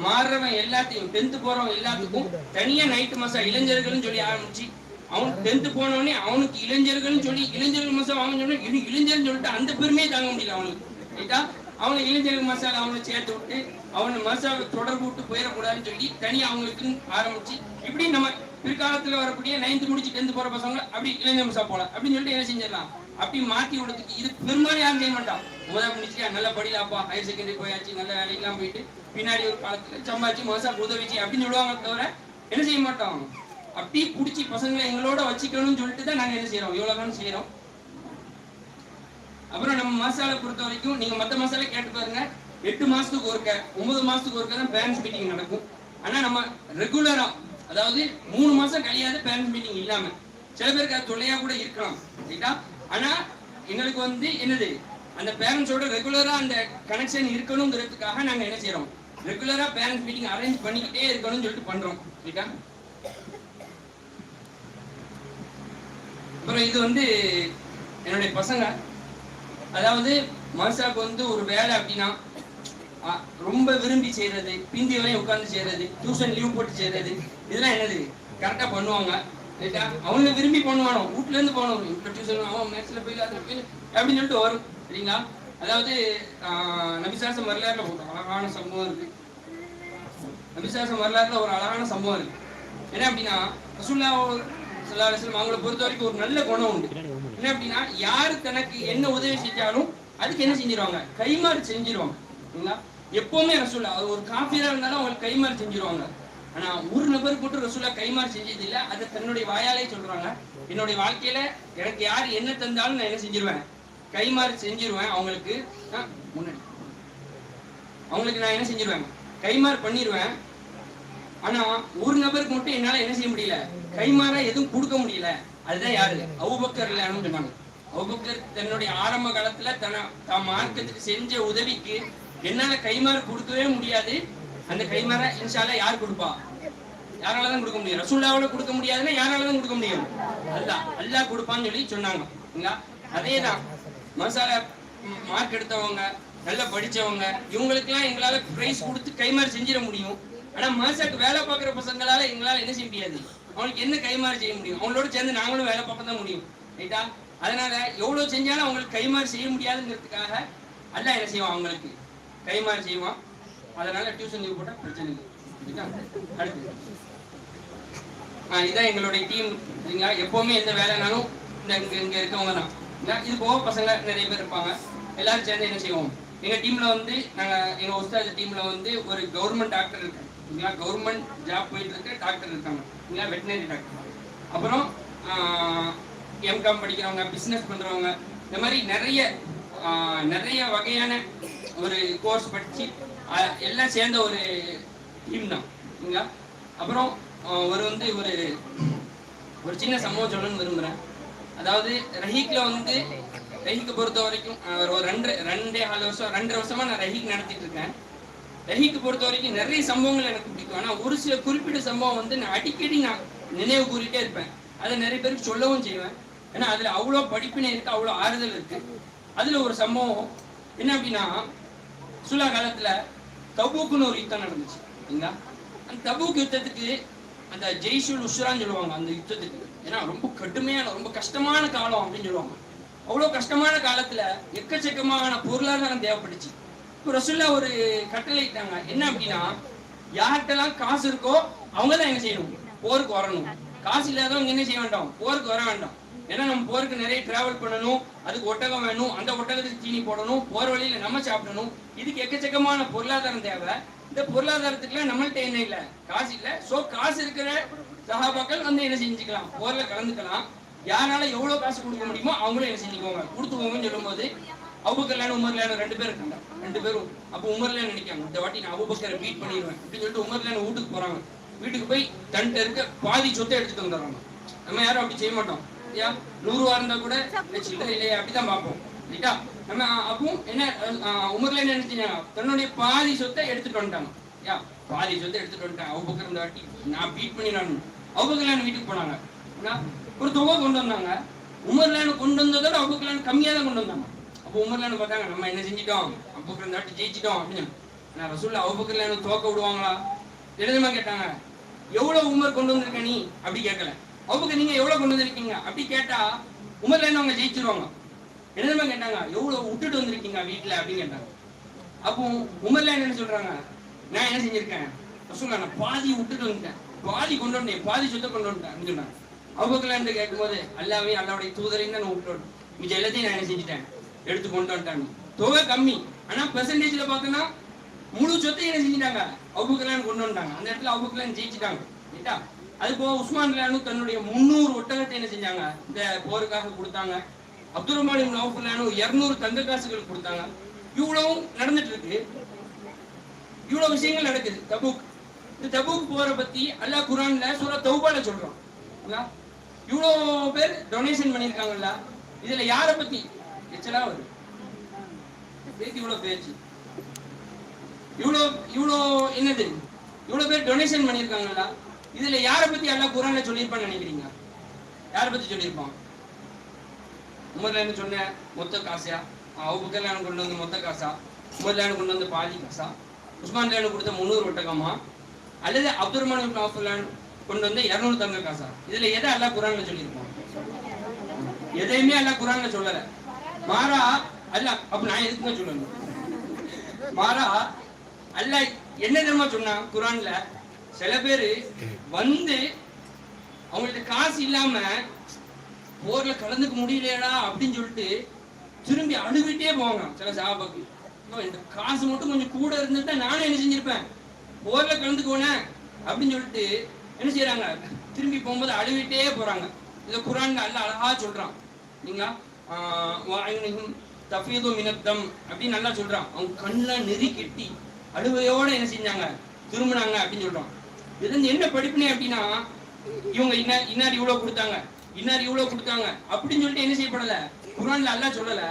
மாறுறவன் எல்லாத்தையும் 10th போறவன் எல்லாத்துக்கும் தனியா நைட்டு மசா இளைஞர்கள்னு சொல்லி ஆரம்பிச்சு, அவன் 10th போனவனே அவனுக்கு இளைஞர்கள்னு சொல்லி இளைஞர்கள் மசாலா அவன் சொன்ன இளைஞர்னு சொல்லிட்டு அந்த பெருமையை தாங்க முடியல அவனுக்கு. ரைட்டா? அவனை இளைஞர்கள் மசாலா அவனை சேர்த்து விட்டு அவனை மசாலா தொடர்பு விட்டு போயிடக்கூடாதுன்னு சொல்லி தனியா அவங்களுக்கு ஆரம்பிச்சு, இப்படி நம்ம பிற்காலத்துல வரக்கூடிய 9th முடிச்சு 10th போற பசங்க அப்படி இளைஞர் மசா போல அப்படின்னு சொல்லிட்டு என்ன செஞ்சிடலாம், அப்படி மாத்தி விடுறதுக்கு. இது பெரும்பாலும் யாரும் செய்ய மாட்டான். முதல் முடிச்சுக்கா நல்லா படிலாப்பா, ஹையர் செகண்டரி போயாச்சு, நல்ல வேலைக்கெல்லாம் போயிட்டு பின்னாடி ஒரு காலத்துல சம்பாதிச்சு மசா உதவிச்சு அப்படின்னு சொல்லுவாங்க தவிர என்ன செய்ய மாட்டோம். அப்படி பிடிச்சி பசங்களை எங்களோட வச்சுக்கணும்னு சொல்லிட்டு தான் நாங்க என்ன செய்யறோம், இவ்வளவு செய்யறோம். அப்புறம் நம்ம மசாலா பொறுத்த வரைக்கும் நீங்க மத்த மசாலா கேட்டு பாருங்க, 8 மாசத்துக்கு ஒருக்க 9 மாசத்துக்கு ஒருக்க தான் பேரண்ட்ஸ் மீட்டிங் நடக்கும். ஆனா நம்ம ரெகுலரா அதாவது 3 மாசம் கழியாது பேரண்ட்ஸ் மீட்டிங் இல்லாம சில பேருக்கு அது தொல்லையா கூட இருக்கலாம் ரைட்டா. ஆனா எங்களுக்கு வந்து என்னது அந்த பேரண்ட்ஸோட ரெகுலரா அந்த கனெக்ஷன் இருக்கணுங்கிறதுக்காக நாங்க என்ன செய்யறோம், ரெகுலரா பேரண்ட்ஸ் மீட்டிங் அரேஞ்ச் பண்ணிக்கிட்டே இருக்கணும்னு சொல்லிட்டு பண்றோம் ரைட்டா. அப்புறம் இது வந்து என்னுடைய பசங்க, அதாவது மனுஷாக்கு வந்து ஒரு வேலை அப்படின்னா ரொம்ப விரும்பி செய்யறது, பிந்தி வரையும் உட்கார்ந்து செய்யறது, டியூஷன் லீவ் போட்டு செய்யறது, இதெல்லாம் என்னது கரெக்டா பண்ணுவாங்க ரைட்டா. அவங்க விரும்பி பண்ணுவானோ, வீட்டுல இருந்து போனோம் இப்ப டியூஷன் அவன் மேக்ஸ்ல போய் அப்படின்னு சொல்லிட்டு வரும் சரிங்களா. அதாவது நபிசாசம் வரலாறுல ஒரு அழகான சம்பவம் இருக்கு. நபிசாசம் வரலாறுல ஒரு அழகான சம்பவம் இருக்கு. என்ன அப்படின்னா ரசூலுல்லாஹி ஸல்லல்லாஹு அலைஹி வஸல்லம் அவங்களை பொறுத்த வரைக்கும் ஒரு நல்ல குணம் உண்டு. என்ன அப்படின்னா யாரு தனக்கு என்ன உதவி செஞ்சாலும் அதுக்கு என்ன செஞ்சிருவாங்க, கைமாறு செஞ்சிருவாங்க சரிங்களா. எப்பவுமே ரசூலுல்லாஹ் ஒரு காஃபிரா இருந்தாலும் அவங்களுக்கு கைமாறு செஞ்சிருவாங்க. ஆனா ஒரு நபருக்கு மட்டும் ரசூலுல்லாஹ் கைமாறு செஞ்சது இல்லை. அதை தன்னுடைய வாயாலே சொல்றாங்க, என்னுடைய வாழ்க்கையில எனக்கு யார் என்ன தந்தாலும் நான் என்ன செஞ்சிருவேன், கைமாறு செஞ்சிருவேன். அவங்களுக்கு முன்னாடி அவங்களுக்கு நான் என்ன செஞ்சிருவேன், கைமாறு பண்ணிடுவேன். ஆனா ஒரு நபருக்கு மட்டும் என்னால என்ன செய்ய முடியல, கைமாறா எதுவும் கொடுக்க முடியல. அதுதான் யாரு, அபூபக்கர் ரலியல்லாஹு அன்ஹு சொன்னாங்க. அபூபக்கர் தன்னுடைய ஆரம்ப காலத்துல தன் மார்க்கத்துக்கு செஞ்ச உதவிக்கு என்னால கைமாறு கொடுக்கவே முடியாது. அந்த கைமாற இன்ஷா அல்லாஹ் யார் கொடுப்பா, யாராலதான் கொடுக்க முடியும், ரசூலுல்லாஹ்வால கொடுக்க முடியாதுன்னா யாராலதான் கொடுக்க முடியும், அல்லாஹ் கொடுப்பான்னு சொல்லி சொன்னாங்க. அதேதான் மசாலா மார்க் எடுத்தவங்க, நல்லா படிச்சவங்க, இவங்களுக்கு எல்லாம் எங்களால பிரைஸ் கொடுத்து கைமாறு செஞ்சிட முடியும். ஆனா மாசாக்கு வேலை பார்க்குற பசங்களால எங்களால என்ன செய்ய முடியாது, அவங்களுக்கு என்ன கைமாறு செய்ய முடியும், அவங்களோட சேர்ந்து நாங்களும் வேலை பார்க்க தான் முடியும் ரைட்டா. அதனால எவ்வளவு செஞ்சாலும் அவங்களுக்கு கைமாறு செய்ய முடியாதுங்கிறதுக்காக அல்லாஹ் என்ன செய்வான், அவங்களுக்கு கைமாறு செய்வான். அதனால டியூஷன் லீவ் போட்டா பிரச்சனை இல்லை. அடுத்து இதான் எங்களுடைய டீம் சரிங்களா. எப்பவுமே எந்த வேலைனாலும் இங்க இருக்கவங்க தான். இது போக பசங்க நிறைய பேர் இருப்பாங்க. எல்லாரும் சேர்ந்து என்ன செய்வோம், எங்க டீம்ல வந்து நாங்க எங்க உஸ்தாத் டீம்ல வந்து ஒரு கவர்மெண்ட் டாக்டர் இருக்காங்க, கவர்மெண்ட் ஜாப் போயிட்டு இருக்க டாக்டர் இருக்காங்க, வெட்டினரி டாக்டர். அப்புறம் எம்காம் படிக்கிறவங்க, பிசினஸ் பண்றவங்க, இந்த மாதிரி நிறைய வகையான ஒரு கோர்ஸ் படிச்சு எல்லாம் சேர்ந்த ஒரு டீம் தான் சரிங்களா. அப்புறம் ஒரு சின்ன சம்பவம் சொல்லணும்னு விரும்புறேன். அதாவது ரஹீக்ல வந்து ரஹீக்கு பொறுத்த வரைக்கும் ஒரு 2.5 வருஷமா நான் ரஹீக் நடத்திட்டு இருக்கேன். ரஹீக்கு பொறுத்த வரைக்கும் நிறைய சம்பவங்கள் எனக்கு பிடிக்கும். ஆனா ஒரு சில குறிப்பிட்ட சம்பவம் வந்து நான் அடிக்கடி நினைவு கூறிட்டே இருப்பேன். அதை நிறைய பேருக்கு சொல்லவும் செய்வேன். ஏன்னா அதுல அவ்வளோ படிப்பினை இருக்கு, அவ்வளோ ஆறுதல் இருக்கு. அதுல ஒரு சம்பவம் என்ன அப்படின்னா, சுலா காலத்துல தபூக்குன்னு ஒரு யுத்தம் நடந்துச்சு சரிங்களா. அந்த தபூக் யுத்தத்துக்கு அந்த ஜெய்ஷுல் உஸ்ரான்னு சொல்லுவாங்க அந்த யுத்தத்துக்கு. ஏன்னா ரொம்ப கடுமையான ரொம்ப கஷ்டமான காலம் அப்படின்னு சொல்லுவாங்க. அவ்வளவு கஷ்டமான காலத்துல எக்கச்சக்கமான பொருளாதாரம் தேவைப்பட்டுச்சு. இப்போ ரசூலுல்லாஹ் ஒரு கட்டளை இட்டாங்க. என்ன அப்படின்னா, யார்கிட்டலாம் காசு இருக்கோ அவங்கதான் என்ன செய்யணும், போருக்கு வரணும். காசு இல்லாதவங்க என்ன செய்ய வேண்டாம், போருக்கு வர வேண்டாம். ஏன்னா நம்ம போருக்கு நிறைய டிராவல் பண்ணணும், அதுக்கு ஒட்டகம் வேணும், அந்த ஒட்டகத்துக்கு தீனி போடணும், போற வழியில நம்ம சாப்பிடணும். இதுக்கு எக்கச்சக்கமான பொருளாதாரம் தேவை. இந்த பொருளாதாரத்துக்குலாம் நம்மள்ட்ட என்ன இல்லை, காசு இல்லை. சோ காசு இருக்கிற சஹாபாக்கள் வந்து என்ன செஞ்சுக்கலாம், போர்ல கலந்துக்கலாம். யாரால எவ்வளவு காசு கொடுக்க முடியுமோ அவங்களும் என்ன செஞ்சுக்கோங்க, கொடுத்துக்கோங்கன்னு சொல்லும் போது அபூபக்கர் உமர்லான 2 பேர் இருக்காங்க. 2 பேரும் அப்போ உமர்லான் நினைக்காங்க, இந்த வாட்டி நான் அபூபக்கரை பீட் பண்ணிடுவேன் அப்படின்னு சொல்லிட்டு உமர்லான வீட்டுக்கு போறாங்க. வீட்டுக்கு போய் தன்ட்ட இருக்க பாதி சொத்தை எடுத்துட்டு வந்துடுறாங்க. நம்ம யாரும் அப்படி செய்ய மாட்டோம். 100 ரூபா இருந்தா கூட சில்லறை இல்லையா அப்படிதான் பார்ப்போம் ரைட்டா. நம்ம அப்பவும் என்ன உமர்ல என்ன நினைச்சாங்க, தன்னுடைய பாதி சொத்தை எடுத்துட்டு வந்துட்டாங்க. பாதி சொத்தை எடுத்துட்டு வந்துட்டாங்க. அபூபக்கர் இந்த வாட்டி நான் பீட் பண்ணிடணும். அபூபக்கர் வீட்டுக்கு போனாங்க. ஒரு தொகை கொண்டு வந்தாங்க. உமர்லான கொண்டு வந்ததோட அபூபக்கர் கம்மியா தான் கொண்டு வந்தாங்க. அப்போ உமர்லான பார்த்தாங்க, நம்ம என்ன செஞ்சிட்டோம், அபூபக்கர் இந்த வாட்டி ஜெயிச்சிட்டோம் அப்படின்னு. நான் ரசூலுல்லாஹ் அபூபக்கர் தோக்க விடுவாங்களா எழுதமா கேட்டாங்க. எவ்வளவு உமர் கொண்டு வந்திருக்க நீ அப்படி கேட்கல. அபூபக்கர் நீங்க எவ்வளவு கொண்டு வந்திருக்கீங்க அப்படி கேட்டா உமர்லான அவங்க ஜெயிச்சிருவாங்க. எழுதமா கேட்டாங்க, எவ்வளவு விட்டுட்டு வந்திருக்கீங்க வீட்டுல அப்படின்னு கேட்டாங்க. அப்போ உமர்லான என்ன சொல்றாங்க, நான் என்ன செஞ்சிருக்கேன் ரசூலுல்லாஹ், நான் பாதி விட்டுட்டு வந்துட்டேன், பாதி கொண்டு வந்தேன், பாதி சொத்தை கொண்டு வந்துட்டேன் அப்படின்னு சொன்னாங்க. அபூபக்கர் கேட்கும் போது அல்லாஹ்வையும் அல்லாஹ்வுடைய தூதரையும் தான் நான் விட்டுறேன், மிச்ச எல்லாத்தையும் நான் என்ன செஞ்சுட்டேன், எடுத்து கொண்டு வந்துட்டாங்க. தொகை கம்மி, ஆனா பெர்சன்டேஜ்ல பார்த்தோன்னா முழு சொத்தையும் என்ன செஞ்சுட்டாங்க, அபூபக்கர் கொண்டு வந்துட்டாங்க. அந்த இடத்துல அபூபக்கர் ஜெயிச்சுட்டாங்க ரைட்டா. அது போக உஸ்மான் ரலியல்லாஹு தன்னுடைய 300 ஒட்டகத்தை என்ன செஞ்சாங்க, இந்த போருக்காக கொடுத்தாங்க. அப்துல் ரஹ்மான் இப்னு அவுஃப் 200 தங்க காசுகள் கொடுத்தாங்க. இவ்வளவும் நடந்துட்டு இருக்கு, இவ்வளவு விஷயங்கள் நடக்குது தபூக். இந்த தபூக் போரை பத்தி அல்லாஹ் குர்ஆன்ல சூரா தௌபால சொல்றான். இவ்வளோ பேர் டொனேஷன் பண்ணியிருக்காங்கல்ல, இதுல யாரை பத்தி எச்சலா வருது? இவ்வளவு பேச்சு, இவ்வளோ என்னது, இவ்வளவு பேர் டொனேஷன் பண்ணியிருக்காங்கல்ல, இதுல யாரை பத்தி அல்லாஹ் குர்ஆன்ல சொல்லியிருப்பான்னு நினைக்கிறீங்க? யாரை பத்தி சொல்லியிருப்பான்? உமர்ல என்ன சொன்ன மொத்த காசா, அபூபக்கர்ல கொண்டு வந்து மொத்த காசா, உமர்ல கொண்டு வந்து பாதி காசா, உஸ்மான்ல கொடுத்த 300 ஒட்டகமா, அல்லது அப்துல் ரஹ்மான் இப்னு அவ்ஃப் கொண்டு வந்து 200 தங்க காசா? இதுல எதை அல்லாஹ் குர்ஆன்ல சொல்லியிருப்பான்? எதையுமே அல்லாஹ் குர்ஆன்ல சொல்லல. மாறா அல்லாஹ், அப்ப நான் எதுக்குங்க சொல்லணும்? மாறா அல்லாஹ் என்ன தெரியுமா சொன்னா குர்ஆன்ல? சில பேரு வந்து அவங்கள்ட்ட காசு இல்லாம போர்ல கலந்துக்க முடியலையடா அப்படின்னு சொல்லிட்டு திரும்பி அழுவிட்டே போவாங்க. சில சஹாபாக்கு, இந்த காசு மட்டும் கொஞ்சம் கூட இருந்துட்டா நானும் என்ன செஞ்சிருப்பேன், போர்ல கலந்துக்குவேன் அப்படின்னு சொல்லிட்டு என்ன செய்யறாங்க, திரும்பி போகும்போது அழுவிட்டே போறாங்க. இதை குர்ஆன்ல அல்லாஹ் அழகா சொல்றான். நீங்க தஃபீது மினத்தம் அப்படின்னு நல்லா சொல்றான். அவங்க கண்ணெல்லாம் நெறி கெட்டி அழுவையோட என்ன செஞ்சாங்க, திரும்பினாங்க அப்படின்னு சொல்றான். இது என்ன படிப்புனே அப்படின்னா, இவங்க இன்னார் இவ்வளவு கொடுத்தாங்க, இன்னார் இவ்வளவு கொடுத்தாங்க அப்படின்னு சொல்லிட்டு என்ன செய்யப்படல, குர்ஆன்ல அல்லாஹ் சொல்லல.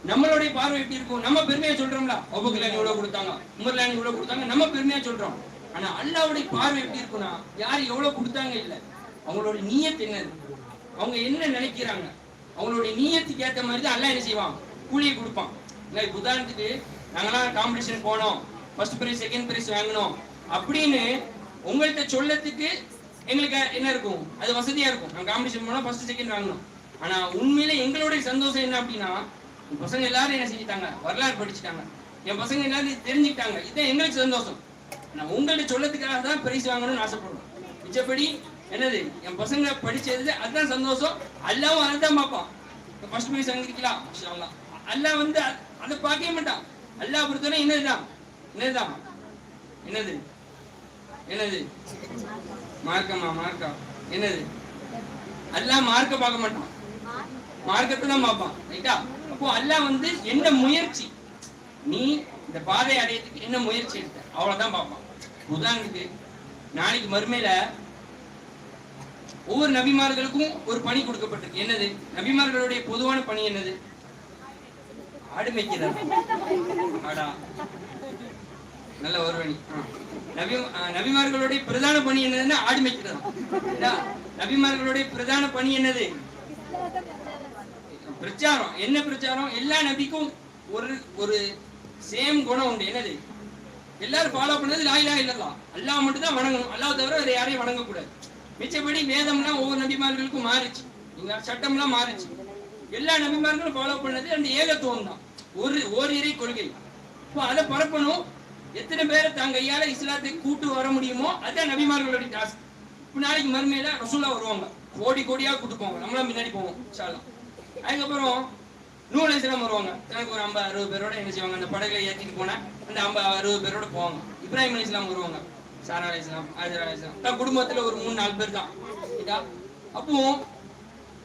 நம்மளுடைய பார்வை எப்படி இருக்கும்? நம்ம பெருமையா சொல்றோம்ல, அபூபக்கர் இவ்வளவு கொடுத்தாங்க, உமர் இவ்வளவு கொடுத்தாங்க, நம்ம பெருமையா சொல்றோம். ஆனா அல்லாஹ்வுடைய பார்வை எப்படி இருக்கும்னா, யார் எவ்வளவு கொடுத்தாங்க இல்ல, அவங்களோட நியத் என்னது, அவங்க என்ன நினைக்கிறாங்க, அவங்களுடைய நியத்துக்கு ஏற்ற மாதிரி தான் அல்லாஹ் என்ன செய்வான், கூலியை கொடுப்பான். உதாரணத்துக்கு நாங்கெல்லாம் காம்படிஷன் போனோம், ஃபர்ஸ்ட் பிரைஸ் செகண்ட் பிரைஸ் வாங்கணும் அப்படின்னு உங்கள்கிட்ட சொல்லத்துக்கு எங்களுக்கு என்ன இருக்கும், அது வசதியா இருக்கும். நாங்க காம்படிஷன் போனா ஃபர்ஸ்ட் செகண்ட் வாங்கணும். ஆனா உண்மையில எங்களுடைய சந்தோஷம் என்ன அப்படின்னா, என் பசங்க எல்லாரும் என்ன செஞ்சுட்டாங்க, வரலாறு படிச்சுட்டாங்க, என் பசங்க எல்லாரும் தெரிஞ்சுக்கிட்டாங்க, இதுதான் எங்களுக்கு சந்தோஷம். நான் உங்கள்கிட்ட சொல்லத்துக்காக தான் பிரைஸ் வாங்கணும்னு ஆசைப்படுறோம். மிச்சப்படி என்னது, என் பசங்க படிச்சது அதுதான் சந்தோஷம். அல்லாவும் அதுதான் பார்ப்பான். ஃபர்ஸ்ட் பிரைஸ் வாங்கிக்கலாம் அல்லாஹ் வந்து அதை பார்க்கவே மாட்டான். அல்லாஹ் பொறுத்தவரை என்னதுதான் என்னதுதான் என்னது என்னது மார்க்கமா, மார்க்கம் என்னது, அல்லாஹ் மார்க்க பார்க்க மாட்டான், மார்க்கத்தை தான் பார்ப்பான். ரைட்டா? அப்போ அல்லாஹ் வந்து என்ன முயற்சி, நீ இந்த பாதை அடையத்துக்கு என்ன முயற்சி எடுத்த, அவ்வளவுதான் பார்ப்பான். உதாரணத்துக்கு நாளைக்கு மறுமையில ஒவ்வொரு நபிமார்களுக்கும் ஒரு பணி கொடுக்கப்பட்டிருக்கு. என்னது நபிமார்களுடைய பொதுவான பணி? என்னது? ஆடு மேய்க்கிறார். ஆடா, நல்ல ஒரு பணி. நபிமார்களுடைய பிரதான பணி என்னதுன்னா ஆடு மேய்க்கிறது. நபிமார்களுடைய பிரதான பணி என்னது? பிரச்சாரம். என்ன பிரச்சாரம்? எல்லா நபிக்கும் ஒரு சேம் குணம் உண்டு. என்னது? எல்லாரும் ஃபாலோ பண்ணது லா இலாஹ இல்லல்லாஹ், அல்லாஹ் மட்டும் தான் வணங்கணும், அல்லாஹ் தவிர வேற யாரையும் வணங்கக்கூடாது. மிச்சபடி வேதம்லாம் ஒவ்வொரு நபிமார்களுக்கும் மாறிச்சு, சட்டம்லாம் மாறிச்சு. எல்லா நபிமார்களும் ஃபாலோ பண்ணது அந்த ஏகத்துவம் தான், ஒரு இறை கொள்கை. இப்போ அதை பரப்பணும். எத்தனை பேரை தங்க கையால இஸ்லாத்தை கூட்டு வர முடியுமோ அதுதான் நபிமார்களுடைய டாஸ்க். இப்போ நாளைக்கு மறுமையில ரசூலா வருவாங்க, கோடி கோடியா கூட்டு போவாங்க, நம்மளாம் முன்னாடி போவோம் இன்ஷாஅல்லாஹ். அதுக்கப்புறம் நூஹ் அலைஹிஸ்ஸலாம் வருவாங்க, எனக்கு ஒரு 50-60 பேரோட என்ன செய்வாங்க, அந்த படகுல ஏற்றிட்டு போனா அந்த 50-60 பேரோட போவாங்க. இப்ராஹிம் அலைஹிஸ்ஸலாம் வருவாங்க, சாரா அலைஹிஸ்ஸலாம், ஹாஜர் அலைஹிஸ்ஸலாம், தான் குடும்பத்துல ஒரு 3-4 பேர் தான். அப்போ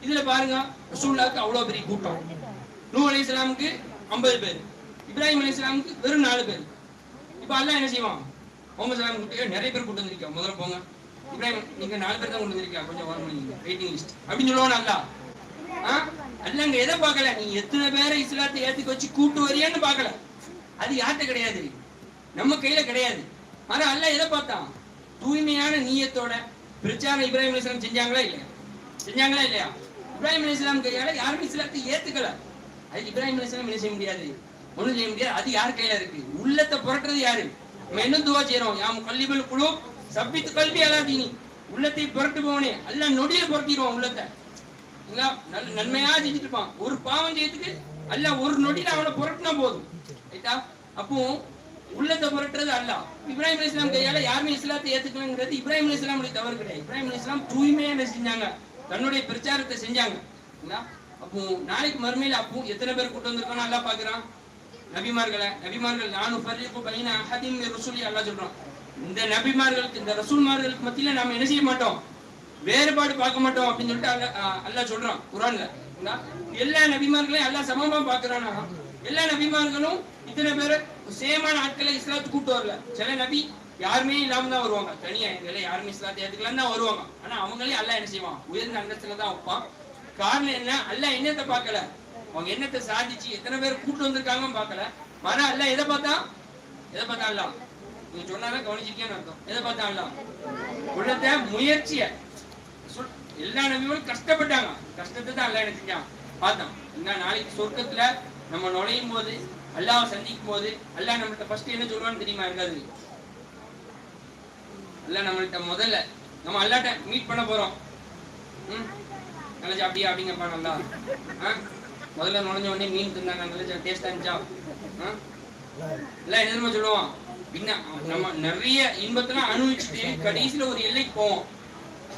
இதுல பாருங்க, ரசூலுல்லாஹ்க்கு அவ்வளவு பெரிய கூட்டம். நூஹ் அலைஹிஸ்ஸலாமுக்கு 50 பேர், இப்ராஹிம் அலைஹிஸ்ஸலாமுக்கு வெறும் 4 பேர். இப்ப அல்லாஹ் என்ன செய்வான், முகமது ஸல்லல்லாஹு நிறைய பேர் கூட்டு வந்திருக்கா, முதல்ல போங்க இப்ராஹிம், நீங்க 4 பேர் தான் கொண்டு வந்திருக்கா, கொஞ்சம் வர முடியுங்க, வெயிட்டிங் லிஸ்ட் அப்படின்னு சொல்லுவான் அல்லாஹ். அல்லாஹ் அங்க எதை பார்க்கல, நீ எத்தனை பேரை இஸ்லாத்தை ஏத்துக்க வச்சு கூட்டு வரியான்னு பார்க்கல. அது யார்கிட்ட கிடையாது, நம்ம கையில கிடையாது. ஆனா அல்லாஹ் எதை பார்த்தான், தூய்மையான நீயத்தோட பிரச்சாரம் இப்ராஹிம் அலைஹிஸ்ஸலாம் செஞ்சாங்களா இல்லையா? செஞ்சாங்களா இல்லையா? இப்ராஹிம் அலைஹிஸ்ஸலாம் கையால யாரும் இஸ்லாத்தை ஏத்துக்கல. அது இப்ராஹிம் அலைஹிஸ்ஸலாம் என்ன செய்ய முடியாது, ஒண்ணும் செய்ய முடியாது. அது யார் கையில இருக்கு, உள்ளத்தை புரட்டுறது யாரு? நம்ம என்ன துவா செய்யறோம், யா முகல்லிபுல் குலூப் சப்பித் கல்பி அலா தீனி, உள்ளத்தை புரட்டுபவனே அல்லாஹ் நொடியில புரட்டிடுவான் உள்ளத்தை. நன்மையா செஞ்சுட்டு இருப்பான், ஒரு பாவம் செய்யறதுக்கு அல்லாஹ் ஒரு நொடியில அவனை புரட்டினா போதும். ரைட்டா? அப்போ உள்ளத்தை புரட்டுறது அல்லாஹ். இப்ராஹிம் அலைஹிஸ்ஸலாம் கையால யாருமே இஸ்லாத்தை ஏத்துக்கலங்கிறது இப்ராஹிம் அலைஹிஸ்ஸலாமுடைய தவறு கிடையாது. இப்ராஹிம் அலைஹிஸ்ஸலாம் தூய்மையா என்ன செஞ்சாங்க, தன்னுடைய பிரச்சாரத்தை செஞ்சாங்க. அப்போ நாளைக்கு மறுமையில அப்போ எத்தனை பேர் கூட்டு வந்திருக்கோம் அல்லாஹ் பாக்குறான், நபிமார்கள் நானு ஃபர்ரிகு பைன அஹதின் மின் ருசுலி அல்லாஹ் சொல்றான். இந்த நபிமார்களுக்கு, இந்த ரசூல்மார்களுக்கு மத்தியில நாம என்ன செய்ய மாட்டோம், வேறுபாடு பார்க்க மாட்டோம் அப்படின்னு சொல்லிட்டு அல்லாஹ் சொல்றான் குர்ஆன்ல. எல்லா நபிமார்களையும் அல்லாஹ் சமமா பாக்குறானா? எல்லா நபிமார்களும் இத்தனை பேர் சேமான ஆட்களை இஸ்லாத்துக்கு கூட்டு வரல. சில நபி யாருமே இல்லாம தான் வருவாங்க. தனியா எங்களை யாருமே இஸ்லாத்தை ஏத்துக்கலாம் தான் வருவாங்க. ஆனா அவங்களே அல்லாஹ் என்ன செய்வான், உயர்ந்த அந்தஸ்துல தான் வைப்பான். காரணம் என்ன, அல்லாஹ் என்னத்தை பார்க்கல, அவங்க என்னத்தை சாதிச்சு எத்தனை பேர் கூட்டு வந்திருக்காங்கன்னு பார்க்கல. ஆனா அல்லாஹ் எதை பார்த்தா அல்லாஹ் நீங்க சொன்னாதான் கவனிச்சிருக்கேன்னு அர்த்தம். எதை பார்த்தா அல்லாஹ் உள்ளத்தை முயற்சிய. எல்லா நபிகளும் கஷ்டப்பட்டாங்க, கஷ்டத்தை தான் அல்லாஹ் என்ன செஞ்சான் பார்த்தான். என்ன நாளைக்கு சொர்க்கத்துல நம்ம நுழையும் போது அல்லாஹ் சந்திக்கும் போது அல்லாஹ் நம்மள்ட்ட ஃபர்ஸ்ட் என்ன சொல்லுவான்னு தெரியுமா? இருக்காது. அல்லாஹ் நம்மள்ட்ட முதல்ல நம்ம அல்லாஹ்ட்ட மீட் பண்ண போறோம். நல்லா அப்படியா அப்படிங்கப்பா நல்லா முதல்ல நுழைஞ்ச உடனே மீன் தின்னாங்க, நல்லா டேஸ்டா இருந்துச்சா? எல்லாம் என்ன சொல்லுவோம், நம்ம நிறைய இன்பத்தெல்லாம் அனுபவிச்சுட்டு கடைசியில ஒரு எல்லைக்கு போவோம்.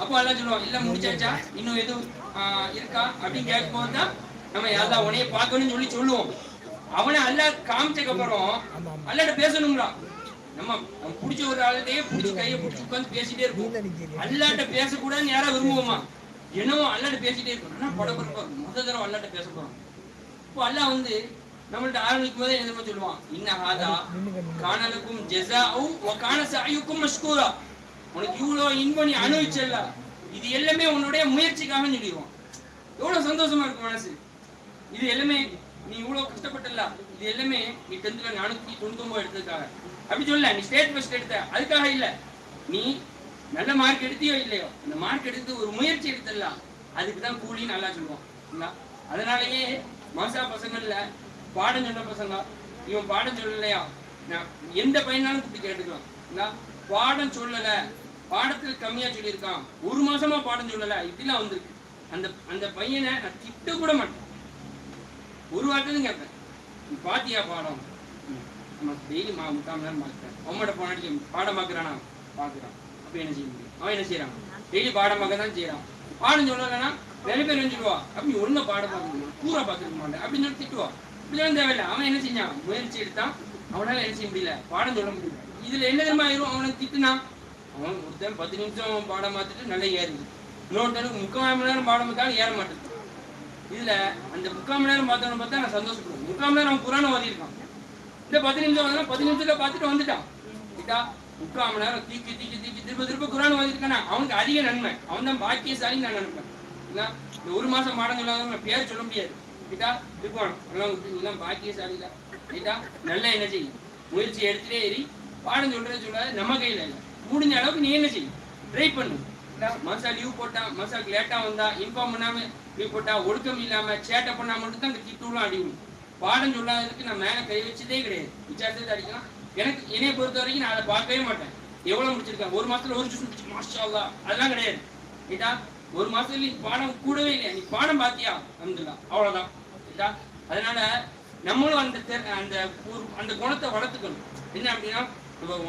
அப்போ எல்லாம் சொல்லுவோம் இல்ல முடிச்சாச்சா, இன்னும் எதுவும் இருக்கா அப்படின்னு கேட்கும் போதுதான் நம்ம யாரா உனைய பார்க்கணும்னு சொல்லுவோம். அவனை அல்லாஹ் காமிச்சக்கு அப்புறம் அல்லாஹ்ட்ட பேசணுங்களா? நம்ம பிடிச்ச ஒரு ஆளுடையே பிடிச்சி கையை பிடிச்சி உட்காந்து பேசிட்டே இருப்போம். அல்லாஹ்ட்ட பேசக்கூடாதுன்னு யாரா விரும்புவோமா? என்னவோ அல்லாஹ்ட்ட பேசிட்டே இருக்கணும். ஆனா படப்படப்பா முதல் தடவை அல்லாஹ்ட்ட பேச போறோம். இப்போ அல்லாஹ் வந்து நம்மள்ட்ட ஆரம்பிக்கும் போதே என்ன சொல்லுவான், இன்ன ஹாதா கானலக்கும் ஜஸாஉ வ கான சஅயுக்கும் மஷ்கூரா. உனக்கு இவ்வளவு இன்பம் நீ அனுபவிச்சல்ல, இது எல்லாமே உன்னுடைய முயற்சிக்காக சொல்லிடுவான். எவ்வளவு சந்தோஷமா இருக்கும் மனசு. இது எல்லாமே நீ இவ்வளவு கஷ்டப்பட்டல, இது எல்லாமே நீ 10th 499 எடுத்ததுக்காக அப்படி சொல்ல. நீ ஸ்டேட் ஃபர்ஸ்ட் எடுத்த அதுக்காக இல்ல, நீ நல்ல மார்க் எடுத்தியோ இல்லையோ அந்த மார்க் எடுத்து ஒரு முயற்சி எடுத்தல, அதுக்கு தான் கூலி நல்லா சொல்லுவான். அதனாலயே மாசா பசங்கள்ல பாடம் சொன்ன பசங்க, இவன் பாடம் சொல்லலையா எந்த பையனாலும் கூப்பிட்டு கேட்டுக்கலாம். பாடம் சொல்லல, பாடத்துல கம்மியா சொல்லியிருக்கான், 1 மாசமா பாடம் சொல்லல, இப்படிலாம் வந்திருக்கு. அந்த பையனை நான் திட்ட கூட மாட்டேன், ஒரு வார்த்தை கேட்பேன், நீ பாத்தியா பாடம்? நம்ம டெய்லி 3/4 நேரம் பார்க்கிறேன். அவனோட போனாடி பாடம் பார்க்கறானா? பார்க்கறான். அப்ப என்ன செய்ய முடியும்? அவன் என்ன செய்யறான்? டெய்லி பாடம் பார்க்க தான் செய்யறான். பாடம் சொல்லலைன்னா நிறைய பேர் நினைச்சிடுவா, அப்படி ஒழுங்கா பாடம் பார்க்கணும், பூரா பார்த்துருக்க மாட்டேன் அப்படின்னு சொல்லி திட்டுவா. இப்படிலாம் தேவையில்லை. அவன் என்ன செஞ்சான், முயற்சி எடுத்தான், அவனால என்ன செய்ய முடியல, பாடம் சொல்ல முடியல. இதுல என்ன தெரியுமா ஆயிரும், அவனை திட்டுனா அவன் ஒருத்தன் 10 நிமிஷம் பாடம் பார்த்துட்டு நல்லா ஏறுது, இன்னொருத்தனுக்கு 3/4 மணி நேரம் பாடம் பார்த்தாலும் ஏற மாட்டேன். இதுல அந்த 3/4 மணி நேரம் பார்த்தவனை பார்த்தா நான் சந்தோஷப்படுவேன். 3/4 மணி நேரம் அவன் குரானை ஓதிருக்கான். இந்த 10 நிமிஷம் வந்தா 10 நிமிஷத்துல பார்த்துட்டு வந்துட்டான். 3/4 மணி நேரம் தீக்கி திரும்ப குரான் ஓதிருக்கானா அவனுக்கு அதிக நன்மை. அவன் தான் பாக்கியசாலின்னு நான் நினைப்பேன். இந்த 1 மாசம் பாடம் சொல்லாத பேர் சொல்ல முடியாது. இருப்பான் பாக்கியசாலில நல்லா என்ன செய்யும், முயற்சி எடுத்துட்டே ஏறி பாடம் சொல்றது சொல்லாது நம்ம கையில இல்லை. முடிஞ்ச அளவுக்கு நீ என்ன செய்யும், ட்ரை பண்ணு. மசா லீவ் போட்டான், மசாக்கு லேட்டா வந்தா இன்ஃபார்ம் பண்ணாம லீவ் போட்டா, ஒழுக்கம் இல்லாம சேட்டை பண்ணா மட்டும் தான் அந்த திட்டுலாம் அடிக்கணும். பாடம் சொல்லாததுக்கு நான் மேல கை வச்சதே கிடையாது, விசாரிச்சது அடிக்கலாம். எனக்கு என்னைய பொறுத்த வரைக்கும் நான் அதை பார்க்கவே மாட்டேன். எவ்வளவு முடிச்சிருக்கேன், 1 மாசத்துல 1 ஜூஸ் முடிச்சு மாஷா அல்லாஹ் அதெல்லாம் கிடையாது. கேட்டா 1 மாசத்துல நீ பாடம் கூடவே இல்லையா, நீ பாடம் பாத்தியா அல்ஹம்துலில்லாஹ் அவ்வளவுதான். கேட்டா அதனால நம்மளும் அந்த குணத்தை வளர்த்துக்கணும். என்ன அப்படின்னா,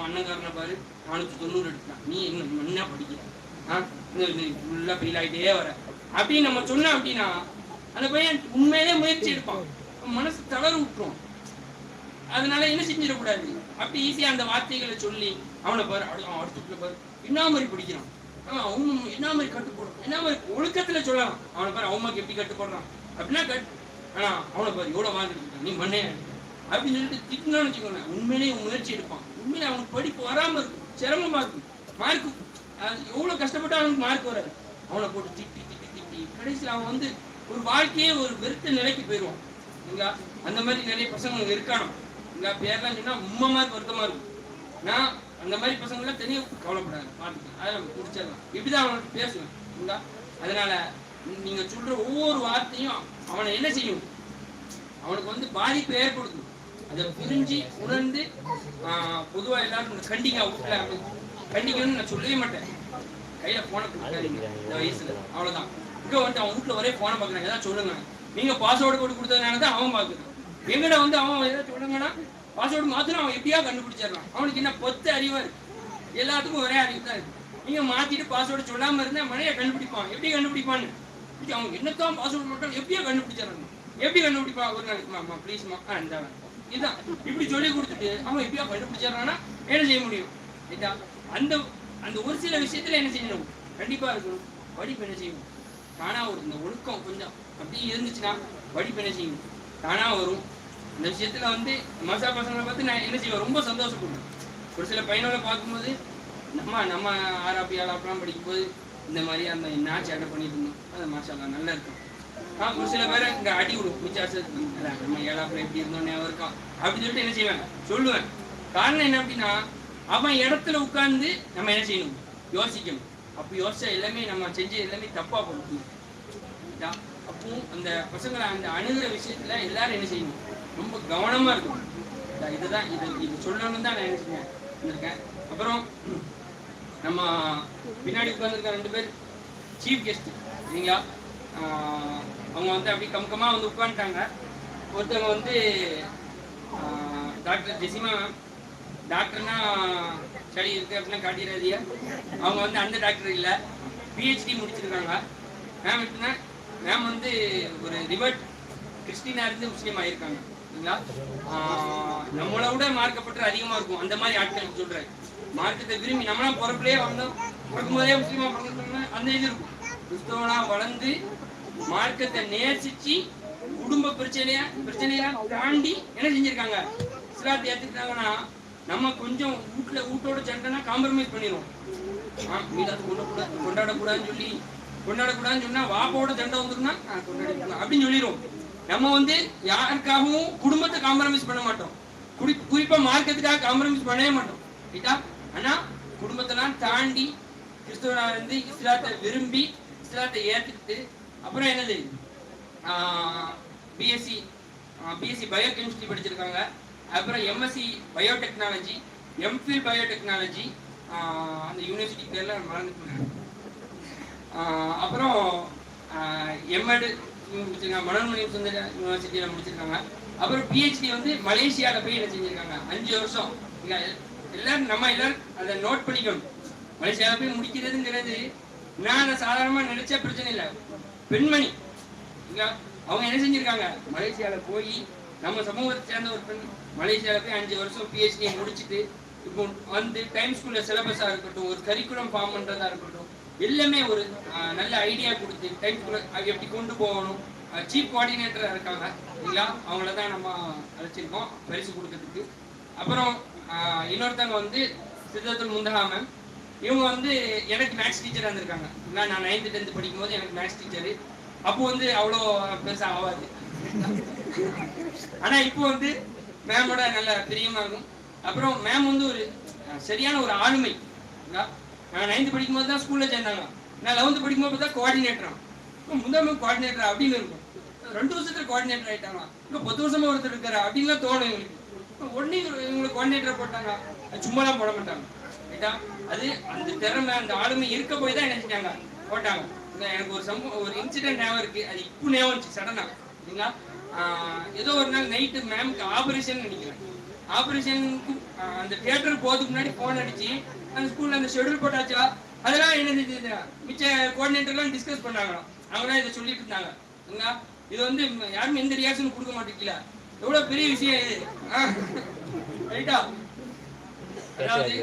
அண்ணங்காரனை பாரு 490 எடுத்தான், நீ என்ன படிக்கிற ஃபுல்லா ஃபெயில் ஆகிட்டே வர அப்படின்னு நம்ம சொன்னோம் அப்படின்னா அந்த பையன் உண்மையிலே முயற்சி எடுப்பான், மனசு தளர விட்டுரும். அதனால என்ன செஞ்சிடக்கூடாது, அப்படி ஈஸியா அந்த வார்த்தைகளை சொல்லி அவனை பாரு அடுத்த பாரு என்ன மாதிரி பிடிக்கிறான், அவன் என்ன மாதிரி கட்டுப்போடுறான், என்ன மாதிரி ஒழுக்கத்துல சொல்லலாம். அவனை பாரு அவமாக்கு எப்படி கட்டுப்படுறான் அப்படின்னா ஆனா அவனை பாரு எவ்வளவு வாங்கிட்டு நீ மண்ணே அப்படின்னு சொல்லிட்டு திட்டினான்னு வச்சுக்கோங்க, உண்மையிலேயே முயற்சி எடுப்பான். உண்மையிலே அவனுக்கு படிப்பு வராம இருக்கும், சிரமமா இருக்கும், மார்க்கு எவ்வளவு கஷ்டப்பட்டு அவனுக்கு மார்க் வராது. அவனை போட்டு திட்டி கடைசியில் அவன் ஒரு வாழ்க்கையே ஒரு வெறுத்த நிலைக்கு போயிடுவான். அந்த மாதிரி நிறைய பசங்க இருக்கானோ பேர்லாம் சொன்னா உண்மை மாதிரி வருத்தமா இருக்கும். நான் அந்த மாதிரி பசங்களாம் தனியாக கவலைப்படாது, பார்த்துக்கேன், அதெல்லாம் குடிச்சிடலாம், இப்படிதான் அவனுக்கு பேசுவேன். அதனால நீங்க சொல்ற ஒவ்வொரு வார்த்தையும் அவனை என்ன செய்யும், அவனுக்கு பாதிப்பு ஏற்படுத்தும். அதை புரிஞ்சு உணர்ந்து பொதுவா எல்லாரும் கண்டிக்கா வீட்டுல கண்டிக்கணும்னு நான் சொல்லவே மாட்டேன். கையில போனை கொடுக்காதீங்க இந்த வயசுல, அவ்வளவுதான். இங்க அவன் வீட்டுல ஒரே போனை பாக்குறாங்க, ஏதாவது சொல்லுங்க. நீங்க பாஸ்வேர்டு போட்டு கொடுத்ததுனாலதான் அவன் பாக்குறான். எங்கட அவன் ஏதாவது சொல்லுங்கன்னா பாஸ்வேர்டு மாத்தினா அவன் எப்படியா கண்டுபிடிச்சிடறான். அவனுக்கு என்ன 10 அறிவா இருக்கு, எல்லாத்துக்கும் ஒரே அறிவு தான் இருக்கு. நீங்க மாத்திட்டு பாஸ்வேர்டு சொல்லாம இருந்தா மனைய கண்டுபிடிப்பான். எப்படி கண்டுபிடிப்பான்னு அவங்க என்னத்தான் பாஸ்வேர்டு போட்டாலும் எப்படியா கண்டுபிடிச்சிடறாங்க. எப்படி கண்டுபிடிப்பான், ஒரு நாளைக்கு ப்ளீஸ்மா இந்த இதுதான் இப்படி சொல்லி கொடுத்துட்டு அவன் எப்படியா கண்டுபிடிச்சிடறான்னா என்ன செய்ய முடியும். அந்த ஒரு சில விஷயத்துல என்ன செய்யணும், கண்டிப்பா இருக்கணும். படிப்பு என்ன செய்யணும், தானா ஒரு இந்த ஒழுக்கம் கொஞ்சம் அப்படி இருந்துச்சுன்னா படிப்பு என்ன செய்யணும், தானா வரும். இந்த விஷயத்துல மசா பசங்களை பார்த்து நான் என்ன செய்வேன், ரொம்ப சந்தோஷப்படுவேன். ஒரு சில பையனோட பார்க்கும்போது நம்ம ஆராப்பி ஆளாப்பெல்லாம் படிக்கும்போது இந்த மாதிரி அந்த நாச்சு அடை பண்ணிட்டு இருந்தோம். அது மாஷாஅல்லாஹ் நல்லா இருக்கும். ஒரு சில பேரை இங்கே அடி விடும் மிச்சாச்சு நம்ம ஏழாப்புல எப்படி இருந்தோம் ஞாபகம் இருக்கான் அப்படின்னு சொல்லிட்டு என்ன செய்வேன் சொல்லுவேன். காரணம் என்ன அப்படின்னா அவன் இடத்துல உட்கார்ந்து நம்ம என்ன செய்யணும் யோசிக்கணும். அப்போ யோசிச்சா எல்லாமே நம்ம செஞ்ச எல்லாமே தப்பா போகும். அப்போ அந்த பசங்களை அந்த அணுகிற விஷயத்துல எல்லாரும் என்ன செய்யணும் ரொம்ப கவனமா இருக்கும். இதுதான் இது சொல்லணும்னு தான் நான் என்ன செஞ்சேன். அப்புறம் நம்ம பின்னாடி உட்கார்ந்துருக்க 2 பேர் சீஃப் கெஸ்ட் இல்லைங்களா, அவங்க வந்து அப்படி கம்கமா வந்து உட்காந்துட்டாங்க. ஒருத்தவங்க வந்து டாக்டர் ஜெசிமா மேம், டாக்டர்னா ஸ்டடி இருக்கு அப்படின்னா காட்டிடாதியா, அவங்க வந்து அந்த டாக்டர் இல்லை, பிஹெச்டி முடிச்சிருக்காங்க. மேம் எப்படின்னா மேம் வந்து ஒரு ரிவர்ட் கிறிஸ்டினா இருந்து முஸ்லீம் ஆயிருக்காங்க இல்லைங்களா. நம்மளை விட மார்க்கப்பட்டு அதிகமா இருக்கும் அந்த மாதிரி ஆட்களுக்கு சொல்றேன். மார்க்கத்தை விரும்பி நம்மளாம் பிறப்பிலே வந்தோம், பிறக்கும்போதே முஸ்லீமா பிறந்தோம்னா அந்த இது இருக்கும். கிறிஸ்தவனா வளர்ந்து மார்க்கத்தை நேசிச்சு குடும்ப பிரச்சனையெல்லாம் தாண்டி என்ன செஞ்சிருக்காங்க இஸ்லாத்தை ஏத்துக்கிட்டாங்கன்னா நம்ம கொஞ்சம் வீட்டோட சண்டைனா காம்ப்ரமைஸ் பண்ணிடுவோம். கொண்டாடக்கூடாதுன்னு சொன்னா வாப்போட சண்டை வந்துருன்னா கொண்டாடிக்கலாம் அப்படின்னு சொல்லிடுவோம். நம்ம வந்து யாருக்காகவும் குடும்பத்தை காம்ப்ரமைஸ் பண்ண மாட்டோம், குறிப்பா மார்க்கத்துக்காக காம்ப்ரமைஸ் பண்ணவே மாட்டோம் ரைட்டா. ஆனா குடும்பத்தெல்லாம் தாண்டி கிறிஸ்தவனா இருந்து இஸ்லாத்தை விரும்பி இஸ்லாத்தை ஏத்துக்கிட்டு அப்புறம் என்னது பிஎஸ்சி பயோகெமிஸ்ட்ரி படிச்சிருக்காங்க. அப்புறம் எம்எஸ்சி பயோடெக்னாலஜி, எம்ஃபில் பயோடெக்னாலஜி, அந்த யூனிவர்சிட்டி பேர்ல மறந்துட்டு. அப்புறம் எம்எட் முடிச்சிருக்காங்க, மனோன்மணி சுந்தர யூனிவர்சிட்டியில முடிச்சிருக்காங்க. அப்புறம் பிஹெச்டி வந்து மலேசியாவில் போய் என்ன செஞ்சிருக்காங்க 5 வருஷம். எல்லாரும் நம்ம எல்லாரும் அதை நோட் பண்ணிக்கணும். மலேசியாவில் போய் முடிக்கிறதுங்கிறது நான் சாதாரணமா நினைச்ச பிரச்சனை இல்லை. பெண்மணி அவங்க என்ன செஞ்சிருக்காங்க மலேசியாவில் போய் நம்ம சமூகத்தை சேர்ந்த ஒரு பெண் மலேசியாவில் போய் 5 வருஷம் பிஹெச்டியை முடிச்சுட்டு இப்போ வந்து டைம் ஸ்கூல்ல சிலபஸா இருக்கட்டும், ஒரு கரிக்குலம் ஃபார்ம் பண்றதா இருக்கட்டும், எல்லாமே ஒரு நல்ல ஐடியா கொடுத்து டைம் ஸ்கூல்ல எப்படி கொண்டு போகணும். சீஃப் கோஆர்டினேட்டரா இருக்காங்க இல்லைங்களா, அவங்கள தான் நம்ம அழைச்சிருக்கோம் பரிசு கொடுக்கறதுக்கு. அப்புறம் இன்னொருத்தவங்க வந்து சித்தத்துல் முந்தஹா மேம், இவங்க வந்து எனக்கு மேத்ஸ் டீச்சராக இருந்திருக்காங்க. நான் 9th 10th படிக்கும் போது எனக்கு மேத்ஸ் டீச்சரு. அப்போ வந்து அவ்வளோ பெருசாக ஆகாது, ஆனால் இப்போ வந்து மேமோட நல்ல பிரியமாக இருக்கும். அப்புறம் மேம் வந்து ஒரு சரியான ஒரு ஆளுமை. நான் 9th படிக்கும் போது தான் ஸ்கூலில் சேர்ந்தாங்க, நான் 11th படிக்கும் போது தான் கோஆர்டினேட்டரா. இப்போ முந்தா மேம் கோஆர்டினேட்டரா அப்படின்னு இருக்கும். 2 வருஷத்துல கோஆர்டினேட்டர் ஆகிட்டாங்க, இப்போ 10 வருஷமா ஒருத்தர் இருக்காரு அப்படின்லாம் தோணும் எங்களுக்கு. உடனே இவங்களுக்கு கோஆர்டினேட்டர் போட்டாங்க, சும்மாலாம் போட மாட்டாங்க ரைட்டா. அது அந்த திறமை அந்த ஆளுமை இருக்க போய் தான் என்ன செஞ்சாங்க போட்டாங்க. எனக்கு ஒரு இன்சிடென்ட் ஞாபகம் இருக்கு, அது இப்போ ஞாபகம் வந்துச்சு சடனா இல்லைங்களா. ஏதோ ஒரு நாள் நைட்டு மேம்க்கு ஆபரேஷன் நினைக்கிறேன். ஆபரேஷனுக்கு அந்த தியேட்டருக்கு போகிறதுக்கு முன்னாடி ஃபோன் அடிச்சு அந்த ஸ்கூல்ல அந்த ஷெடியூல் போட்டாச்சா அதெல்லாம் என்ன செஞ்சது மிச்ச கோஆர்டினேட்டர்லாம் டிஸ்கஸ் பண்ணாங்களாம். அவங்களாம் இதை சொல்லிட்டு இருந்தாங்க இல்லைங்களா. இது வந்து யாருமே எந்த ரியாக்ஷனும் கொடுக்க மாட்டேங்கல, எவ்வளவு பெரிய விஷயம் இது ரைட்டா. அதாவது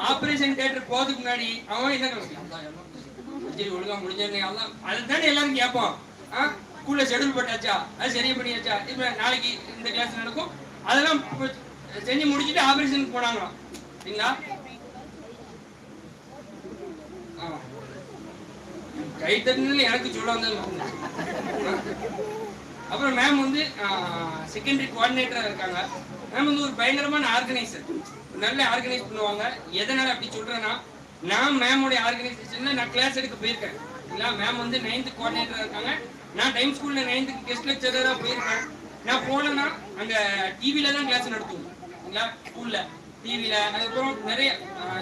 ஆபரேஷன் தியேட்டர் போறதுக்கு முன்னாடி அவன் என்ன சரி ஒழுங்கா முடிஞ்ச அதுதானே எல்லாரும் கேட்போம். ஸ்கூல்ல ஷெடியூல் போட்டாச்சா, அது சரியா பண்ணியாச்சா, இப்ப நாளைக்கு இந்த கிளாஸ் நடக்கும், அதெல்லாம் செஞ்சு முடிச்சுட்டு ஆபரேஷனுக்கு போனாங்களாம் சரிங்களா. கை தட்டினதுல எனக்கு சொல்ல வந்தது. அப்புறம் மேம் வந்து செகண்டரி கோஆர்டினேட்டரா இருக்காங்க. மேம் வந்து ஒரு பயங்கரமான ஆர்கனைசர், நல்ல ஆர்கனைஸ் பண்ணுவாங்க. எதனால அப்படி சொல்றேன்னா, நான் மேமோடைய ஆர்கனைசேஷன்ல நான் கிளாஸ் எடுக்க போயிருக்கேன் இல்ல. மேம் வந்து 9th கோஆர்டினேட்டரா இருக்காங்க, நான் டைம் ஸ்கூல்ல 9th கெஸ்ட் லெக்சரரா போயிருக்கேன். நான் போனேன்னா அங்க டிவில தான் கிளாஸ் நடத்துவோம் இல்ல, ஸ்கூல்ல டிவில. அதுக்கப்புறம் நிறைய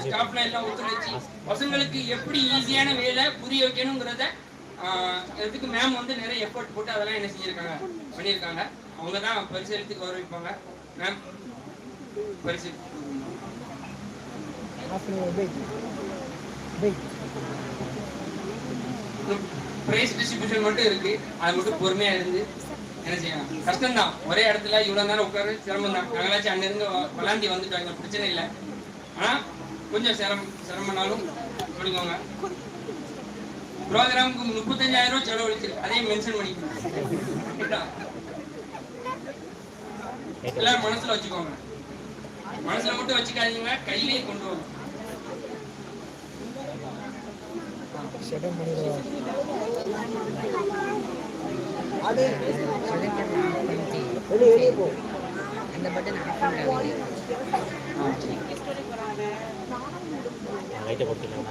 ஸ்டாஃப்ல எல்லாம் ஒத்துழைச்சி பசங்களுக்கு எப்படி ஈஸியான வேலை புரிய வைக்கணுங்கிறத இதுக்கு மேம் வந்து நிறைய எஃபர்ட் போட்டு அதெல்லாம் என்ன செஞ்சிருக்காங்க பண்ணியிருக்காங்க. அவங்க தான் பரிசீலித்துக்கு வர வைப்பாங்க. மேம் பரிசு பிரைஸ் டிஸ்ட்ரிபியூஷன் மட்டும் இருக்கு, அது மட்டும் பொறுமையா இருந்து என்ன செய்யலாம். கஷ்டம் தான், ஒரே இடத்துல இவ்வளவு நேரம் உட்காரு சிரமம் தான். நாங்களாச்சும் அங்க இருந்து வளாந்தி வந்துட்டாங்க, பிரச்சனை இல்லை. ஆனா கொஞ்சம் சிரமம்னாலும் பண்ணிக்கோங்க. ப்ரோக்ராமுக்கு 35,000 ரூபாய் செலவழிச்சிருக்கு, அதையும் மென்ஷன் பண்ணிக்கணும். எல்லாரும் மனசுல வச்சுக்கோங்க. மனசுல மட்டும் வச்சுக்காதீங்க, கையிலேயே கொண்டு வாங்க. வெளியே போ. அந்த பட்டன் ஆஃப் பண்ணாதீங்க. லைட்டை போட்டுக்கலாம்.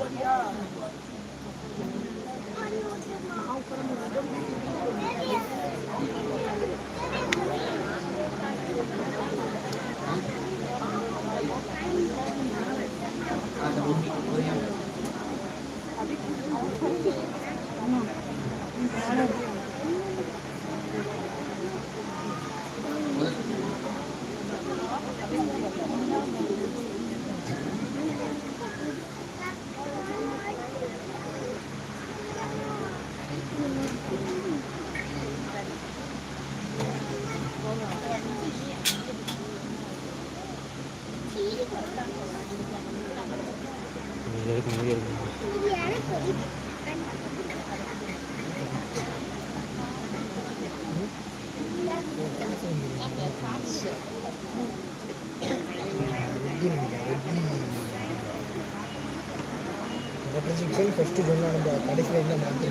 ஃபர்ஸ்ட் சொன்னா நம்ம கடைசியில் என்ன மாற்றி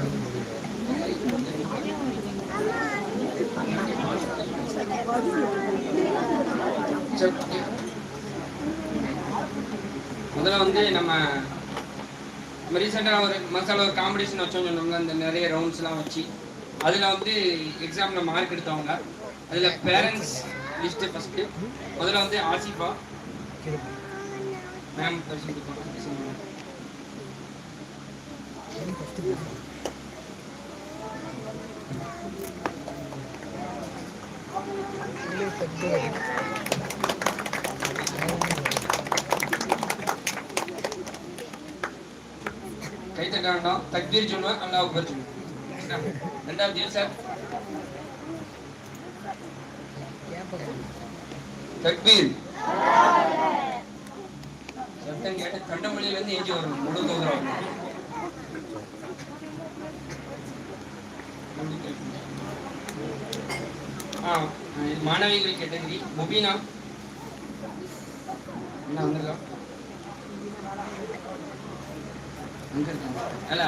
முதல்ல வந்து நம்ம ரீசெண்டாக ஒரு மசாலா ஒரு காம்படிஷன் வச்சோம்னு சொன்னோம்ல, அந்த நிறைய ரவுண்ட்ஸ்லாம் வச்சு அதில் வந்து எக்ஸாமில் மார்க் எடுத்தவங்க, அதில் பேரண்ட்ஸ் லிஸ்ட்டு ஃபஸ்ட்டு முதல்ல வந்து ஆசிஃபா மேம் கை தட்ட வேண்டாம், தக்பீர் சொல்லுவேன், அல்லாஹ் அக்பர் சொல்லுவேன். ரெண்டாவது ஜெயில் சார் தக்பீர் சத்தம் கேட்டு தண்டமொழியிலேருந்து எஞ்சி வரணும், முழு தோதுறோம். மாணவிகள் கேட்டகரி முபீனா என்ன வந்திருக்கா அங்க இருக்காங்க அல்ல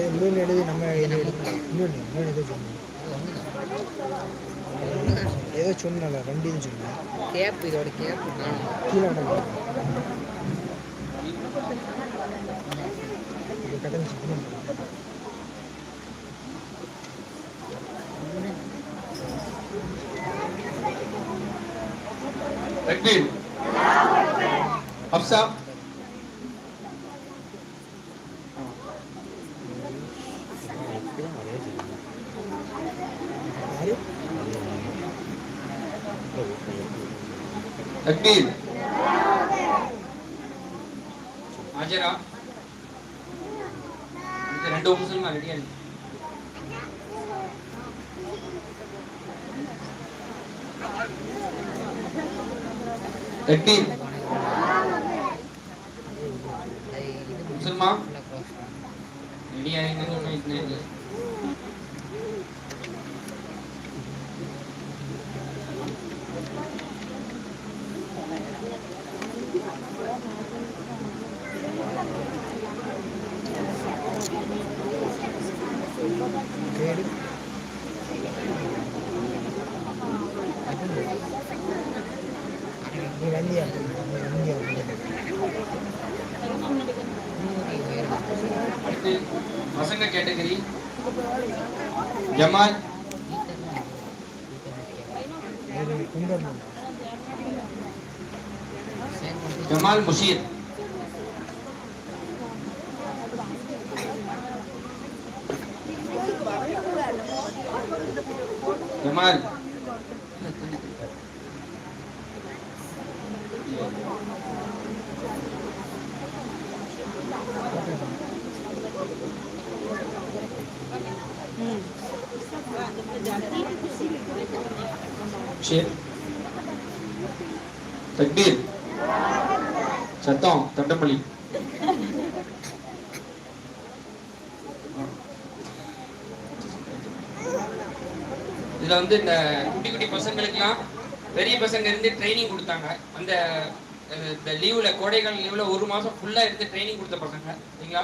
இன்னொன்று எழுதி நம்ம இன்னொன்று ஏதோ சொன்னோம் ஏதோ சொன்னல ரெண்டு சொன்னேன் கேப் இதோட கேப் கீழே கட்டணம் தக்பீர் ஹப்ஸா தக்பீர் ஹாஜரா இந்த ரெண்டு முஸ்லிமா ரெடியா இருக்கு தக்பீர் முஸ்லிமா ரெடியா இருக்குன்னு சொன்னா இத்தனை பசங்க category Jamal Jamal Musheer Jamal शेर तकबीर சத்தம் தண்டமொழி இதுல அதுல வந்து இந்த குட்டி குட்டி பசங்களுக்குலாம் பெரிய பசங்க இருந்து ட்ரைனிங் கொடுத்தாங்க. அந்த இந்த லீவ்ல கோடைக்கால லீவ்ல 1 மாசம் ஃபுல்லா இருந்து ட்ரைனிங் கொடுத்த பசங்க சரிங்களா.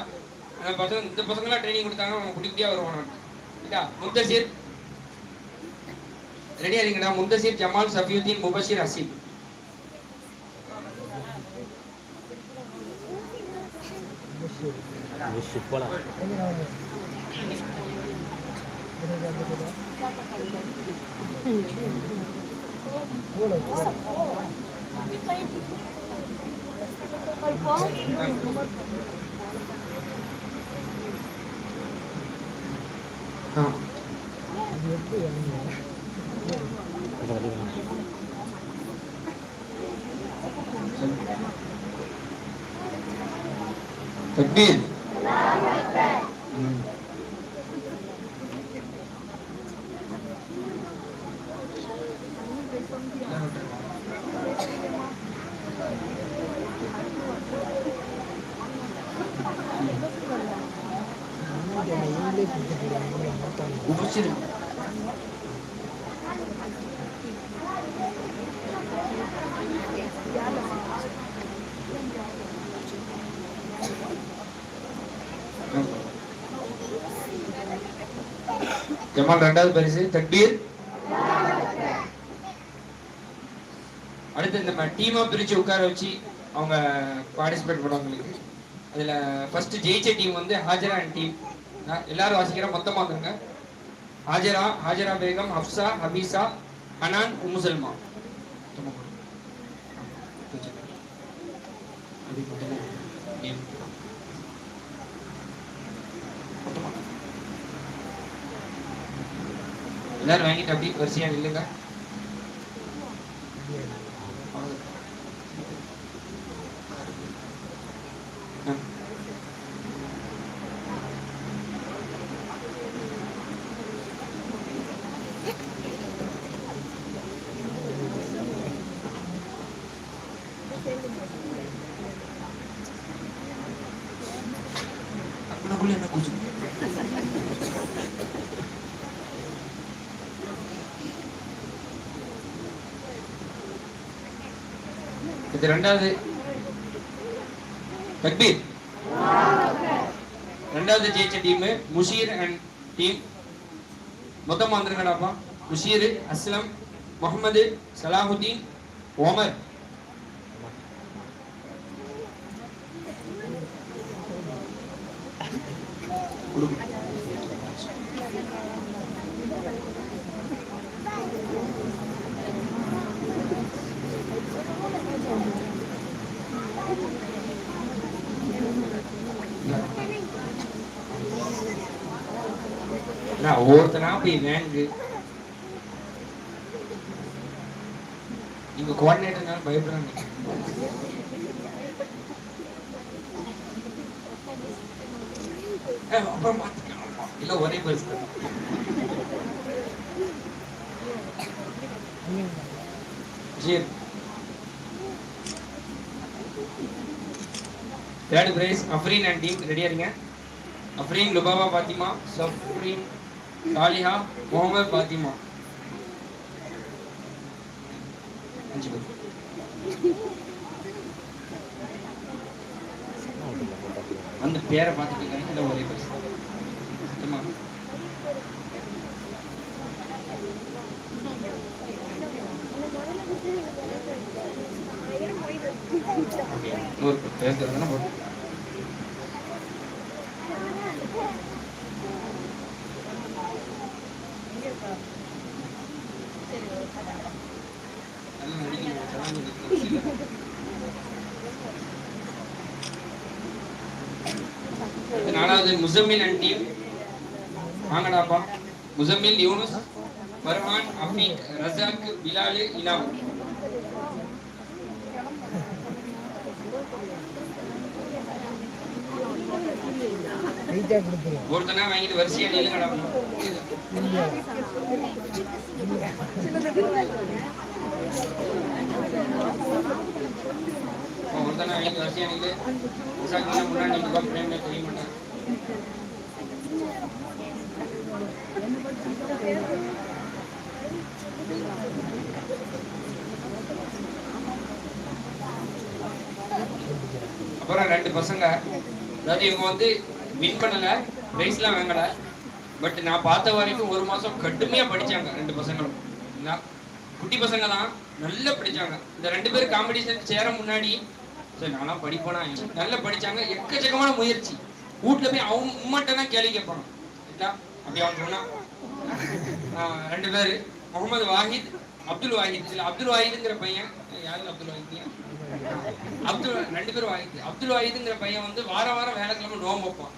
அந்த பசங்க இந்த பசங்களாம் ட்ரைனிங் கொடுத்தாங்க. அவங்க குட்டி குட்டியா வருவாங்க. முத்தசீர் ரெடியா இருக்கீங்களா? முத்தசீர், ஜமால், சஃபியுதீன், முபஷிர், ஹசீப். தக்பீர். ஜமால் 2வது பரிசு. தக்பீர். அடுத்து இந்த டீமா பிரிச்சு உட்கார வச்சு அவங்க பார்ட்டிசிபேட் பண்ணுவாங்களுக்கு. அதுல ஃபர்ஸ்ட் ஜெயிச்ச டீம் வந்து ஹாஜரா அண்ட் டீம். எல்லாரும் வாசிக்கிற மொத்தமா வந்துருங்க. ஹாஜரா பேகம், ஹப்சா, ஹபீசா, அனான், உம்முசல்மா. எல்லாரும் வாங்கிட்டு அப்படி வரிசையா நில்லுங்க. இது 2வது தக்பீர். 2வது ஜெயிச்ச டீம் முஷீர் அண்ட் டீம். மொத்தமா வந்துருங்கடாப்பா. முஷீர், அஸ்லம், முகமது, சலாஹுதீன், ஒமர். ஒவ்வொருத்தனா போய் வேங்கு. நீங்க கோஆர்டினேட்டர்னால பயப்படுறாங்க. அப்புறம் இல்ல ஒரே பரிசு. சரி 3rd price Afreen and team. ரெடியா இருங்க. அஃப்ரீன், லுபாபா, பாத்திமா, சஃப்ரீன், சாலிஹா, முகமது, பாத்திமா. 5 பேர். அந்த பேரை பார்த்துட்டு இந்த ஒரே பரிசு. பேசுறதுனா போட்டு நாலாவது முசம்மில் அண்ட் டீம். வாங்கடாப்பா. முசம்மில், யூனுஸ், ஃபர்ஹான், அஃபீக், ரஸாக், பிலால், இனாம். ஒருத்தனா வாங்கிட்டு வரிசையா நில்லுங்கடா. ஒருத்தனா வாங்கிட்டு வரிசையா நில்லு. முன்னாடி நிற்க ஃப்ரேம்ல தெரிய மாட்டேன். அப்புறம் 2 பசங்க, அதாவது இவங்க வந்து வின் பண்ணல, பிரைஸ்லாம் வாங்கல, பட் நான் பார்த்த வரைக்கும் 1 மாசம் கடுமையா படிச்சாங்க 2 பசங்களும். குட்டி பசங்க தான், நல்லா படிச்சாங்க. இந்த 2 பேரும் காம்படிஷன் சேர முன்னாடி சரி நான்லாம் படிப்பேனா, நல்லா படிச்சாங்க. எக்கச்சக்கமான முயற்சி. வீட்டுல போய் அவங்க உம்மாட்ட தான் கேள்வி கேட்பாங்க. அப்படி அவங்க சொன்னா 2 பேரு முகமது வாஹித், அப்துல் வாஹித். இல்ல அப்துல் வாஹித்ங்கிற பையன் யாரு? அப்துல் வாஹித் 2 பேரும் வாஹித். அப்துல் வாஹித்ங்கிற பையன் வந்து வாரம் வேலைக்கிழமை நோம்பு வைப்பான்.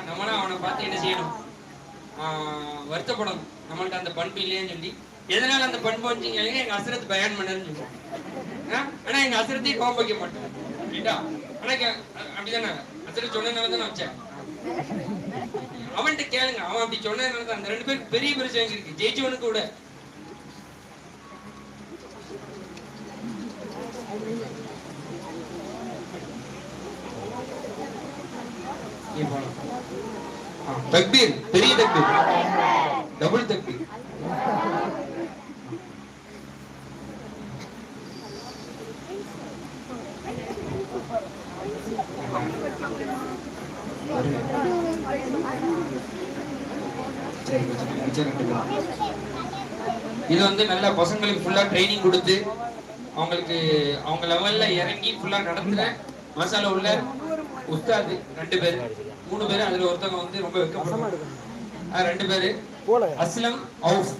நம்மளா அவனை பார்த்து என்ன செய்யணும், வருத்தப்படணும், நம்மள்ட்ட அந்த பண்பு இல்லையேன்னு சொல்லி. எதனால அந்த பண்பு வச்சுங்க, எங்க அசரத் பயன் பண்ணன்னு சொல்லுவோம். ஆனா எங்க அசரத்தையும் நோம்பு வைக்க மாட்டேன். ஆனா அப்படிதானே அசரத் சொன்னதுனால தானே வச்சேன். அவன்கிட்ட கேளுங்க, அவன் அப்படி சொன்னதுனால தான் அந்த 2 பேருக்கு பெரிய பிரச்சனை இருக்கு. ஜெயிச்சவனுக்கு கூட தக்பீர், பெரிய தக்பீர், டபுள் தக்பீர். இது வந்து நல்ல பசங்களுக்கு ஃபுல்லா ட்ரைனிங் கொடுத்து அவங்களுக்கு அவங்க லெவல்ல இறங்கி ஃபுல்லா நடத்துற மசாலா உள்ள உஸ்தாது 2 பேர், 3 பேர். அதுல ஒருத்தவங்க வந்து ரொம்ப வெக்கப்படுவாங்க. 2 பேரு அஸ்லம் அவுஃப்.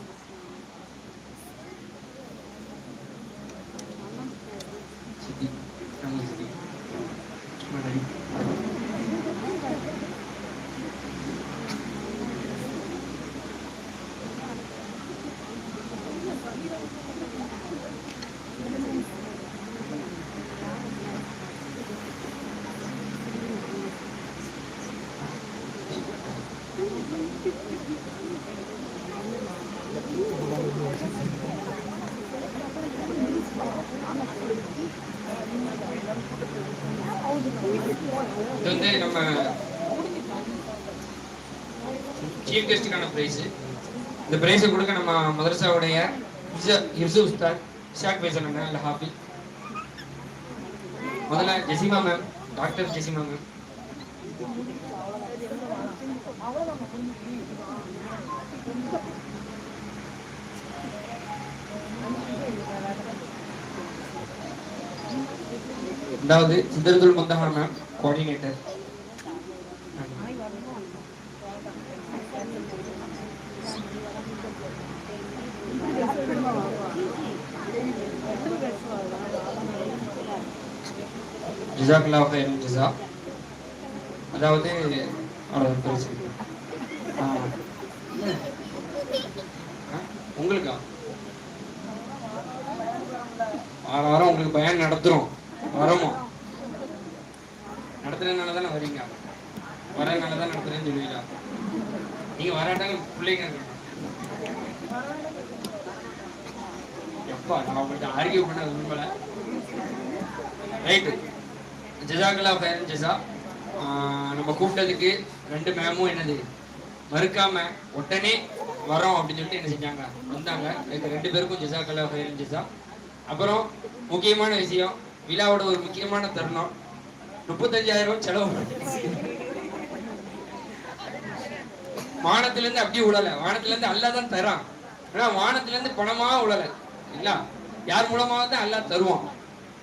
இது வந்து நம்ம சீஃப் கெஸ்டுக்கான பிரைஸ். இந்த பிரைஸை கொடுக்க நம்ம மதரசாவுடைய ஹிஃப்ஸ் உஸ்தாத் இஷாக் ஃபைசல் அண்ணா இல்ல ஹாஃபிஸ். முதல்ல Jezima ma'am, doctor Jezima ma'am. ரெண்டாவது சிதறதுல் முந்தஹா மேம், கோஆர்டினேட்டர். ஜஸாக்கல்லாஹு கைரல் ஜஸா. அதாவது உங்களுக்கா வாரம் உங்களுக்கு பயன் நடத்துறோம். வரமோ நடத்துறதுனால தானே வரீங்க, வரதுனால தான் நடத்துறேன்னு சொல்லுவீங்களா? நீங்க வராட்டாங்க பிள்ளைங்க எப்பா நான் உங்கள்கிட்ட ஆர்கியூ பண்ண விரும்பல. ரைட்டு, ஜஸாக்கல்லாஹு கைரல் ஜஸா. நம்ம கூப்பிட்டதுக்கு 2 மேமும் என்னது மறுக்காம உடனே வரோம் அப்படின்னு சொல்லிட்டு என்ன செஞ்சாங்க, வந்தாங்க. 2 பேருக்கும் ஜஸாக்கல்லாஹு கைரல் ஜஸா. அப்புறம் முக்கியமான விஷயம், விழாவோட ஒரு முக்கியமான தருணம், 35,000 செலவு. வானத்துல இருந்து அப்படியே உழல, வானத்துல இருந்து அல்லாஹ் தான் தரான். ஆனா வானத்துல இருந்து பணமா உழல இல்ல, யார் மூலமாக தான் அல்லாஹ் தருவான்.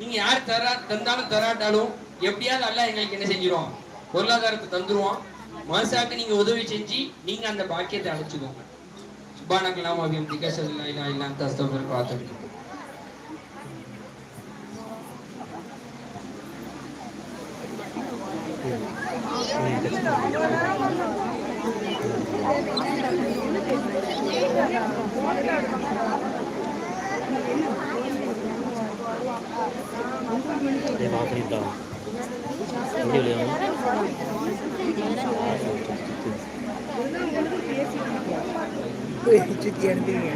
நீங்க யார் தந்தாலும் தராட்டாலும் எப்படியாவது அல்லாஹ் எங்களுக்கு என்ன செஞ்சிருவான், பொருளாதாரத்தை தந்துருவான். மனசாக்கு நீங்க உதவி செஞ்சு நீங்க அந்த பாக்கியத்தை அழைச்சுக்கோங்க. சுப்ஹானக்கல்லாஹு வ பிஹம்திக அஷ்ஹது அல்லா இலாஹா இல்லா அன்த அஸ்தக்ஃபிருக வ அத்தூபு இலைக். சுத்தி அனுப்பிங்க.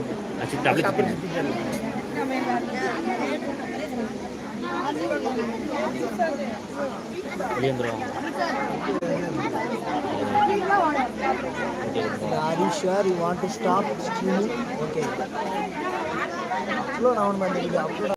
வெளியே வந்துடுவாங்க. Are you sure you want to stop streaming? Okay. Slow down, man.